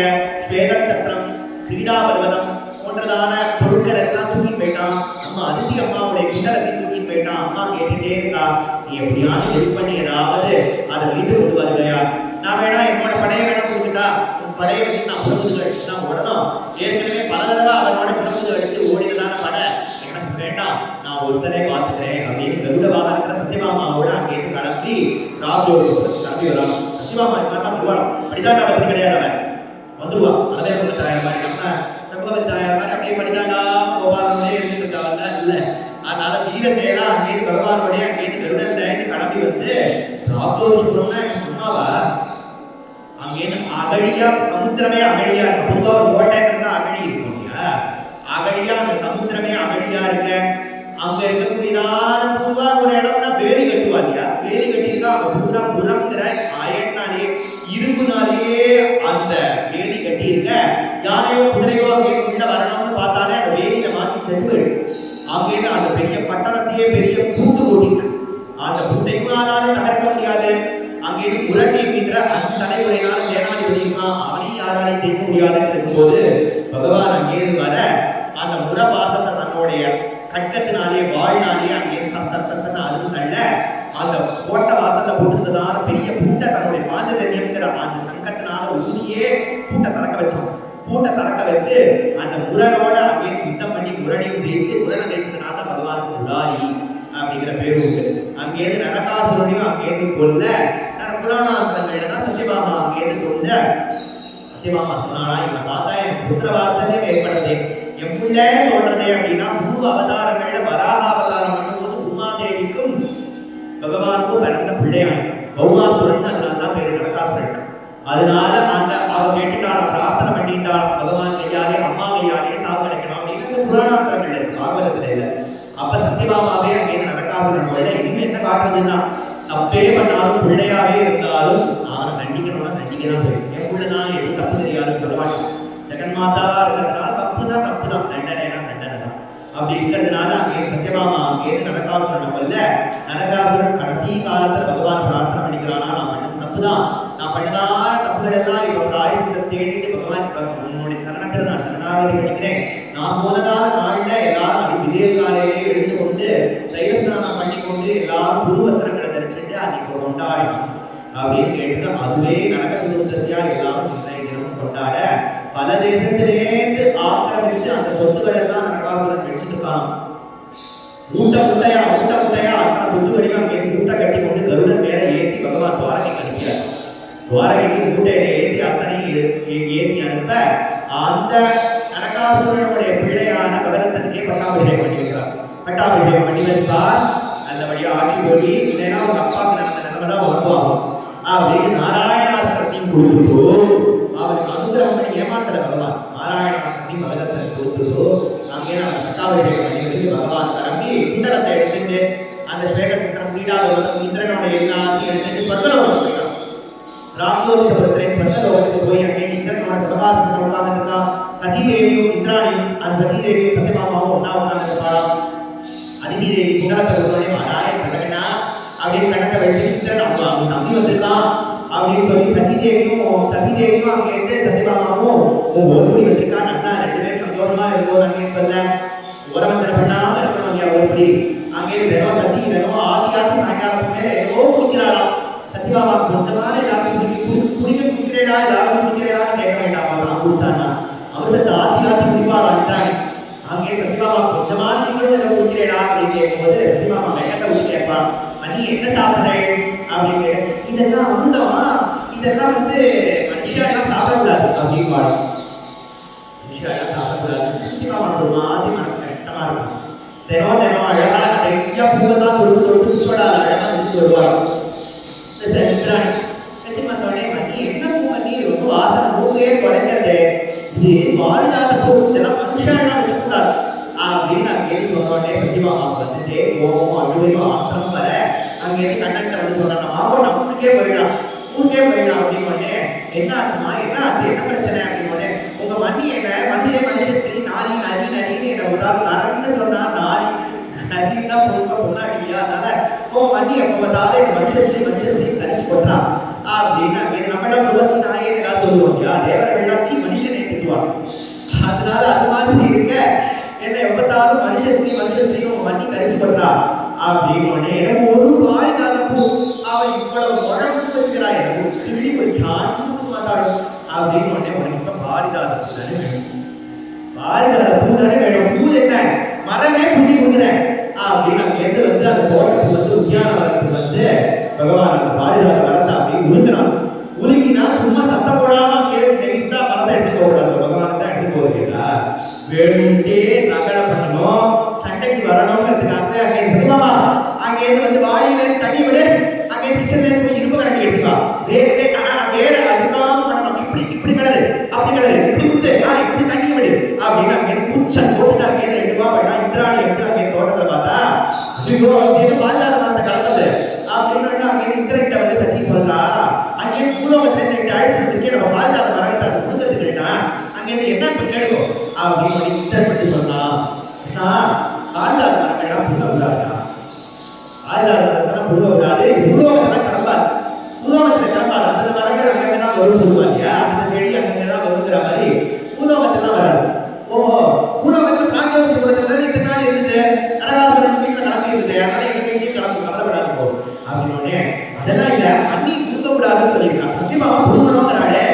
ஸ்வேத சத்திரம், கிரீடா பர்வதம் போன்றதான பொருட்கள் எல்லாம் தூக்கிட்டு போயிட்டான். அம்மா அதித்தி அம்மாவுடைய கிண்டலத்தையும் தூக்கிட்டு போயிட்டான். அம்மா கேட்டுட்டே இருக்கா, நீ எப்படியாவது ஹெல்ப் பண்ணி ஏதாவது அதை வீட்டு கொண்டு வருகையா? நான் வேணா என்னோட படையை வேணா கொடுத்துட்டா, உன் படையை வச்சு நான் புறமுதுகு அடிச்சு தான் ஓடணும். ஏற்கனவே பல தடவை அவனோட புறமுதுகு அடிச்சு ஓடினதான படை எனக்கு வேண்டாம், நான் ஒருத்தனை பார்த்துக்கிறேன் அப்படின்னு கருட வாகனத்துல சத்யபாமாவோட அங்கேயிருந்து கிளம்பி ராஜோடு கிளம்பி வரான். சத்யபாமா இந்த மாதிரி வருவான், படிதாண்டா பத்தி கிடையாது, அவன் வந்துருவான். அதே வந்து தாயார் மாதிரி நம்ம சம்பவதி தாயார் மாதிரி அப்படியே படிதாண்டா கோபாலனோடய இருந்துட்டு இருக்காங்க இல்ல. அதனால வீர செயலா அங்கேயிருந்து பகவானோடைய அங்கேயிருந்து கருடன் கிளம்பி வந்து ராஜோதிஷபுரம்னா சொன்னாவா அங்கேயிருந்து அகழியா, சமுத்திரமே அகழியா இருக்கு. பொதுவாக ஒரு கோட்டைன்னா அகழி இருக்கும் இல்லையா, அகழியா அந்த சமுத்திரமே அகழியா இருக்க. அங்க இருக்கக்கூடியதான பூரா ஒரு இடம்னா வேலி கட்டுவா இல்லையா, வேலி கட்டியிருக்கா. அங்க பூரா புறங்கிற அயன்னாலே இரும்புனாலேயே அந்த வேலி கட்டி இருக்க. யானையோ குதிரையோ அங்கே உள்ள வரணும்னு பார்த்தாலே அந்த வேலியில மாற்றி சென்று அங்கேயிருந்து அந்த பெரிய பட்டணத்தையே பெரிய பூண்டு ஓட்டிருக்கு. அந்த பூட்டையுமானாலே தகர்க்க முடியாது. அங்கேயிருந்து முரண் என்கின்ற அந்த தலைமுறையான சேனாதிபதி இருக்கான், அவனையும் யாராலையும் ஜெயிக்க முடியாதுன்னு இருக்கும்போது பகவான் அங்கேயிருந்து வர அந்த முரபாசத்தை தன்னுடைய கட்கத்தினாலே வாழ்நாளே அங்கே சசன்னு அழுது தள்ள அந்த கோட்டை வாசல்ல போட்டிருந்ததான பெரிய பூட்டை தன்னுடைய பாஞ்சஜன்யம்ங்கிற அந்த சங்கத்தினால ஊதியே பூட்டை திறக்க வச்சான். பூட்டை திறக்க வச்சு அந்த முரணோட அங்கே யுத்தம் பண்ணி முரணையும் ஜெயிச்சு, முரணை ஜெயிச்சதுனால பகவானுக்கு முராரி அப்படிங்கிற பேர் உண்டு. அங்கேயிருந்து நரகாசுரனையும் அங்கேயிருந்து கொல்ல புராணாந்தங்கள்ல தான் சத்யபாமா அங்கேயிருந்து கொண்ட. சத்யபாமா சொன்னானா, இவனை பார்த்தா எனக்கு புத்திரவாசலே ஏற்படுது, என் பிள்ளை சொல்றதே அப்படின்னா 3 அவதாரங்கள்ல வராக அவதாரம் பண்ணும்போது உமாதேவிக்கும் பகவானுக்கும் பிறந்த பிள்ளையான பௌமாசுரன், அதனால தான் பேரு நரகாசுரன். அதனால அந்த அவ கேட்டுட்டாள, பிரார்த்தனை பண்ணிட்டாள, பகவான் கையாலே அம்மா கையாலே சாவு கிடைக்கணும் அப்படின்னு புராணாந்தரங்கள்ல இருக்கு, பாகவதத்துல இல்ல. அப்ப சத்யபாமாவே அங்கே நரகா நரகாசுரன் கொள்ள இன்னும் என்ன காட்டுறதுன்னா, தப்பே பண்ணாலும் பிள்ளையாவே இருந்தாலும் அவனை தண்டிக்கணும்னா தண்டிக்கதான் போயிடும். என் பிள்ளைதான் எதுவும் தப்பு தெரியாதுன்னு சொல்ல மாட்டேன். ஜெகன் மாதாவா இருக்கிறதுனால தப்பு தான், தண்டனை தான். அப்படி இருக்கிறதுனால அங்கே சத்யபாமா அங்கேருந்து நரகாசுரனை கொல்ல, நரகாசுரன் கடைசி காலத்துல பகவான் பிரார்த்தனை பண்ணிக்கிறானா, நான் பண்ணது தப்புதான், நான் பண்ணதான தப்புகள் எல்லாம் இப்ப பிராயசித்தத்தை தேடிட்டு பகவான் உன்னுடைய சரணத்துல நான் சரணாகதி பண்ணிக்கிறேன். நான் போனதான நாள்ல எல்லாரும் அப்படி விடிய காலையிலே எழுந்து கொண்டு தைலஸ்நானம் பண்ணி கொண்டு எல்லாரும் புது வஸ்திரங்களை தரிச்சுட்டு அன்னைக்கு கொண்டாடணும் அப்படின்னு கேட்டு, அதுவே நரக சதுர்தசியா எல்லாரும் இன்றைய தினமும் கொண்டாட பல தேசத்திலேருந்து ஆக்கிரமிச்சு அந்த சொத்துக்கள் எல்லாம் நரகாசுரன் வச்சுட்டு இருக்கான். மூட்டை முட்டையா அத்தனை சொத்துக்களையும் அங்கே மூட்டை கட்டி கொண்டு கருடன் மேல ஏற்றி பகவான் துவாரகைக்கு அனுப்பியார். துவாரகைக்கு மூட்டையில ஏற்றி அத்தனையும் ஏற்றி அனுப்ப அந்த நரகாசுரனுடைய பிள்ளையான கவரத்தனுக்கே பட்டாபிஷேகம் பண்ணி வைக்கிறார். பட்டாபிஷேகம் பண்ணி வைப்பார். அந்த வழியா ஆட்சி போய் இல்லைன்னா அவங்க அப்பாவுக்கு நடந்த நிலைமை தான் வருவாகும் அப்படின்னு நாராயணாஸ்திரத்தையும் கொடுத்துட்டோ அவருக்கு அனுகிரகம் பண்ணி ஏமாற்றல பகவான். நாராயணாஸ்திரத்தையும் பகவத்தனுக்கு கொடுத்துட்டோ அங்கே நம்ம பட்டாபிஷேகம் பண்ணி வச்சு பகவான் கிளம்பி குண்டலத்தை எடுத்துட்டு அந்த ஸ்வேக சித்திரம் பீடாவது இந்திரனுடைய எல்லாத்தையும் எடுத்துட்டு சொர்க்கலோகத்துக்கு போயிட்டான். ராமோதிபுரத்திலே சொர்க்கலோகத்துக்கு போய் அங்கே இந்திரனோட சிவகாசனத்தில் உட்கார்ந்து இருக்கான். சதீதேவியும் இந்திராணியும் அந்த சதீதேவியும் சத்யபாமாவும் ஒன்னா உட்கார்ந்து இருப்பாளாம். அதிதி தேவி குண்டலத்தை ஆராய சதகனா அப்படின்னு கணக்கை வச்சு இந்திரன் அவங்க தம்பி வந்திருக்கான் அப்படின்னு சொல்லி சசிதேவியும் அங்கே இருந்து சத்யபாமாவும் ஒருபடி வந்திருக்கான். அண்ணா ரெண்டு பேரும் சந்தோஷமா இருக்கும் அங்கே சொல்ல உரமஞ்சனை பண்ணாம இருக்கணும் இல்லையா ஒருபடி. அங்கே தினம் சசி தினம் ஆதி சாயங்காலத்துக்கு மேல ஏதோ குடிக்கிறாளாம். சத்யபாமா கொஞ்சமான எல்லாரும் குடிக்கிறேடா எல்லாரும் குடிக்கிறேடான்னு கேட்க வேண்டாம். நான் குடிச்சான்னா அவர்கிட்ட ஆதி குடிப்பாளா இருந்தாங்க. அங்கே சத்யபாமா கொஞ்சமா நீங்களும் ஏதோ குடிக்கிறேடா அப்படின்னு கேட்கும்போது சத்யபாமா வேகத்தை ஊற்றி கேட்பான். நீ என்ன சாப்பிட்றேன் அப்படின்னு கேட்டேன். இதெல்லாம் அமுதமா, இதெல்லாம் மனுஷா எல்லாம் சாப்பிடக்கூடாது அப்படின்னு பாடும். மனுஷா எல்லாம் சாப்பிடக்கூடாது. சத்யபாமா ஒரு மாதிரி மனசு கஷ்டமா இருக்கும். தினம் அழகா நிறைய பூவெல்லாம் தொட்டு பிச்சோட அழகா வச்சுட்டு வருவாங்க. இந்திராணி வச்சு வந்தோடனே பண்ணி என்ன பூ பண்ணி ரொம்ப வாசனை பூவே குறைக்கிறது, இது வாழ்நாள் பூ, இதெல்லாம் மனுஷா எல்லாம் வச்சுக்கூடாது அப்படின்னு அங்கே சொன்னோடனே சத்யபாமா வந்துட்டு கோபம் அழுவையும் ஆத்திரம் வர அங்கே கண்டக்டர் வந்து சொன்னாங்க, நம்ம ஊருக்கே போயிடலாம் அப்படின்னு. என்ன ஆச்சுமா, என்ன ஆச்சு, என்ன பிரச்சனை அப்படின்னு. உங்க மண்ணி என்ன மனுஷ சரி நாரி நரின்னு என்ன உதாரணம் நரன்னு சொன்னா நாரி நரின்னா பொண்ணாடி இல்லையா, அதனால உங்க மண்ணி எப்ப பார்த்தாலே மனுஷ கரிச்சு கொட்டா அப்படின்னு அங்கே நம்மளாம் புலச்சி நாயே ஏதாவது சொல்லுவோம் இல்லையா, தேவர்களாச்சி மனுஷனை திட்டுவாங்க. அதனால அது மாதிரி இருக்க என்ன எப்பத்தாலும் மனுஷ உங்க மண்ணி கரிச்சு கொட்டா அப்படின்னு. எனக்கு ஒரு பாரிதாத பூ அவ இவ்வளவு உடம்பு வச்சுக்கிறா, எனக்கு கிளி ஒரு சாணி கொடுக்க மாட்டாள் அப்படின்னு. உனக்கு இப்ப பாரிதாத பூ தானே வேணும், பாரிதாத பூ தானே வேணும், பூ என்ன மரமே புள்ளி கொடுக்குறேன் அப்படின்னு அங்கேருந்து அந்த தோட்டத்துக்கு உத்தியானவரத்துக்கு பகவான் அந்த பாரிதாத மரத்தை அப்படி உழுக்கிறான். உலுக்கினா சும்மா சத்தம் போடாம நெய்ஸா மரத்தை எடுத்து போகக்கூடாது, பகவான் தான் எடுத்து போகிறீங்களா, வேணும்ட்டே நகலை பண்ணணும், சண்டைக்கு வரணுங்கிறதுக்காக அங்கே சத்யபாமா அங்கே வாளியில தண்ணி விட அங்கே கிச்சன்ல போய் இரும்பு கரண்டி எடுத்துக்கா, வேற அதுக்காக பண்ணணும், இப்படி கலரு அப்படி கலரு இப்படி குத்து இப்படி தண்ணி விடு அப்படின்னு அங்கே குச்சன் போட்டு அங்கே 2 ரூபா பண்ணா. இந்திராணி எடுத்து அங்கே தோட்டத்துல பார்த்தா ஐயோ அப்படின்னு பாலாத மரத்தை கலந்தது அப்படின்னு அங்கே இந்திரன்கிட்ட சச்சி சொல்றா, அங்கே பூலோகத்துல 2 அழைச்சிருக்கே நம்ம பாலாத மரத்தை அதை கொடுத்துருக்கா அங்கே என்ன கேளுவோம் அப்படின்னு இந்திரன் பற்றி சொன்னா, பாலாத மரங்கள்லாம் புள்ள விடாதா, பாலாத மரத்தெல்லாம் புள்ள விடாது, பூலோகத்தெல்லாம் கிளம்பாது, பூலோகத்துல கிளம்பாது, அந்த மரங்கள் அங்கங்கதான் வரும் சொல்லுவாங்க இல்லையா, அந்த செடி அங்கங்கதான் வருங்கிற மாதிரி பூலோகத்தெல்லாம் வராது. ஓஹோ, பூலோகத்துல காஞ்சிபுரத்துல இந்த நாள் இருந்தது, நரகாசுரன் வீட்டுல நடந்து இருந்தது, அதனால எங்க வீட்டையும் கிளம்பு கவலைப்படாது போ அப்படின்னு. அதெல்லாம் இல்ல அண்ணி கொடுக்க கூடாதுன்னு சொல்லியிருக்காங்க. சத்தியபாமா கொடுக்கணுங்கிறாடே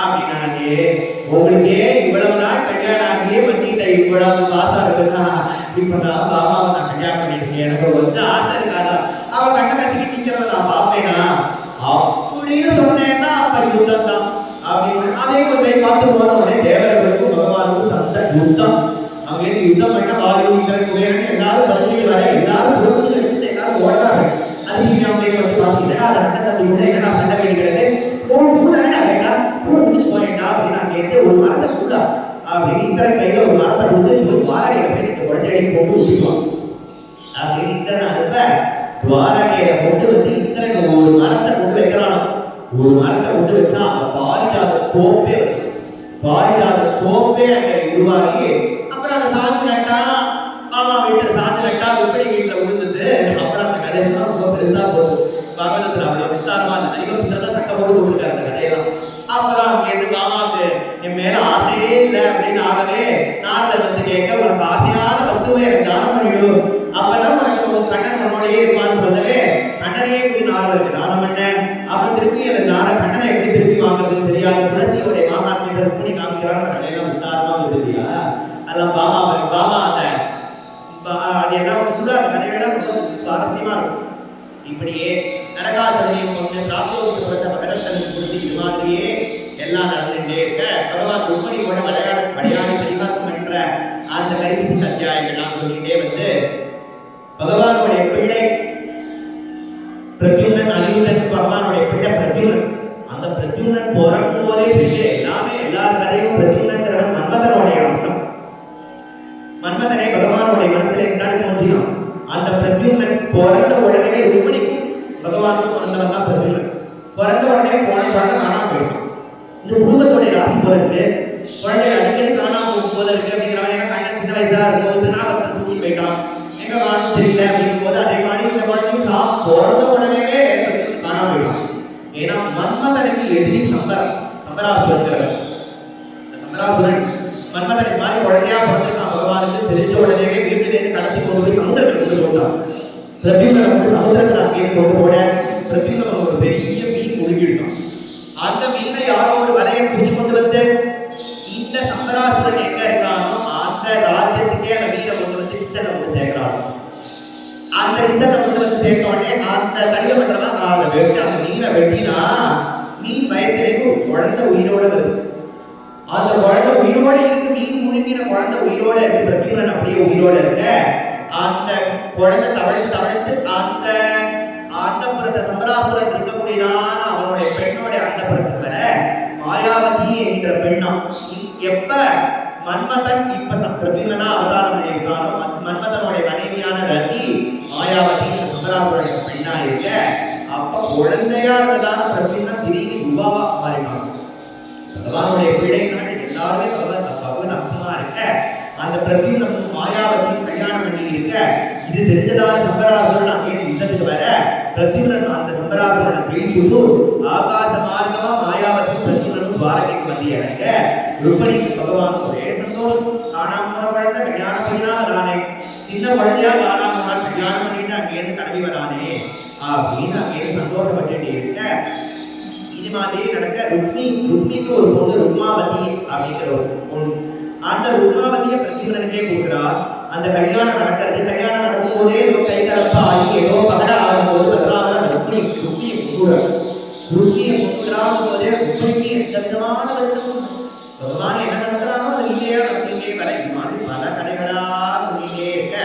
அப்படின்னாலே உங்களுக்கே இவ்வளவு நாள் கல்யாணம் ஆகியே பண்ணிட்ட இவ்வளவு ஆசை இருக்குன்னா இப்பதான் பாபாவை நான் கல்யாணம் பண்ணிட்டேன், எனக்கு ஆசை இருக்காதா, அவன் கண்ண கசிக்கிட்டு நிக்கிறத நான் பார்ப்பேனா அப்படின்னு சொன்னேன்னா அப்ப யுத்தம் தான் அப்படின்னு. அதே போய் பார்த்து போன உடனே தேவர்களுக்கும் பகவானுக்கும் சந்த யுத்தம். அங்கேருந்து யுத்தம் பண்ண வாயு இந்திரன் குபேரன் எல்லாரும் பதினேழு வரை எல்லாரும் புறப்பட்டு வச்சுட்டு எல்லாரும் ஓடுறாங்க. அது அவங்களே பார்த்தீங்கன்னா அதை என்னடா சண்டை வேண்டிக்கிறது பூதானே வேண்டாம் போயிட்டா அப்படின்னு அங்கே ஒரு மரத்தை கூட அப்படின்னு இந்திரன் கையில ஒரு மரத்தை கொடுத்து போய் வாரகையில போய் உடச்சடி போட்டு ஊற்றிடுவான். அப்படின்னு இந்திரன் அனுப்ப துவாரகையில கொண்டு வந்து இந்திரன் ஒரு மரத்தை கொண்டு வைக்கிறான். ஒரு மரத்தை கொண்டு வச்சா அந்த பாரிஜாத கோப்பே அங்க உருவாகி அப்புறம் அந்த சாந்து நட்டான். மாமா வீட்டுல சாந்து நட்டா உப்படி வீட்டுல விழுந்தது. அப்புறம் அந்த கதையெல்லாம் ரொம்ப பெருசா போகுது. பகவதத்துல அப்படி விஸ்தாரமா அந்த அதிகம் சிறந்த சட்டம் போட்டு போட்டுருக்காரு அந்த கதையெல்லாம். அப்புறம் அங்க இருந்து மாமாவுக்கு என் மேல ஆசையே இல்லை அப்படின்னு ஆகவே நாரதர் வந்து கேட்க உனக்கு ஆசையான வஸ்துவை எனக்கு தானம் பண்ணிடும். அப்பெல்லாம் உனக்கு கண்ணன் நம்மளோடயே இருப்பான்னு சொல்லவே கண்ணனையே கூடி நாரதருக்கு தானம் பண்ணேன். அப்புறம் திருப்பி அந்த கண்ணனை எப்படி திருப்பி வாங்குறதுன்னு தெரியாது. துளசியோடைய மாமாத்மியத்தை ருக்மிணி காமிக்கிறாங்க. கதையெல்லாம் விஸ்தாரமா வருது இல்லையா? அதெல்லாம் பாமா அது எல்லாம் கூட அந்த கதையெல்லாம் ரொம்ப சுவாரஸ்யமா இருக்கும். இப்படியே நரகாசுரனையும் கொண்டு காப்போசப்பட்ட மகரத்தனை குறித்து இது மாதிரியே எல்லாம் நடந்துட்டே இருக்க பகவான் ருக்மிணியோட விளையாடி பரிகாசம் பண்ற அந்த கைபிசி அத்தியாயங்கள்லாம் சொல்லிட்டே வந்து பகவானுடைய பிள்ளை பிரத்யும்னன் அனிருத்தன் பகவானுடைய பிள்ளை பிரத்யும்னன். அந்த பிரத்யும்னன் பிறக்கும் போதே எல்லாமே எல்லா கதையும் பிரத்யும்னன் மன்மதனுடைய அம்சம். மன்மதனை பகவானுடைய மனசுல இருந்தாலும் தோன்றினான். அந்த பிரத்யும்னன் பிறந்த உடனே ருக்மிணிக்கும் பகவானுக்கும் பிறந்தவன் தான் பிரத்யும்னன். பிறந்த உடனே குழந்தை காணாம போயிட்டான். இந்த குடும்பத்தோடைய ராசி போல இருக்கு. குழந்தை அடிக்கடி காணாம போல இருக்கு அப்படிங்கிறவன் கண்ணன் சின்ன வயசா இருக்கும் திருநாவரத்தை தூக்கி போயிட்டான். எங்க காணும் தெரியல அப்படிங்கும் போது அதே மாதிரி இந்த குழந்தையும் பிறந்த உடனே காணாம போயிட்டான். ஏன்னா மன்மதனுக்கு எதிரி சம்பராசுரன். சம்பராசுரன் மன்மதனை மாதிரி குழந்தையா பிறந்திருக்கான். பகவானுக்கு தெரிஞ்ச உடனே வீட்டிலேருந்து கடத்தி கொண்டு போய் சமுத்திரத்தில் கொண்டு போட்டான். பிரத்யும்னனை வந்து சமுத்திரத்தில் அங்கே கொண்டு போட பிரத்யும்னன் ஒரு பெரிய மீன் முழுகிட்டான். அந்த மீனை யாரோ ஒரு வலையை பிடிச்சு கொண்டு வந்து இந்த சம்பராசுரன் எங்க இருக்கானோ அந்த ராஜ்யத்துக்கே அந்த மீனை கொண்டு வந்து கிச்சனை கொண்டு சேர்க்கிறாங்க. அந்த கிச்சனை கொண்டு வந்து சேர்த்த உடனே அந்த தனியை பண்றதான் அந்த மீனை வெட்டினா மீன் வயத்திலேக்கு ஒரு குழந்தை உயிரோட வருது. அந்த குழந்தை உயிரோட இருக்கு. மீன் முழுங்கின குழந்தை உயிரோட இருக்கு. பிரத்யும்னன் அப்படியே உயிரோட இருக்க அந்த குழந்தை தவழ்த்து அந்த ஆண்டபுரத்தை சம்பராசுரன் இருக்கக்கூடியதான அவனுடைய பெண்ணோட ஆண்டபுரத்துக்கு வர மாயாவதி என்கிற பெண்ணா. எப்ப மன்மதன் இப்ப பிரத்யும்னனா அவதாரம் பண்ணியிருக்கானோ மன்மதனுடைய மனைவியான ரதி மாயாவதி சம்பராசுரனுடைய பெண்ணா இருக்க அப்ப குழந்தையா இருந்ததான பிரத்யும்னன் திடீர்னு யுவாவா மாறினான். பகவானுடைய பிள்ளைனால எல்லாருமே பகவத் அம்சமா இருக்க அந்த பிரத்யும்னனும் மாயாவதியும் கல்யாணம் பண்ணி இருக்க இது தெரிஞ்சதான சம்பராசுரன் அங்கே யுத்தத்துக்கு வர பிரத்யும்னன் அந்த சம்பராசுரனை ஜெயிச்சுட்டு ஆகாச மார்க்கமா மாயாவதி பிரத்யும்னனும் துவாரகைக்கு வந்து இறங்க ருக்மிணி பகவான் ஒரே சந்தோஷம். காணாம குழந்தை கல்யாணம் பண்ணினா வரானே, சின்ன குழந்தையா காணாம கல்யாணம் பண்ணிட்டு அங்கேருந்து கிளம்பி வரானே அப்படின்னு அங்கேருந்து சந்தோஷப்பட்டு இருக்க இது மாதிரி நடக்க ருக்மிக்கு ஒரு பொண்ணு ருக்மாவதி அப்படிங்கிற ஒரு பொண்ணு. அந்த ருக்மாவதியை பிரத்யும்னனுக்கே கொடுக்கிறார். அந்த கல்யாணம் நடக்கிறது. கல்யாணம் நடக்கும் போதே கை கலப்பா ஆகி ஏதோ பகட ஆகும்போது பதிலாக ருக்மிணியை கொண்டுறார். ருக்மியை கொண்டுறாகும் போதே ருக்மிணிக்கு எந்தவிதமான வருத்தமும் பகவான் என்ன நடக்கிறானோ அது இல்லையா அப்படிங்கே வர இது மாதிரி பல கதைகளா சொல்லிட்டே இருக்க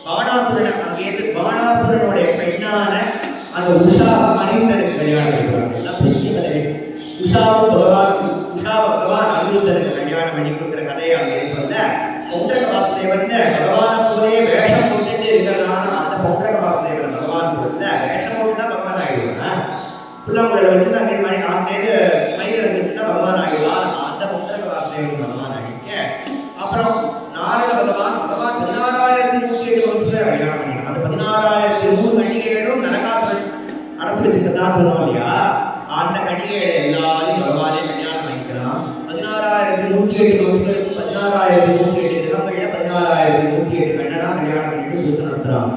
பாணாசுரன் அங்கேருந்து பாணாசுரனுடைய பெண்ணான அந்த உஷாவை அனிருத்தனுக்கு கல்யாணம் பண்ணிக்கிறாங்க. பெரிய கதை. உஷாவை பகவான் அனிருத்தனுக்கு கல்யாணம் பண்ணி கொடுக்குற கதையை அங்கே சொல்ல பொங்கக வாசுதேவன் பகவான் போலே வேஷம் போட்டுட்டு இருக்கிறதுனால அந்த பொங்கக வாசுதேவன் பகவான் போட்டு வேஷம் போட்டுனா பகவான் ஆகிடுவான். புல்லாங்குழல வச்சு அங்கே அங்கேருந்து மயிலை வச்சுன்னா பகவான் ஆகிடுவான். அந்த பொங்கக வாசுதேவன் பகவான் ஆகிக்க அப்புறம் நாரத பகவான் 16,108 வருஷத்துல கல்யாணம் பண்ணிக்கலாம். அந்த 16,100 கன்னிகைகளும் நரகாசுரன் அடைச்சு வச்சுக்கிறதா சொல்லுவோம் இல்லையா? அந்த கன்னிகைகளை எல்லாரையும் பகவானே கல்யாணம் பண்ணிக்கிறான். 16,108 வருஷத்துக்கு 16,108 கிரகங்கள்ல 16,108 கண்ணனா கல்யாணம் பண்ணிட்டு பூத்து நடத்துறான்.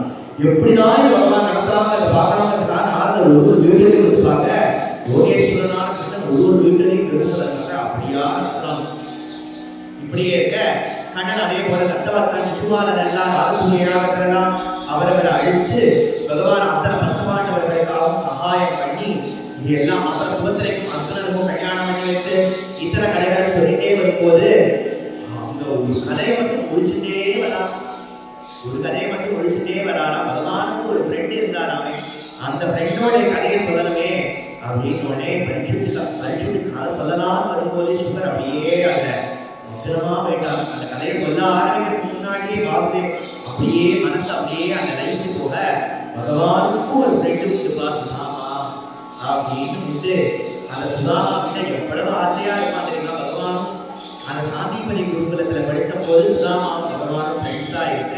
எப்படிதான் பகவான் நடத்துறாங்க பார்க்கலாங்கிறதுக்காக நாரதர் ஒவ்வொரு வீட்டிலையும் இருப்பாங்க. யோகேஸ்வரனான கிருஷ்ணன் ஒவ்வொரு வீட்டிலையும் திருசலங்க அப்படியா நடத்துறாங்க. இப்படியே இருக்க கண்ணன் அதே போல தத்தவர்த்தன் சிசுபாலன் எல்லாம் ஆலோசனையாளர்களெல்லாம் அவர்களை அழிச்சு பகவான் அத்தனை பஞ்சபாண்டவர்களுக்காகவும் சகாயம் பண்ணி இது எல்லாம் அப்புறம் சுபத்திரைக்கும் அர்ஜுனனுக்கும் கல்யாணம் பண்ணி வச்சு இத்தனை கதைகளை சொல்லிட்டே வரும்போது அந்த ஒரு கதையை மட்டும் முடிச்சுட்டே வரானா பகவானுக்கு ஒரு ஃப்ரெண்ட் இருந்தாராமே அந்த ஃப்ரெண்டோட கதையை சொல்லணுமே அப்படின்னு உடனே பரீட்சித்துக்கு அதை சொல்லலாம் வரும்போது சுகர் அப்படியே அந்த முத்திரமா வேண்டாம் அந்த கதையை சொல்ல ஆரம்பிக்கிறதுக்கு முன்னாடியே வாசுதேவ் அப்படியே மனசு அப்படியே அந்த லயிச்சு போக பகவானுக்கும் ஒரு ஃப்ரெண்டு உண்டுப்பா சுதாமா அப்படின்னு உண்டு. அந்த சுதாமா கிட்ட எவ்வளவு ஆசையா இருப்பான் தெரியுமா பகவானும். அந்த சாந்திபதி குருகுலத்துல படிச்ச போது சுதாமா பகவானும் ஃப்ரெண்ட்ஸா இருக்க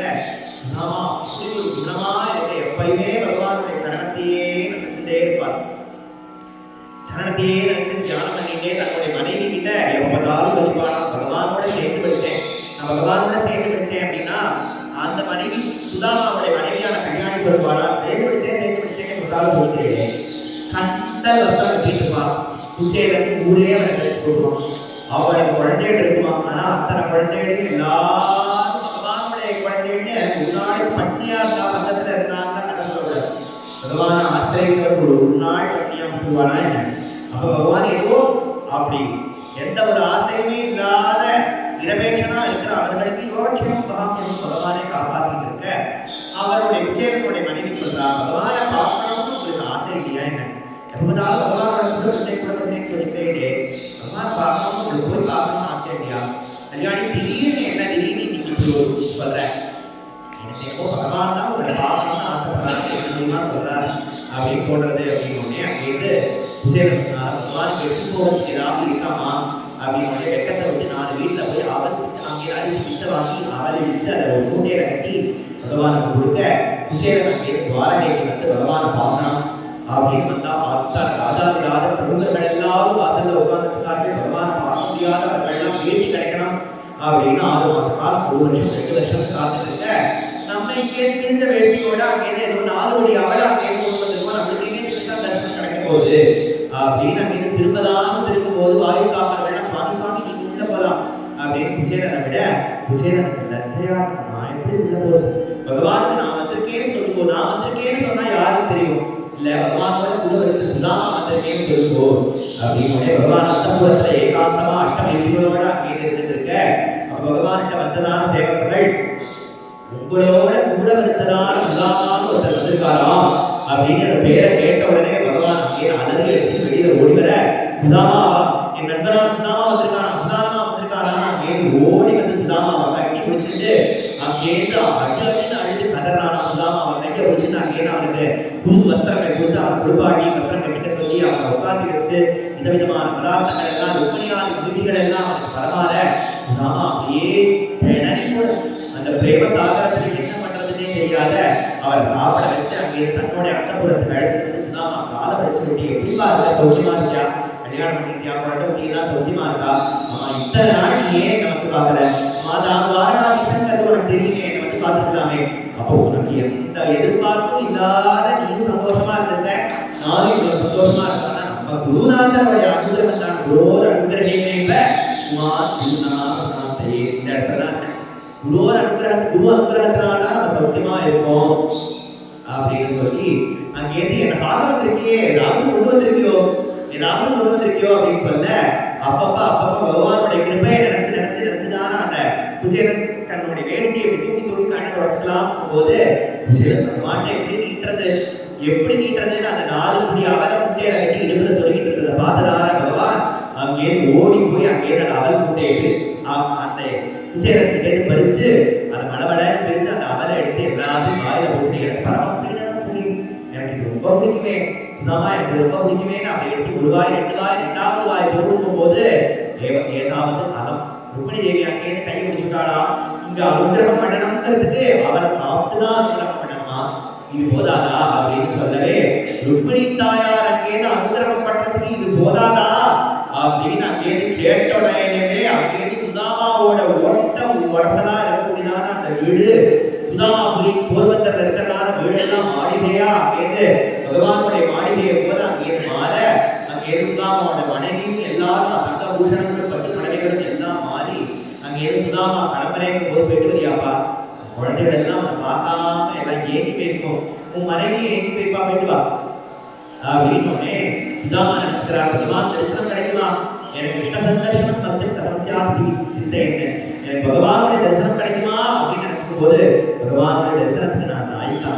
சுதாமா அப்படி ஒரு குணமா இருக்க எப்பயுமே பகவானுடைய சரணத்தையே நினைச்சுட்டே இருப்பார். சரணத்தையே நினைச்சு தியானம் பண்ணிட்டே தன்னுடைய மனைவி கிட்ட எப்ப பார்த்தாலும் சொல்லிப்பானா பகவானோட சேர்ந்து படிச்சேன், நான் பகவானோட சேர்ந்து படிச்சேன் அப்படின்னா அந்த மனைவி சுதாமாவுடைய மனைவியான கல்யாணி சொல்லுவானா சேர்ந்து படிச்சேன்னு பார்த்தாலும் சொல்லிக்கிறேன். கண்ட வஸ்திரம் கட்டிட்டுப்பான், குச்சேலன்னு ஊரே அவனை கழிச்சு போடுவான். அவனுக்கு குழந்தைகள் இருக்குமா, ஆனா அத்தனை குழந்தைகளும் எல்லாரும் பகவானுடைய குழந்தைன்னு முன்னாடி பட்னியா இருந்தா பக்கத்துல இருந்தாங்கன்னா கதை சொல்லக்கூடாது. பகவான ஆசிரியர் ஒரு நாள் பட்னியா முட்டுவானா என்ன? அப்ப பகவான் ஏதோ அப்படி எந்த ஒரு ஆசையுமே இல்லாத நிரபேட்சனா இருக்கிற அவர்களுக்கு யோகக்ஷேமம் மகாத்மியம் பகவானை காப்பாற்றிட்டு இருக்க அவருடைய விஜயனுடைய மனைவி சொல்றா பகவானை பார்க்கணும்னு உங்களுக்கு ஆசை இல்லையா என்ன? எப்போதாலும் பகவானோட குடும்பச்சேன்னு சொல்லிக்கிறே பகவான் பார்க்கணும்னு உங்களுக்கு போய் பார்க்கணும்னு ஆசை இல்லையா? கல்யாணி திடீர்னு என்ன திடீர்னு இன்னைக்கு சொல்றேன் எனக்கு எப்போ பகவான் தான் உங்களை பார்க்கணும்னு ஆசைப்படுறாங்க சொல்றாரு அப்படின்னு போடுறது அப்படின்னு அங்கேருந்து விஜயன் சொன்னார் பகவானுக்கு எப்படி போகிறதுக்கு ஏதாவது இருக்காமா அப்படின்னு வெக்கத்தை விட்டு 4 வீட்டில் போய் அவல் பிச்சை அங்கே அரிசி பிச்சை வாங்கி அவல் இடிச்சு அதை ஒரு மூட்டையில கட்டி பகவானுக்கு கொடுக்க விஜயன் அங்கே துவாரகைக்கு வந்து பகவானை பார்க்கணும் அப்படின்னு வந்தா அத்தனை ராஜாதிராஜ பிரபுகர்கள் எல்லாரும் வாசல்ல உட்கார்ந்துருக்கார்கள். பகவானை பார்க்க முடியாத அவர்கள் எல்லாம் வேட்டி கிடைக்கணும் அப்படின்னு 6 மாச காலம் 1 வருஷம் 2 வருஷம் காத்துட்டு இருக்க நம்ம இங்கே கிழிஞ்ச வேட்டியோட அங்கே ஏதோ 4 கோடி அவள் அங்கே கொண்டு வந்துருக்கோம் நம்மளுக்கு இங்கே கிருஷ்ணா தரிசனம் கிடைக்க போகுது அப்படின்னு அங்கே திரும்பலாம் திரும்பும் போது வாயு காப்பர்கள் சுவாமி நீங்க உள்ள போலாம் அப்படின்னு விஜயனை விட விஜயனுக்கு லட்சையா நான் எப்படி உள்ள போகுது பகவானுக்கு நான் வந்திருக்கேன்னு சொல்லுவோம். நான் வந்திருக்கேன்னு சொன்னா யாருக்கு தெரியும்? இல்ல பகவானோட கூட வச்சு சுதாமா வந்திருக்கேன்னு சொல்லுவோம் அப்படின்னு பகவான் அந்தபுரத்துல ஏகாந்தமா அஷ்டமைதிகளோட அங்கே இருந்துட்டு இருக்க அப்ப பகவான்கிட்ட வந்ததான சேவகர்கள் உங்களோட கூட வச்சதான சுதாமான்னு ஒருத்தர் வந்திருக்காராம் அப்படின்னு அந்த பேரை கேட்ட உடனே பகவான் அங்கே அலறி அடிச்சு வெளியில ஓடி வர சுதாமாவா என் நண்பனான சுதாமா வந்திருக்காரா அங்கே ஓடி வந்து சுதாமாவை கட்டி பிடிச்சிட்டு அங்கேருந்து அழுன்னு அழுது கதறானா சுதாமாவை கையை பிடிச்சிட்டு அங்கேருந்து அவனுக்கு புது வஸ்திரங்கள் கொடுத்து அவன் குளிப்பாட்டி வஸ்திரம் கட்டிக்க சொல்லி அவனை உட்காந்து வச்சு விதவிதமான பதார்த்தங்கள் எல்லாம் ருக்மிணியான மகிழ்ச்சிகள் எல்லாம் அவனுக்கு பரவாத சுதாமா அப்படியே திணறியோட அந்த பிரேம சாகரத்துல என்ன பண்றதுன்னே தெரியாத அவரை சாப்பிட வச்சு அங்கே தன்னுடைய அந்தபுரத்துக்கு அழைச்சிட்டு சுதாமா காலை வச்சு விட்டு எப்படிப்பா இருக்க சௌக்கியமா இருக்கியா கல்யாணம் பண்ணிட்டியா குழந்தை குட்டியெல்லாம் சௌக்கியமா இருக்கா ஆமா இத்தனை நாள் நீ ஏன் நமக்கு பார்க்கல மாதா வாரணாசிங்கிறது உனக்கு தெரியுமே நமக்கு பார்த்துக்கலாமே அப்போ உனக்கு எந்த எதிர்பார்ப்பும் இல்லாத நீயும் சந்தோஷமா இருந்திருக்க நானும் இவ்வளவு சந்தோஷமா இருக்கானா நம்ம குருநாதனுடைய அனுகிரகம் தான் குரோர அனுகிரகமே இல்ல இந்த இடத்துல குரு அனுகிரகத்தினால நம்ம சௌக்கியமா இருக்கோம் அப்படின்னு சொல்லி அங்கேருந்து என்ன பார்க்க வந்திருக்கியே ஏதாவது கொண்டு வந்திருக்கியோ அப்படின்னு சொல்ல அப்பப்ப பகவானுடைய கிருபையை நினைச்சுதானா அந்த குஜேலன் தன்னுடைய வேண்டியை தூக்கி கண்ணை உடைச்சுக்கலாம் போது குஜேலன் பகவான் எப்படி நீட்டுறதுன்னு அந்த 4 குடி அவல முட்டையில கட்டி இடுப்புல சொல்லிட்டு இருக்கிறத பார்த்ததான பகவான் அங்கேருந்து ஓடி போய் அங்கேருந்து அந்த அவல் முட்டையை அந்த குஜேலன் கிட்டேருந்து பறிச்சு அந்த மலமலைன்னு பிரிச்சு அந்த அவலை எடுத்து எல்லாத்தையும் வாயில போட்டு எனக்கு பரம பிடிக்கும் சரி எனக்கு இது ரொம்ப பிடிக்குமே சுதாமா எனக்கு ரொம்ப பிடிக்குமே அப்படி எடுத்து 1 வாய் 2 வாய் 2வது வாய் போடும் போது ஏதாவது அலம் ருக்மிணி தேவி அங்கேருந்து கையை பிடிச்சுட்டாளா இங்க அனுகிரகம் பண்ணணுங்கிறதுக்கு அவரை சாப்பிட்டுதான் அனுகிரகம் பண்ணணுமா இது போதாதா அப்படின்னு சொல்லவே ருக்மிணி தாயார் அங்கேருந்து அனுகிரகம் பண்றதுக்கு இது போதாதா அப்படின்னு அங்கேருந்து கேட்ட உடனே அங்கேருந்து சுதாமாவோட ஒரசலா இருக்கக்கூடியதான அந்த வீடு சுதாமாபுரி போர்வந்தர்ல இருக்கிறதான வீடெல்லாம் மாளிகையா அங்கேருந்து பகவானுடைய மாளிகையை போல அங்கேருந்து மாற அங்கேருந்து சுதாமாவோட மனைவியும் எல்லாரும் தங்க பூஷணங்களும் பட்டு படவைகளும் எல்லாம் மாறி அங்கேருந்து சுதாமா கடம்பரைக்கு போய் போயிட்டு வரியாப்பா குழந்தைகள் எல்லாம் அவனை பார்க்காம எல்லாம் ஏங்கி போயிருக்கும் உன் மனைவியை ஏங்கி போயிருப்பா போயிட்டு வா அப்படின்னு சுதாமா நினைச்சுக்கிறார் பகவான் தரிசனம் கிடைக்குமா எனக்கு கிருஷ்ண சந்தர்சனம் பஞ்சம் தபஸ்யா சிந்தை என்ன எனக்கு பகவானுடைய தரிசனம் கிடைக்குமா அப்படின்னு நினைச்சுக்கும் போது பகவானுடைய தரிசனத்துக்கு நான் நாயிக்கா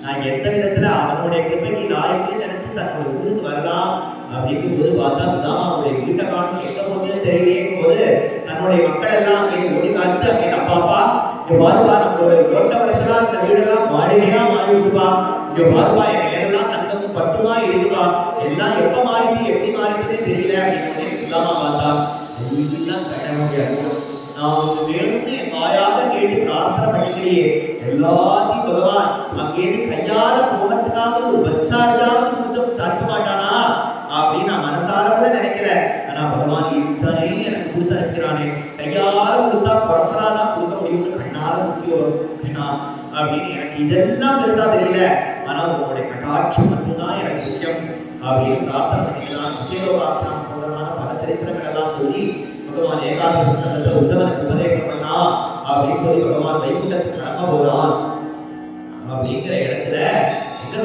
நான் எந்த விதத்துல அவனுடைய கிருபைக்கு லாயக்குன்னு நினைச்சு தன்னுடைய ஊருக்கு வரலாம் அப்படின்னு போது பார்த்தா சுதாமாவுடைய வீட்டை காணும் எங்க போச்சுன்னு தெரியலேயும் போது தன்னுடைய மக்கள் எல்லாம் அங்கே ஓடி காத்து அங்கே அப்பாப்பா இங்க பாருப்பா நம்மளோட 1 வருஷம் அந்த வீடெல்லாம் மாளிகையா மாறிடுப்பா, இங்க பாருப்பா என் மேலெல்லாம் தங்கமும் பட்டுமா இருக்குப்பா, எல்லாம் எப்ப மாறிட்டு எப்படி மாறிட்டுனே தெரியல அப்படின்னு சுதாமா பார்த்தா எல்லாம் கட்ட முடியாது. நான் உங்க வேணும்னு என் வாயாக கேட்டு பிரார்த்தனை பண்ணிக்கலையே, எல்லாத்தையும் பகவான் அங்கேருந்து கையால போகிறதுக்காக ஒரு பஸ் சார்ஜாவது கொடுத்து தடுக்க மாட்டானா அப்படின்னு நான் மனசார கூட நினைக்கல. ஆனா பகவான் இத்தனை எனக்கு கொடுத்து அனுப்பிக்கிறானே, கையால கொடுத்தா குறைச்சலாதான் கொடுக்க முடியும்னு கண்ணால முக்கியம் கிருஷ்ணா அப்படின்னு எனக்கு இதெல்லாம் பெருசா தெரியல. ஆனா உங்களுடைய கட்டாட்சம் மட்டும்தான் எனக்கு முக்கியம் அப்படின்னு பிரார்த்தனை பண்ணிக்கலாம். விஜயோபாத்திரம் போன்றதான பல சரித்திரங்கள் எல்லாம் சொல்லி பகவான் ஏகாதசி ஸ்கந்தத்தை உத்தவனுக்கு உபதேசம் பண்ணா அப்படின்னு சொல்லி பகவான் வைகுண்டத்துக்கு கிளம்ப போறான். அப்படிங்கிற இடத்துல எங்க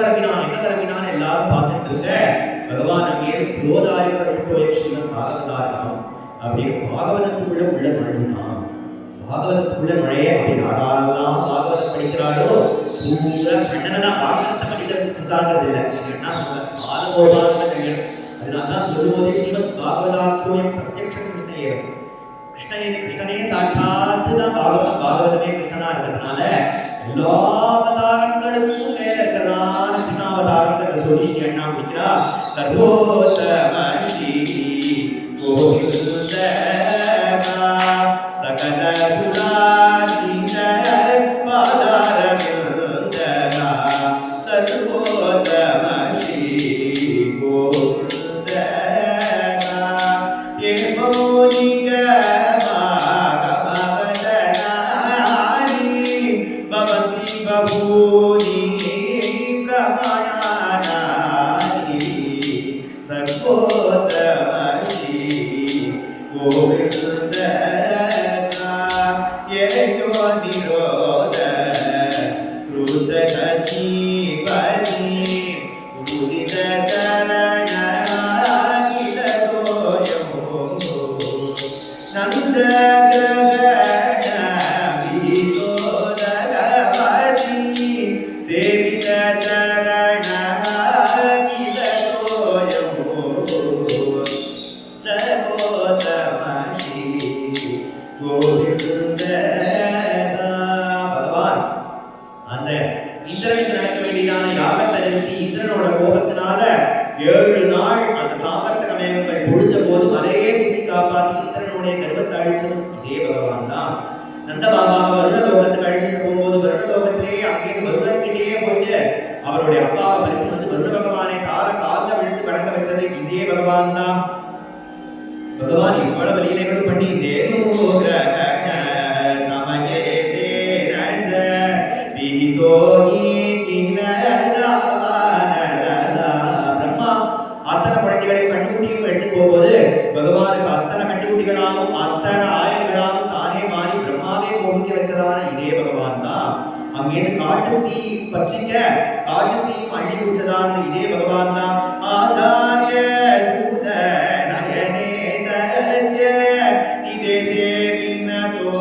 கிளம்பினான் எல்லாரும் பார்த்துட்டு இருக்க பகவான் அங்கே குரோதாய கடிப்போயக்ஷீலம் பாகவதாரணம் அப்படின்னு பாகவதத்துக்குள்ள உள்ள நுழைஞ்சான். பாகவதத்துக்குள்ள நுழைய அப்படின்னு யாரெல்லாம் பாகவதம் படிக்கிறாரோ பூரா கண்ணனா பாகவதத்தை படிக்க வச்சுருக்காங்கிறது இல்லை. என்ன சொல்ல பாலகோபாலன கையன். அதனால்தான் சொல்லும்போதே ஸ்ரீமத் பாகவதாத்மயம் பிரத்யக்ஷம் கிருஷ்ணனே சாட்சாத்து தான் பாகவதமே கிருஷ்ணனா இருக்கிறதுனால எல்லா அவதாரங்களுக்கும் மேல இருக்கிறதான கிருஷ்ணாவதாரத்தை சொல்லி ஸ்ரீ அண்ணா முடிக்கிறா. சர்வோத்தம ஸ்ரீ கோவிந்த சகல குணாதீன பாதாரவிந்த சர்வோத்தம ஸ்ரீ கோவிந்த ஏமோனிக அவருடைய அப்பாவை பரிசு வந்து வருண பகவானை கால விழுந்து வணங்க வச்சது இதே பகவான் தான். பகவான் இவ்வளவு லீலைகளும் பண்ணி பிரம்மா அத்தனை குழந்தைகளை கண்டுகுட்டியும் எடுத்து போகும்போது பகவானுக்கு அத்தனை கண்டுகுட்டிகளாகவும் அத்தனை ஆயிரங்களாகவும் தானே மாறி பிரம்மாவே கோபிக்க வச்சதான இதே பகவான் தான். அங்கேருந்து காட்டு தீ பற்றிக்க காட்டு தீ அள்ளி குடிச்சதான இதே பகவான் தான். ஆச்சாரிய சூத நயனே தஸ்ய நிதேஷே வினதோ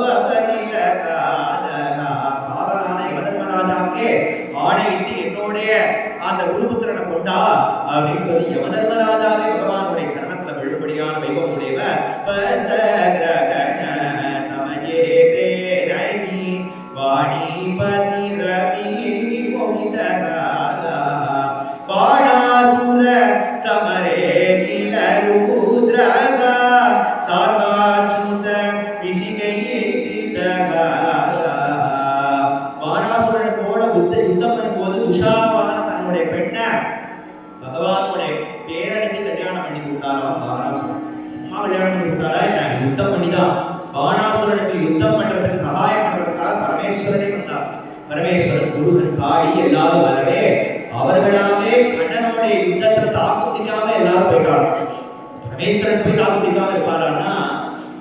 பவனில காலனா. காலனான யமதர்மராஜாக்கே ஆணையிட்டு என்னுடைய அந்த குருபுத்திரனை கொண்டா அப்படின்னு சொல்லி யமதர்மராஜாவே பகவானுடைய சரணத்துல விழுபடியான வைபவம் உடையவர். வாணிபதி ரவி மோகிதகாலா பாணாசுர சமரே கில ருத்ரகா சார்வாச்சுத விஷிகைதிதகாலா. பாணாசுரன் போல யுத்தம் பண்ணும்போது உஷாவான தன்னுடைய பெண்ணை பகவானுடைய பேரனுக்கு கல்யாணம் பண்ணி கொடுத்தாராம். பாணாசுரன் சும்மா கல்யாணம் பண்ணி கொடுத்தாரா? யுத்தம் பண்ணிதான். பாணாசுரனுக்கு யுத்தம் பண்றதுக்கு சகாயம் பண்றதுக்காக பரமேஸ்வரனே வந்தார். பரமேஸ்வரன் குருவன் காடி எல்லாரும் வரவே அவர்களாவே கண்ணனுடைய யுத்தத்தை தாக்கு பிடிக்காம எல்லாரும் போயிட்டாங்க. பரமேஸ்வரன் போய் தாக்கு பிடிக்காம இருப்பாரான்னா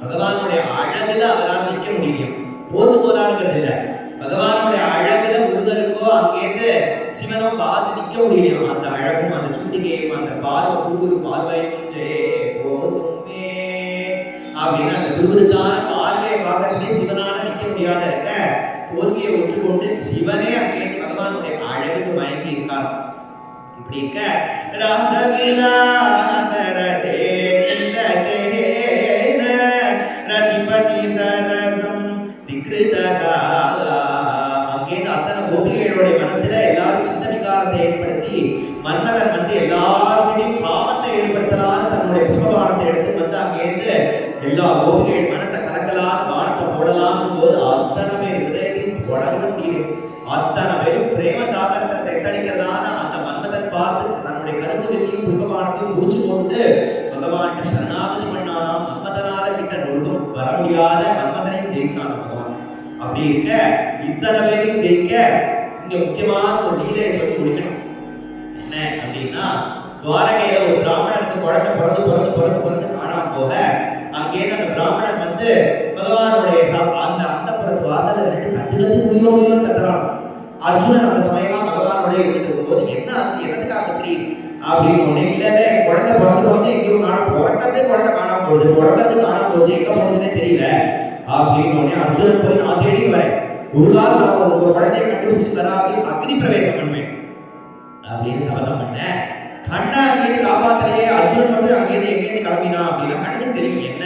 பகவானுடைய அழகுல அவரால் நிற்க முடியும். போது போறாருங்கிறது இல்ல, பகவானுடைய அழகுல முருகருக்கோ அங்கேருந்து சிவனோ பார்த்து நிற்க முடியும். அந்த அழகும் அந்த சுண்டிகையும் அந்த பார்வை குருகுரு பார்வையும் போதுமே அப்படின்னு அந்த குருவுக்கான பார்வையை பார்க்கறதே சிவனால நிற்க முடியாத இருக்க தோல்வியை ஒற்றுக்கொண்டு சிவனே அங்கே பகவானுடைய அழகுக்கு மயங்கி இருக்கார். இப்படி இருக்க அங்கே கோபிகைகளுடைய மனசுல எல்லாரும் சித்த விகாரத்தை ஏற்படுத்தி மன்மதன் வந்து எல்லாருடையும் பாவத்தை ஏற்படுத்தலான்னு தன்னுடைய புஷ்பபானத்தை எடுத்து வந்து அங்கேருந்து எல்லா கோபிகைகள் மனசை கலக்கலாம் பானத்தை போடலாம் போது அத்தனை பேர் ஹிருதயத்தையும் தொடர முடியும். அத்தனை பேரும் பிரேம சாகரத்தை தெட்டடிக்கிறதான அந்த மன்மதன் பார்த்து தன்னுடைய கரும்பு வெள்ளியும் புஷ்பபானத்தையும் முடிச்சு கொண்டு பகவான் சரணாகதி பண்ணானாம். மன்மதனால கிட்ட நொழுக்கம் வர முடியாத மன்மதனையும் ஜெயிச்சான பகவான். அப்படி இருக்க இத்தனை பேரையும் ஜெயிக்க இங்க முக்கியமான ஒரு லீலையை சொல்லி முடிக்கணும். என்ன அப்படின்னா, துவாரகையில ஒரு பிராமணனுக்கு குழந்தை பிறந்து காணாம போக அங்கே அந்த பிராமணன் வந்து பகவானுடைய அந்த அந்தப்புறத்து வாசல்ல ரெண்டு கத்து முடியோ கத்துறான். அர்ஜுனன் அந்த சமயமா பகவானுடைய இருந்துட்டு இருக்கும்போது என்ன ஆச்சு, என்னத்துக்காக கத்துறீ அப்படின்னு ஒண்ணு இல்ல, குழந்தை பிறந்து எங்கேயோ பிறக்கிறது குழந்தை காணாம போகுது எங்க போகுதுன்னே தெரியல அப்படின்னு உடனே அர்ஜுனன் போய் நான் தேடி வரேன், ஒரு காலம் நான் உங்க குழந்தைய கண்டுபிடிச்சு தராமல் அக்னி பிரவேசம் பண்ணுவேன் அப்படின்னு சபதம் பண்ணேன். கண்ணா அங்கேயிருந்து காப்பாத்தலையே, அர்ஜுனன் மட்டும் அங்கேயிருந்து எங்கேயிருந்து கிளம்பினா அப்படின்னா கண்ணுக்கு தெரியும் என்ன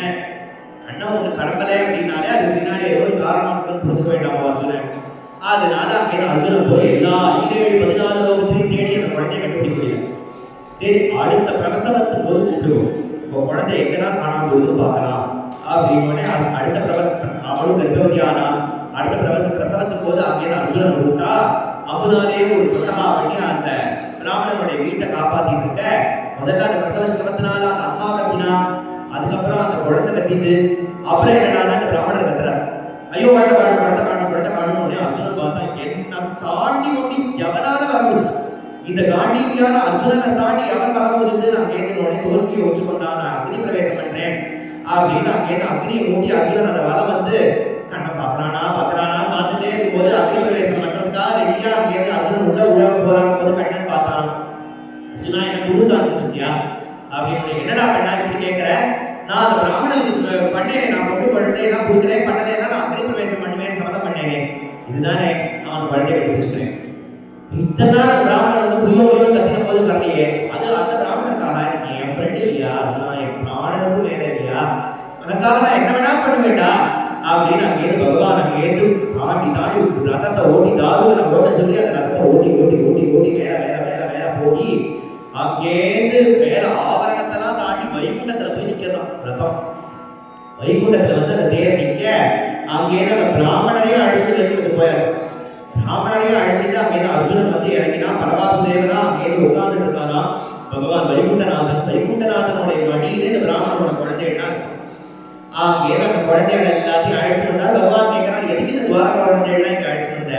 கண்ணா ஒண்ணு கிளம்பல அப்படின்னாலே அது பின்னாடி ஏதோ ஒரு காரணம் இருக்குன்னு புரிஞ்சுக்க வேண்டாமோ அர்ஜுனன். அதனால அங்கேயிருந்து அர்ஜுனன் போய் எல்லா 17-14 லோகத்திலையும் தேடி அந்த குழந்தைய கண்டுபிடிக்க முடியல. சரி, அடுத்த பிரவசனத்துக்கு போது கூப்பிடுவோம், உங்க குழந்தை எங்கதான் காணாம போகுது பார்க்கலாம் அப்படின்னு. அடுத்த பிரவசம் அவளும் கர்ப்பவதி ஆனால் அடுத்த பிரசவத்துக்கு போது அங்கேயிருந்து அர்ஜுனன் கூப்பிட்டா அம்புனாலே ஒரு தொட்டமா பண்ணி அந்த பிராமணனுடைய வீட்டை காப்பாத்திட்டு இருக்க. முதல்ல அந்த பிரசவ சிரமத்தினால அந்த அம்மா கத்தினா, அதுக்கப்புறம் அந்த குழந்தை கத்திது, அப்புறம் என்னன்னா அந்த பிராமணர் கத்துறாரு, ஐயோ குழந்தை காணும். அர்ஜுனன் பார்த்தா என்ன தாண்டி ஒண்டி எவனால வர முடிச்சு, இந்த காண்டீவியான அர்ஜுனனை தாண்டி எவன் வர முடிஞ்சது, நான் கேட்டோடனே தோல்வியை ஒச்சுக்கொண்டா நான் அக்னி பிரவேசம் பண்றேன் அப்படின்னு அங்கேருந்து அக்னியை மூட்டி அர்ஜுனன் அந்த வலை வந்து கண்ணை பாக்குறானா பார்த்துட்டே இருக்கும்போது அக்னி பிரவேசம் பண்றதுக்காக ரெடியா அங்கேருந்து அர்ஜுனன் உள்ள போறாங்க போது கண்ணன் பார்த்தான். அர்ஜுனா என்ன குழு காமிச்சிருக்கியா அப்படின்னு. என்னடா கண்ணா இப்படி கேட்கிற, நான் அந்த பிராமணனுக்கு பண்ணேனே, நான் பொண்ணு குழந்தையெல்லாம் கொடுக்குறேன் பண்ணலைன்னா நான் அக்னி பிரவேசம் பண்ணுவேன் சபதம் பண்ணேனே, இதுதானே நான் குழந்தைய கண்டுபிடிச்சுக்கிறேன். இத்தனை நாள் பிராமணன் வந்து புரியோ கத்தின போது வரலையே, அது அந்த பிராமணனுக்காக நீங்க என் ஃப்ரெண்ட் இல்லையா அர்ஜுனா, என் பிராமணனுக்கும் வேலை இல்லையா, உனக்காக நான் என்ன வேணா பண்ணுவேண்டா அப்படின்னு அங்கேருந்து பகவான் அங்கேருந்து தாண்டி ரதத்தை ஓட்டி தாருகளை ஓட்ட சொல்லி அந்த ரதத்தை ஓட்டி மேல போய் அங்கேருந்து மேல ஆவரணத்தெல்லாம் தாண்டி வைகுண்டத்துல போய் நிக்கிறான் ரதம். வைகுண்டத்துல வந்து அந்த தேர் நிக்க அங்கேருந்து அந்த பிராமணனையும் அழைச்சிட்டு வைகுண்டத்துக்கு போயாச்சு. பிராமணனையும் அழைச்சிட்டு அங்கேருந்து அர்ஜுனன் வந்து இறங்கினா, பரவாசுதேவனா அங்கேருந்து உட்கார்ந்துட்டு இருக்கானா பகவான் வைகுண்டநாதனுடைய மடியிலே இந்த பிராமணனோட குழந்தைன்னா அங்கேருந்து அந்த குழந்தைகளை எல்லாத்தையும் அழைச்சிட்டு வந்தா. பகவான் கேட்கிறான், எதுக்கு இந்த துவாரக குழந்தைகள்லாம் இங்க அழைச்சிட்டு வந்த,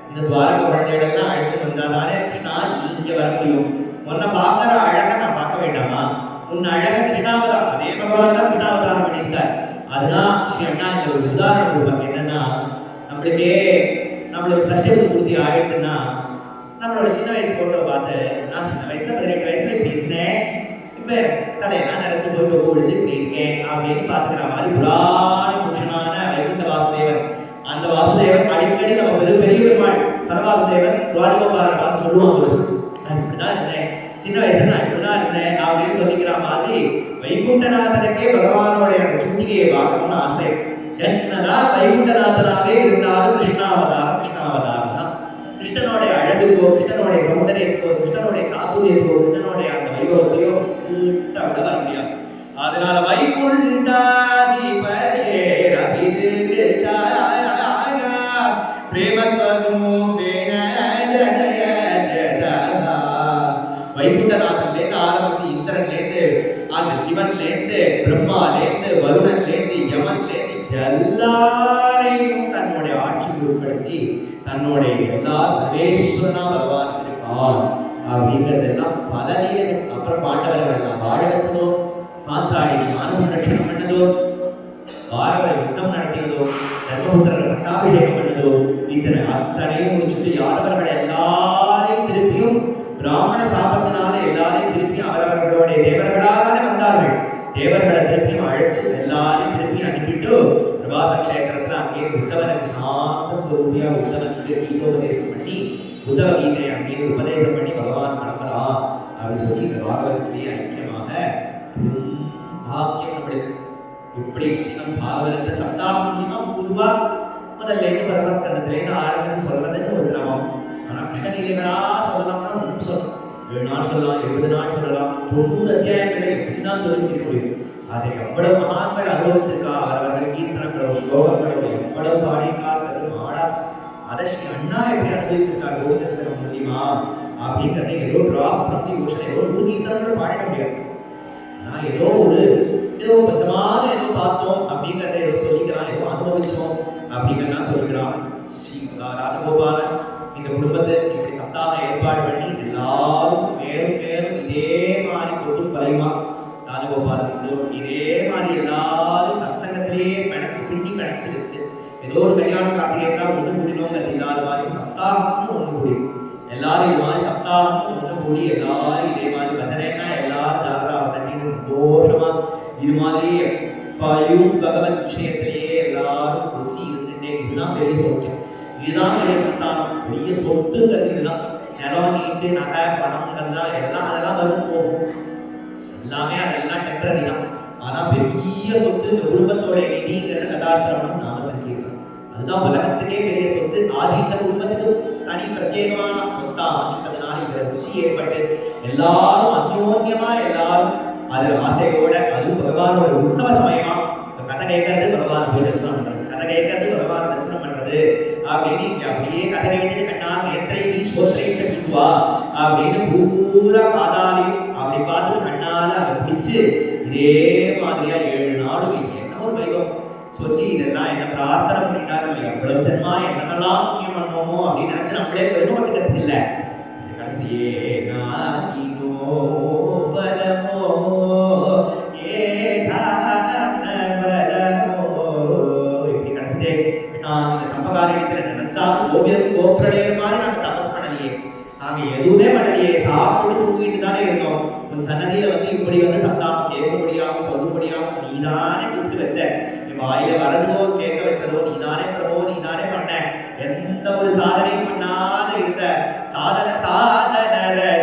இந்த துவாரக குழந்தைகள் எல்லாம் அழைச்சிட்டு வந்தா தானே கிருஷ்ணா நீ இங்க வர முடியும், உன்னை பார்க்கிற அழகை நான் பார்க்க வேண்டாமா, உன் அழக கிருஷ்ணாவதாரம், அதே பகவான் தான் கிருஷ்ணாவதாரம் பண்ணியிருக்கார். அதெல்லாம் ஸ்ரீ அண்ணா இந்த ஒரு உதாரணம் கொடுப்பாங்க. என்னன்னா, நம்மளுக்கு சஷ்டி பூர்த்தி ஆயிடுச்சுன்னா நம்மளோட சின்ன வயசு போட்டோ பார்த்து, நான் சின்ன வயசுல 18 வயசுல இப்படி இருந்தேன், இப்ப தலையெல்லாம் நினைச்சு போட்டு பொழுது இப்படி இருக்கேன் அப்படின்னு பாத்துக்கிற மாதிரி புராண புருஷனான வைகுண்ட வாசுதேவன். அந்த வாசுதேவன் அடிக்கடி நம்ம பெரிய பெருமாள் பரவாசுதேவன் துவாரகோபாரனை பார்த்து சொல்லுவாங்க, நான் இப்படிதான் இருந்தேன் சின்ன வயசுல, நான் இப்படிதான் இருந்தேன் அப்படின்னு சொல்லிக்கிற மாதிரி வைகுண்டநாதனுக்கே பகவானோடைய அந்த சுண்டிகையை பார்க்கணும்னு ஆசை. என்னதான் வைகுண்டநாதனாவே இருந்தாலும் கிருஷ்ணாவதாரம் தான். கிருஷ்ணனுடைய அழகுக்கோ, கிருஷ்ணனுடைய சௌந்தரியத்துக்கோ, கிருஷ்ணனுடைய சாதுரியத்துக்கோ, கிருஷ்ணனுடைய அந்த வைபவத்தையோ கிட்ட விட முடியாது. அதனால வைகுண்டாதிபதே வைகுண்டநாதன்லேருந்து ஆரம்பிச்சு இந்திரன்லேருந்து அந்த சிவன்லேருந்து பிரம்மாலேருந்து வருணன்லேருந்து யமன்லேருந்து எல்லாரையும் தன்னுடைய ஆட்சிக்கு உட்படுத்தி தன்னுடைய எல்லா சர்வேஸ்வரனா பகவான் இருக்கான் அப்படிங்கிறதெல்லாம் பல லீலைகள். அப்புறம் பாண்டவர்கள் எல்லாம் வாழ வச்சதோ, பாஞ்சாலி மான சம்ரட்சணம் பண்ணதோ, பாரத யுத்தம் நடத்தியதோ, தர்மபுத்திரர்கள் பட்டாபிஷேகம் பண்ணதோ, இத்தனை அத்தனையும் முடிச்சுட்டு யாதவர்கள் எல்லாரையும் திருப்பியும் பிராமண சாபத்தினால எல்லாரையும் திருப்பியும் அவரவர்களுடைய தேவர்களாலே வந்தார்கள். தேவர்களை திருப்பியும் அழைச்சு எல்லாரையும் திருப்பி அனுப்பிட்டு பிரபாச கஷேத்திரத்துல அங்கே உத்தவனுக்கு சாந்த ஸ்வரூபியா உத்தவனுக்கு கீதோபதேசம் பண்ணி உத்தவ கீதையை அங்கே உபதேசம் பண்ணி பகவான் கிளம்பலாம் அப்படின்னு சொல்லி இந்த பாகவதத்திலேயே ஐக்கியமாக பாக்கியம் நம்மளுக்கு. எப்படி ஸ்ரீமத் பாகவதத்தை சப்தாகம் மூலியமா பொதுவா முதல்லேருந்து பரமஸ்கந்தத்திலேருந்து ஆரம்பிச்சு சொல்றதுன்னு ஒரு கிரமம். ஆனா கிருஷ்ணலீலைகளா சொல்லலாம்னா ஒன்றும் சொல்லலாம். 7 நாள் சொல்லலாம், 20 நாள் சொல்லலாம், 90 அத்தியாயங்களை எப்படிதான் சொல்லி முடிக்க முடியும்? அதை எவ்வளவு மகான்கள் அனுபவிச்சிருக்கா, அவர்கள் கீர்த்தனங்களோ ஸ்லோகங்களோ எவ்வளவு பாடியிருக்கார்கள் மாடாச்சு. அதை ஸ்ரீ அண்ணா எப்படி அனுபவிச்சிருக்காரு கோவிந்தசதகம் மூலியமா அப்படிங்கிறத ஏதோ டிராப் ஃப்ரம் தி ஓஷன் ஏதோ 100 கீர்த்தனங்கள் பாடிட முடியாது. ஆனா ஏதோ கொஞ்சமாக ஏதோ பார்த்தோம் அப்படிங்கிறத ஏதோ சொல்லிக்கலாம், ஏதோ அனுபவிச்சோம் அப்படிங்கிறதான் சொல்லிக்கலாம். ஸ்ரீ ராஜகோபாலன் இந்த குடும்பத்தை இப்படி சப்தாக ஏற்பாடு பண்ணி எல்லாருக்கும் மேலும் மேலும் இதே மாதிரி கொட்டும் பலையுமா ராஜகோபாலன் இதே மாதிரி எல்லாரும் சத்சங்கத்திலேயே பிணைச்சு பின்னி பிணைச்சு வச்சு ஏதோ ஒரு கல்யாண கார்த்திகை தான் ஒன்று கூடினோங்கிறது இல்லாத மாதிரி சப்தாகமும் ஒன்று கூடி எல்லாரும் இது மாதிரி சப்தாகமும் ஒன்று கூடி எல்லாரும் இதே மாதிரி பஜனைனா எல்லாரும் ஜாகரா பண்ணிட்டு சந்தோஷமா இது மாதிரி எப்பயும் பகவத் விஷயத்திலேயே எல்லாரும் ருச்சி இருந்துட்டே இதுதான் பெரிய சௌக்கியம், இதுதான் பெரிய சந்தானம், பெரிய சொத்துங்கிறது இதுதான். நிலம் நீச்சு நகை பணம்ங்கிறதுலாம் எல்லாம் அதெல்லாம் வரும் போகும், எல்லாமே அதெல்லாம் டெம்பரரி தான். ஆனா பெரிய சொத்து இந்த குடும்பத்தோட நிதிங்கிற கதாசிரமம் நாம சங்கீர்த்தம் அதுதான் உலகத்துக்கே பெரிய சொத்து. ஆதி இந்த குடும்பத்துக்கு தனி பிரத்யேகமான சொத்தா ஆதிக்கிறதுனால இந்த ருச்சி ஏற்பட்டு எல்லாரும் அந்யோன்யமா எல்லாரும் அது ஆசையோட அதுவும் பகவானோட உற்சவ சமயமா கதை கேட்கறது பகவான் போய் தரிசனம் பண்றது, கதை கேட்கறது பகவான் தரிசனம் பண்றது அப்படின்னு இங்க அப்படியே கதை கேட்டுட்டு கண்ணா நேற்றை நீ சோத்திரை சகித்துவா அப்படின்னு பூரா காதாலையும் அப்படி பார்த்து கண்ணால அதை பிடிச்சு இதே மாதிரியா 7 நாளும் என்ன ஒரு வைகம் சொல்லி இதெல்லாம் என்ன பிரார்த்தனை பண்ணிட்டா நம்ம எவ்வளவு ஜென்மா என்னென்னலாம் புண்ணியம் பண்ணுவோமோ அப்படின்னு நினைச்சு நம்மளே பெருமைப்பட்டுக்கிறது இல்லை. கடைசியே நானோ பரமோ இப்படி கடைசியே நான் இந்த சம்பகாரியத்துல நினைச்சா கோவிலுக்கு கோபுரடைய மாதிரி நாங்க தபஸ் பண்ணலையே, நாங்க எதுவுமே பண்ணலையே, சாப்பிட்டு தூங்கிட்டு தானே இருந்தோம். உன் சன்னதியில வந்து இப்படி வந்து சப்தாகம் கேட்க முடியாம சொல்ல முடியாம நீதானே கூப்பிட்டு வச்ச, வாயில வரதோ கேட்க வச்சதோ நீதானே பிரபோ நீதானே பண்ண, எந்த ஒரு சாதனையும் பண்ணாத இருந்த சாதன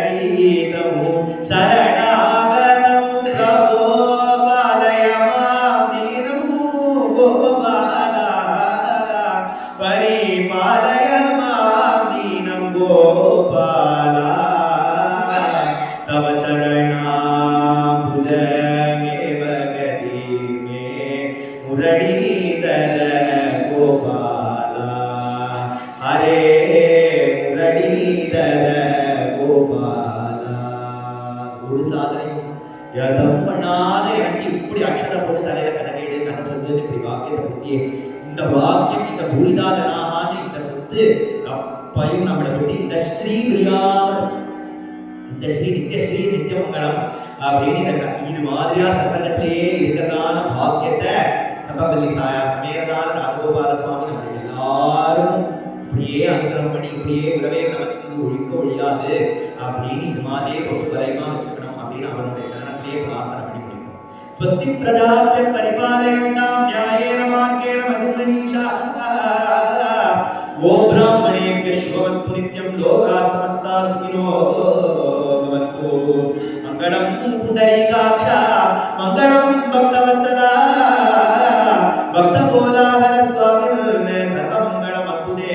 ரீதமும் சரணாகதம் பிரபோ பாலயமாம் தீனமும் கோபாலா பரிபாலயமாம் தீனம் கோபாலா தவ சரணாம் புஜமே பகதி மே முரளீதர கோபாலா ஹரே முரளீதர கோபாலா. ஒரு சாதனையும் எதுவும் பண்ணாத எனக்கு இப்படி அக்ஷதை போட்டு தலையில கதை கேடு கதை சொல்லுன்னு இப்படி வாக்கியத்தை பத்தியே இந்த வாக்கியம் இந்த பூரிதா ஜனாகான்னு இந்த சொத்து அப்பையும் நம்மளை விட்டு இந்த ஸ்ரீ பிரியாமல் இந்த ஸ்ரீ நித்யஸ்ரீ நித்தியமங்கலம் அப்படின்னு இது மாதிரியா சத்சங்கத்திலேயே இருக்கிறதான பாக்கியத்தை சம்பவல்லி சாயா சமேரதான ராஜகோபால சுவாமி நம்மளுக்கு எல்லாரும் இப்படியே அனுகிரகம் பண்ணி இப்படியே உறவே நமக்கு ஒழிக்க ஒழியாது அப்படின்னு இது மாதிரியே கொண்டு பலயமா வச்சுக்கணும் அப்படின்னு அவனுடைய சரணத்திலேயே பிரார்த்தனை பண்ணி முடிக்கணும். ஸ்வஸ்தி பிரஜாப்யம் பரிபாலயந்தாம் நியாயேன மார்கேண மகிமஹீஷா ஓம் பிராமணேभ्य शुभमस्तु नित्यं लोकाः समस्ताः सुखिनो भवन्तु. मंगलम पुंडरीकाक्ष मंगलम भक्तवत्सला भक्तबोधाधर स्वामिने सर्वमंगलमस्तु ते.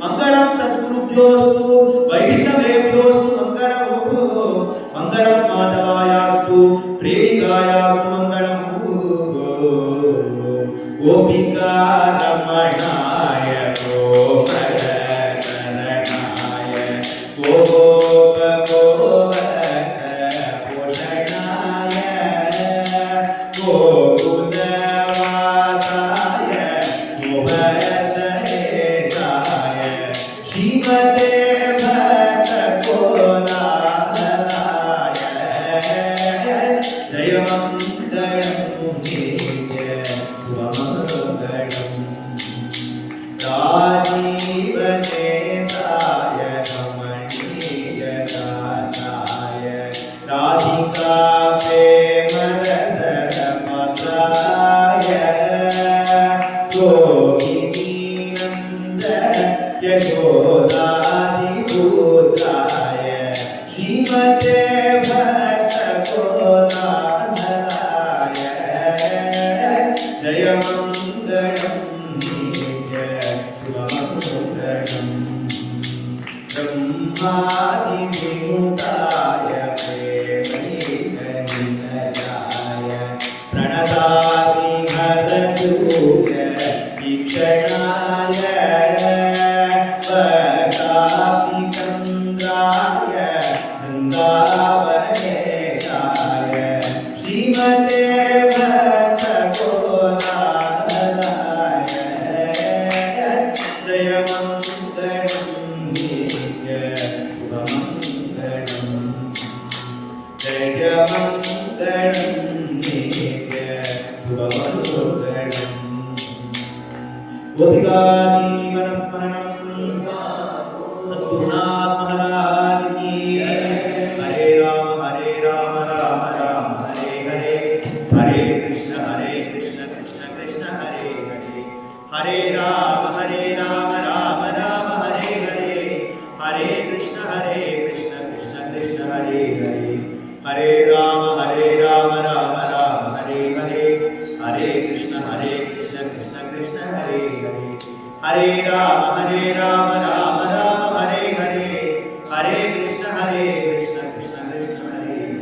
मंगलम सद्गुरुभ्योस्तु वैष्णवेभ्योस्तु मंगलम मंगलम माधवायास्तु प्रेमिकायास्तु मंगलम गोपिका रमणाय गोपरनाय गोप पोषणाय गोकुलवासाय गोवर्धनेशाय श्रीमते भक्तकोलाहलाय जयमङ्गलं राजीवनेताय कमनीयदाताय राधिका प्रेमरतनपत्राय गोपिनीनन्द यशोदादिपुत्राय श्रीमते भक्तकोलाहलाय जयमङ्गलं ब्रह्मादिविमुक्ताय प्रेमनिलयाय प्रणतादिहरतूय वीक्षणाय वकापिचन्द्राय वृन्दावनेशाय श्रीमते भक्तगोदाधराय जयमङ्गलं नित्य शुभमङ्गलं जयमङ्गलं नित्य शुभमङ्गलं गोपिकाजीवनस्मरणं सद्गुरुनाथ महाराज की हरे राम राम राम हरे हरे हरे कृष्ण कृष्ण कृष्ण हरे हरे हरे राम राम राम हरे हरे हरे कृष्ण कृष्ण कृष्ण हरे हरे हरे राम राम राम हरे हरे हरे कृष्ण कृष्ण कृष्ण हरे हरे हरे राम राम राम हरे हरे हरे कृष्ण कृष्ण कृष्ण हरे हरे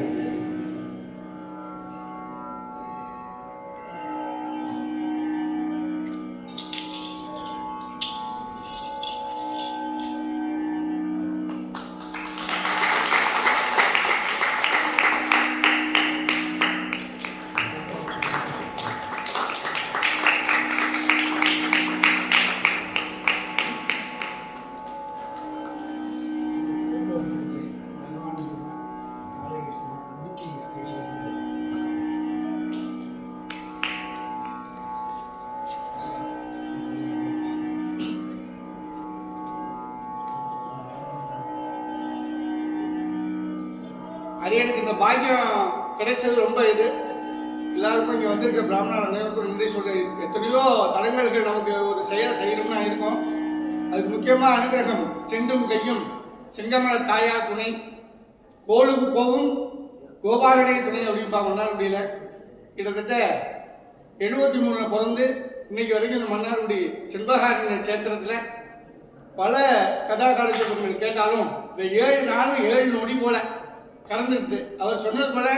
அரியனுக்கு இந்த பாக்கியம் கிடைச்சது ரொம்ப எல்லாருக்கும் இங்கே வந்திருக்க பிராமணர் அனைவருக்கும் நன்றி சொல்கிறேன். எத்தனையோ தடங்கல்கள் நமக்கு ஒரு செயல் செய்யணும்னா இருக்கும். அதுக்கு முக்கியமாக அனுகிரகம் செண்டும் கையும் செங்கமல தாயார் துணை கோலும் கோவும் கோபாலனே துணை அப்படின்பாங்க மன்னார்குடியில். கிட்டத்தட்ட 73 பிறந்து இன்னைக்கு வரைக்கும் இந்த மன்னார்குடி செண்பகாரண்ய சேத்திரத்தில் பல கதா காலத்தில் கேட்டாலும் இந்த 7 நாளும் 7 நொடி போல கலந்துருது. அவர் சொன்னது போல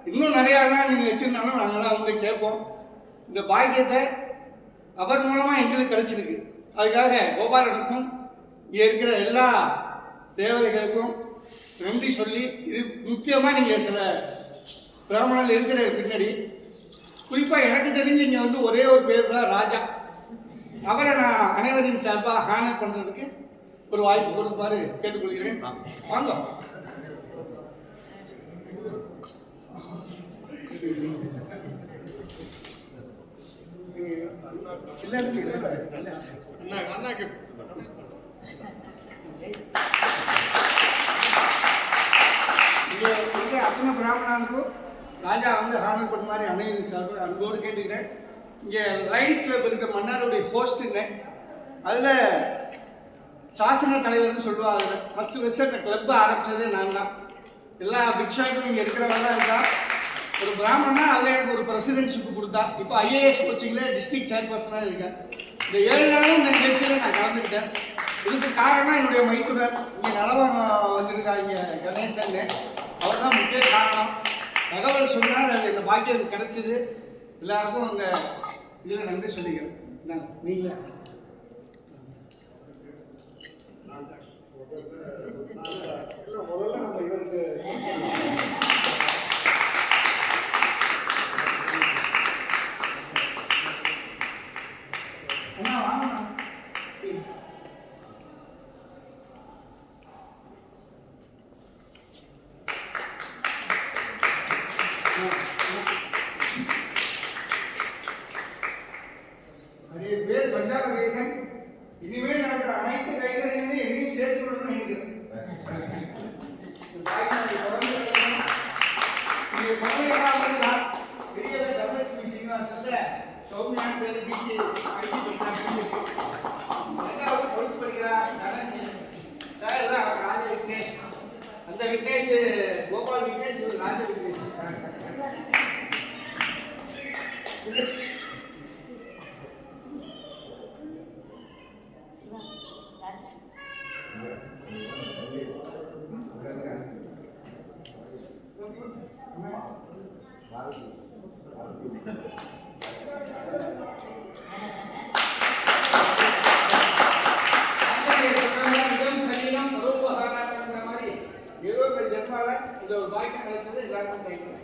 இன்னும் நிறையாலாம் நீங்கள் வச்சுருந்தாலும் நாங்கள்லாம் வந்து கேட்போம். இந்த பாக்கியத்தை அவர் மூலமாக எங்களுக்கு கிடைச்சிருக்கு. அதுக்காக கோபாலனுக்கும் இங்கே இருக்கிற எல்லா தேவதைகளுக்கும் நன்றி சொல்லி, இது முக்கியமாக நீங்கள் சில பிராமணர்கள் இருக்கிற பின்னாடி குறிப்பாக எனக்கு தெரிஞ்சு இங்கே வந்து ஒரே ஒரு பேர் தான் ராஜா. அவரை நான் அனைவரின் சார்பாக ஹானர் பண்ணுறதுக்கு ஒரு வாய்ப்பு கொடுக்குமாறு கேட்டுக்கொள்கிறேன். வாங்க. அத்தனை பிராமணனுக்கும் ராஜா வந்து ஹானர் பண்ண மாதிரி அனைவரும் சார்பாக அன்போடு கேட்டுக்கிறேன். இங்கே லைன்ஸ் கிளப் இருக்க மன்னாருடைய ஹோஸ்ட்டுங்க. அதில் சாசன தலைவர்னு சொல்லுவாங்க. ஃபஸ்ட்டு அந்த கிளப்பை ஆரம்பித்ததே நான் தான். எல்லா பிக்ஷாக்கும் இங்கே இருக்கிறவங்க இருக்கா. ஒரு பிராமணனா அதில் எனக்கு ஒரு பிரசிடென்ட்ஷிப் கொடுத்தா. இப்போ ஐஏஎஸ் கோச்சிங்கில் டிஸ்ட்ரிக்ட் சேர்பர்சனாக இருக்கேன். இந்த 7 நாளும் இந்த நிகழ்ச்சியில் நான் கலந்துக்கிட்டேன். இதுக்கு காரணம் என்னுடைய மைத்துனர் இங்கே நலவம் வந்திருக்கா, இங்கே கணேசன். அவர் தான் முக்கிய காரணம். தகவல் சொன்னால் அது இந்த பாக்கியம் கிடைச்சிது. எல்லாருக்கும் அந்த இதில் நன்றி சொல்லிக்கிறேன். நீங்களே முதல்ல நம்ம இவருக்கு பேர் பஞ்சாபேசன். இனிமேல் நடக்கிற அனைத்து கைகளையும் என்னையும் சேர்த்து விடணும்னு நினைக்கிறேன். பெரிய தர்மலட்சுமி சீனிவாசன்ல சௌமியான பேர் பிடி படிக்கிறார். தனசி ராஜ விக்னேஷ். அந்த விக்னேஷ் கோபால் விக்னேஷ் ராஜ விக்னேஷ். ஏதோ ஒரு ஜென்மால இந்த ஒரு பாக்கியம் கிடைச்சது எல்லாருக்கும் கைப்பற்றும்.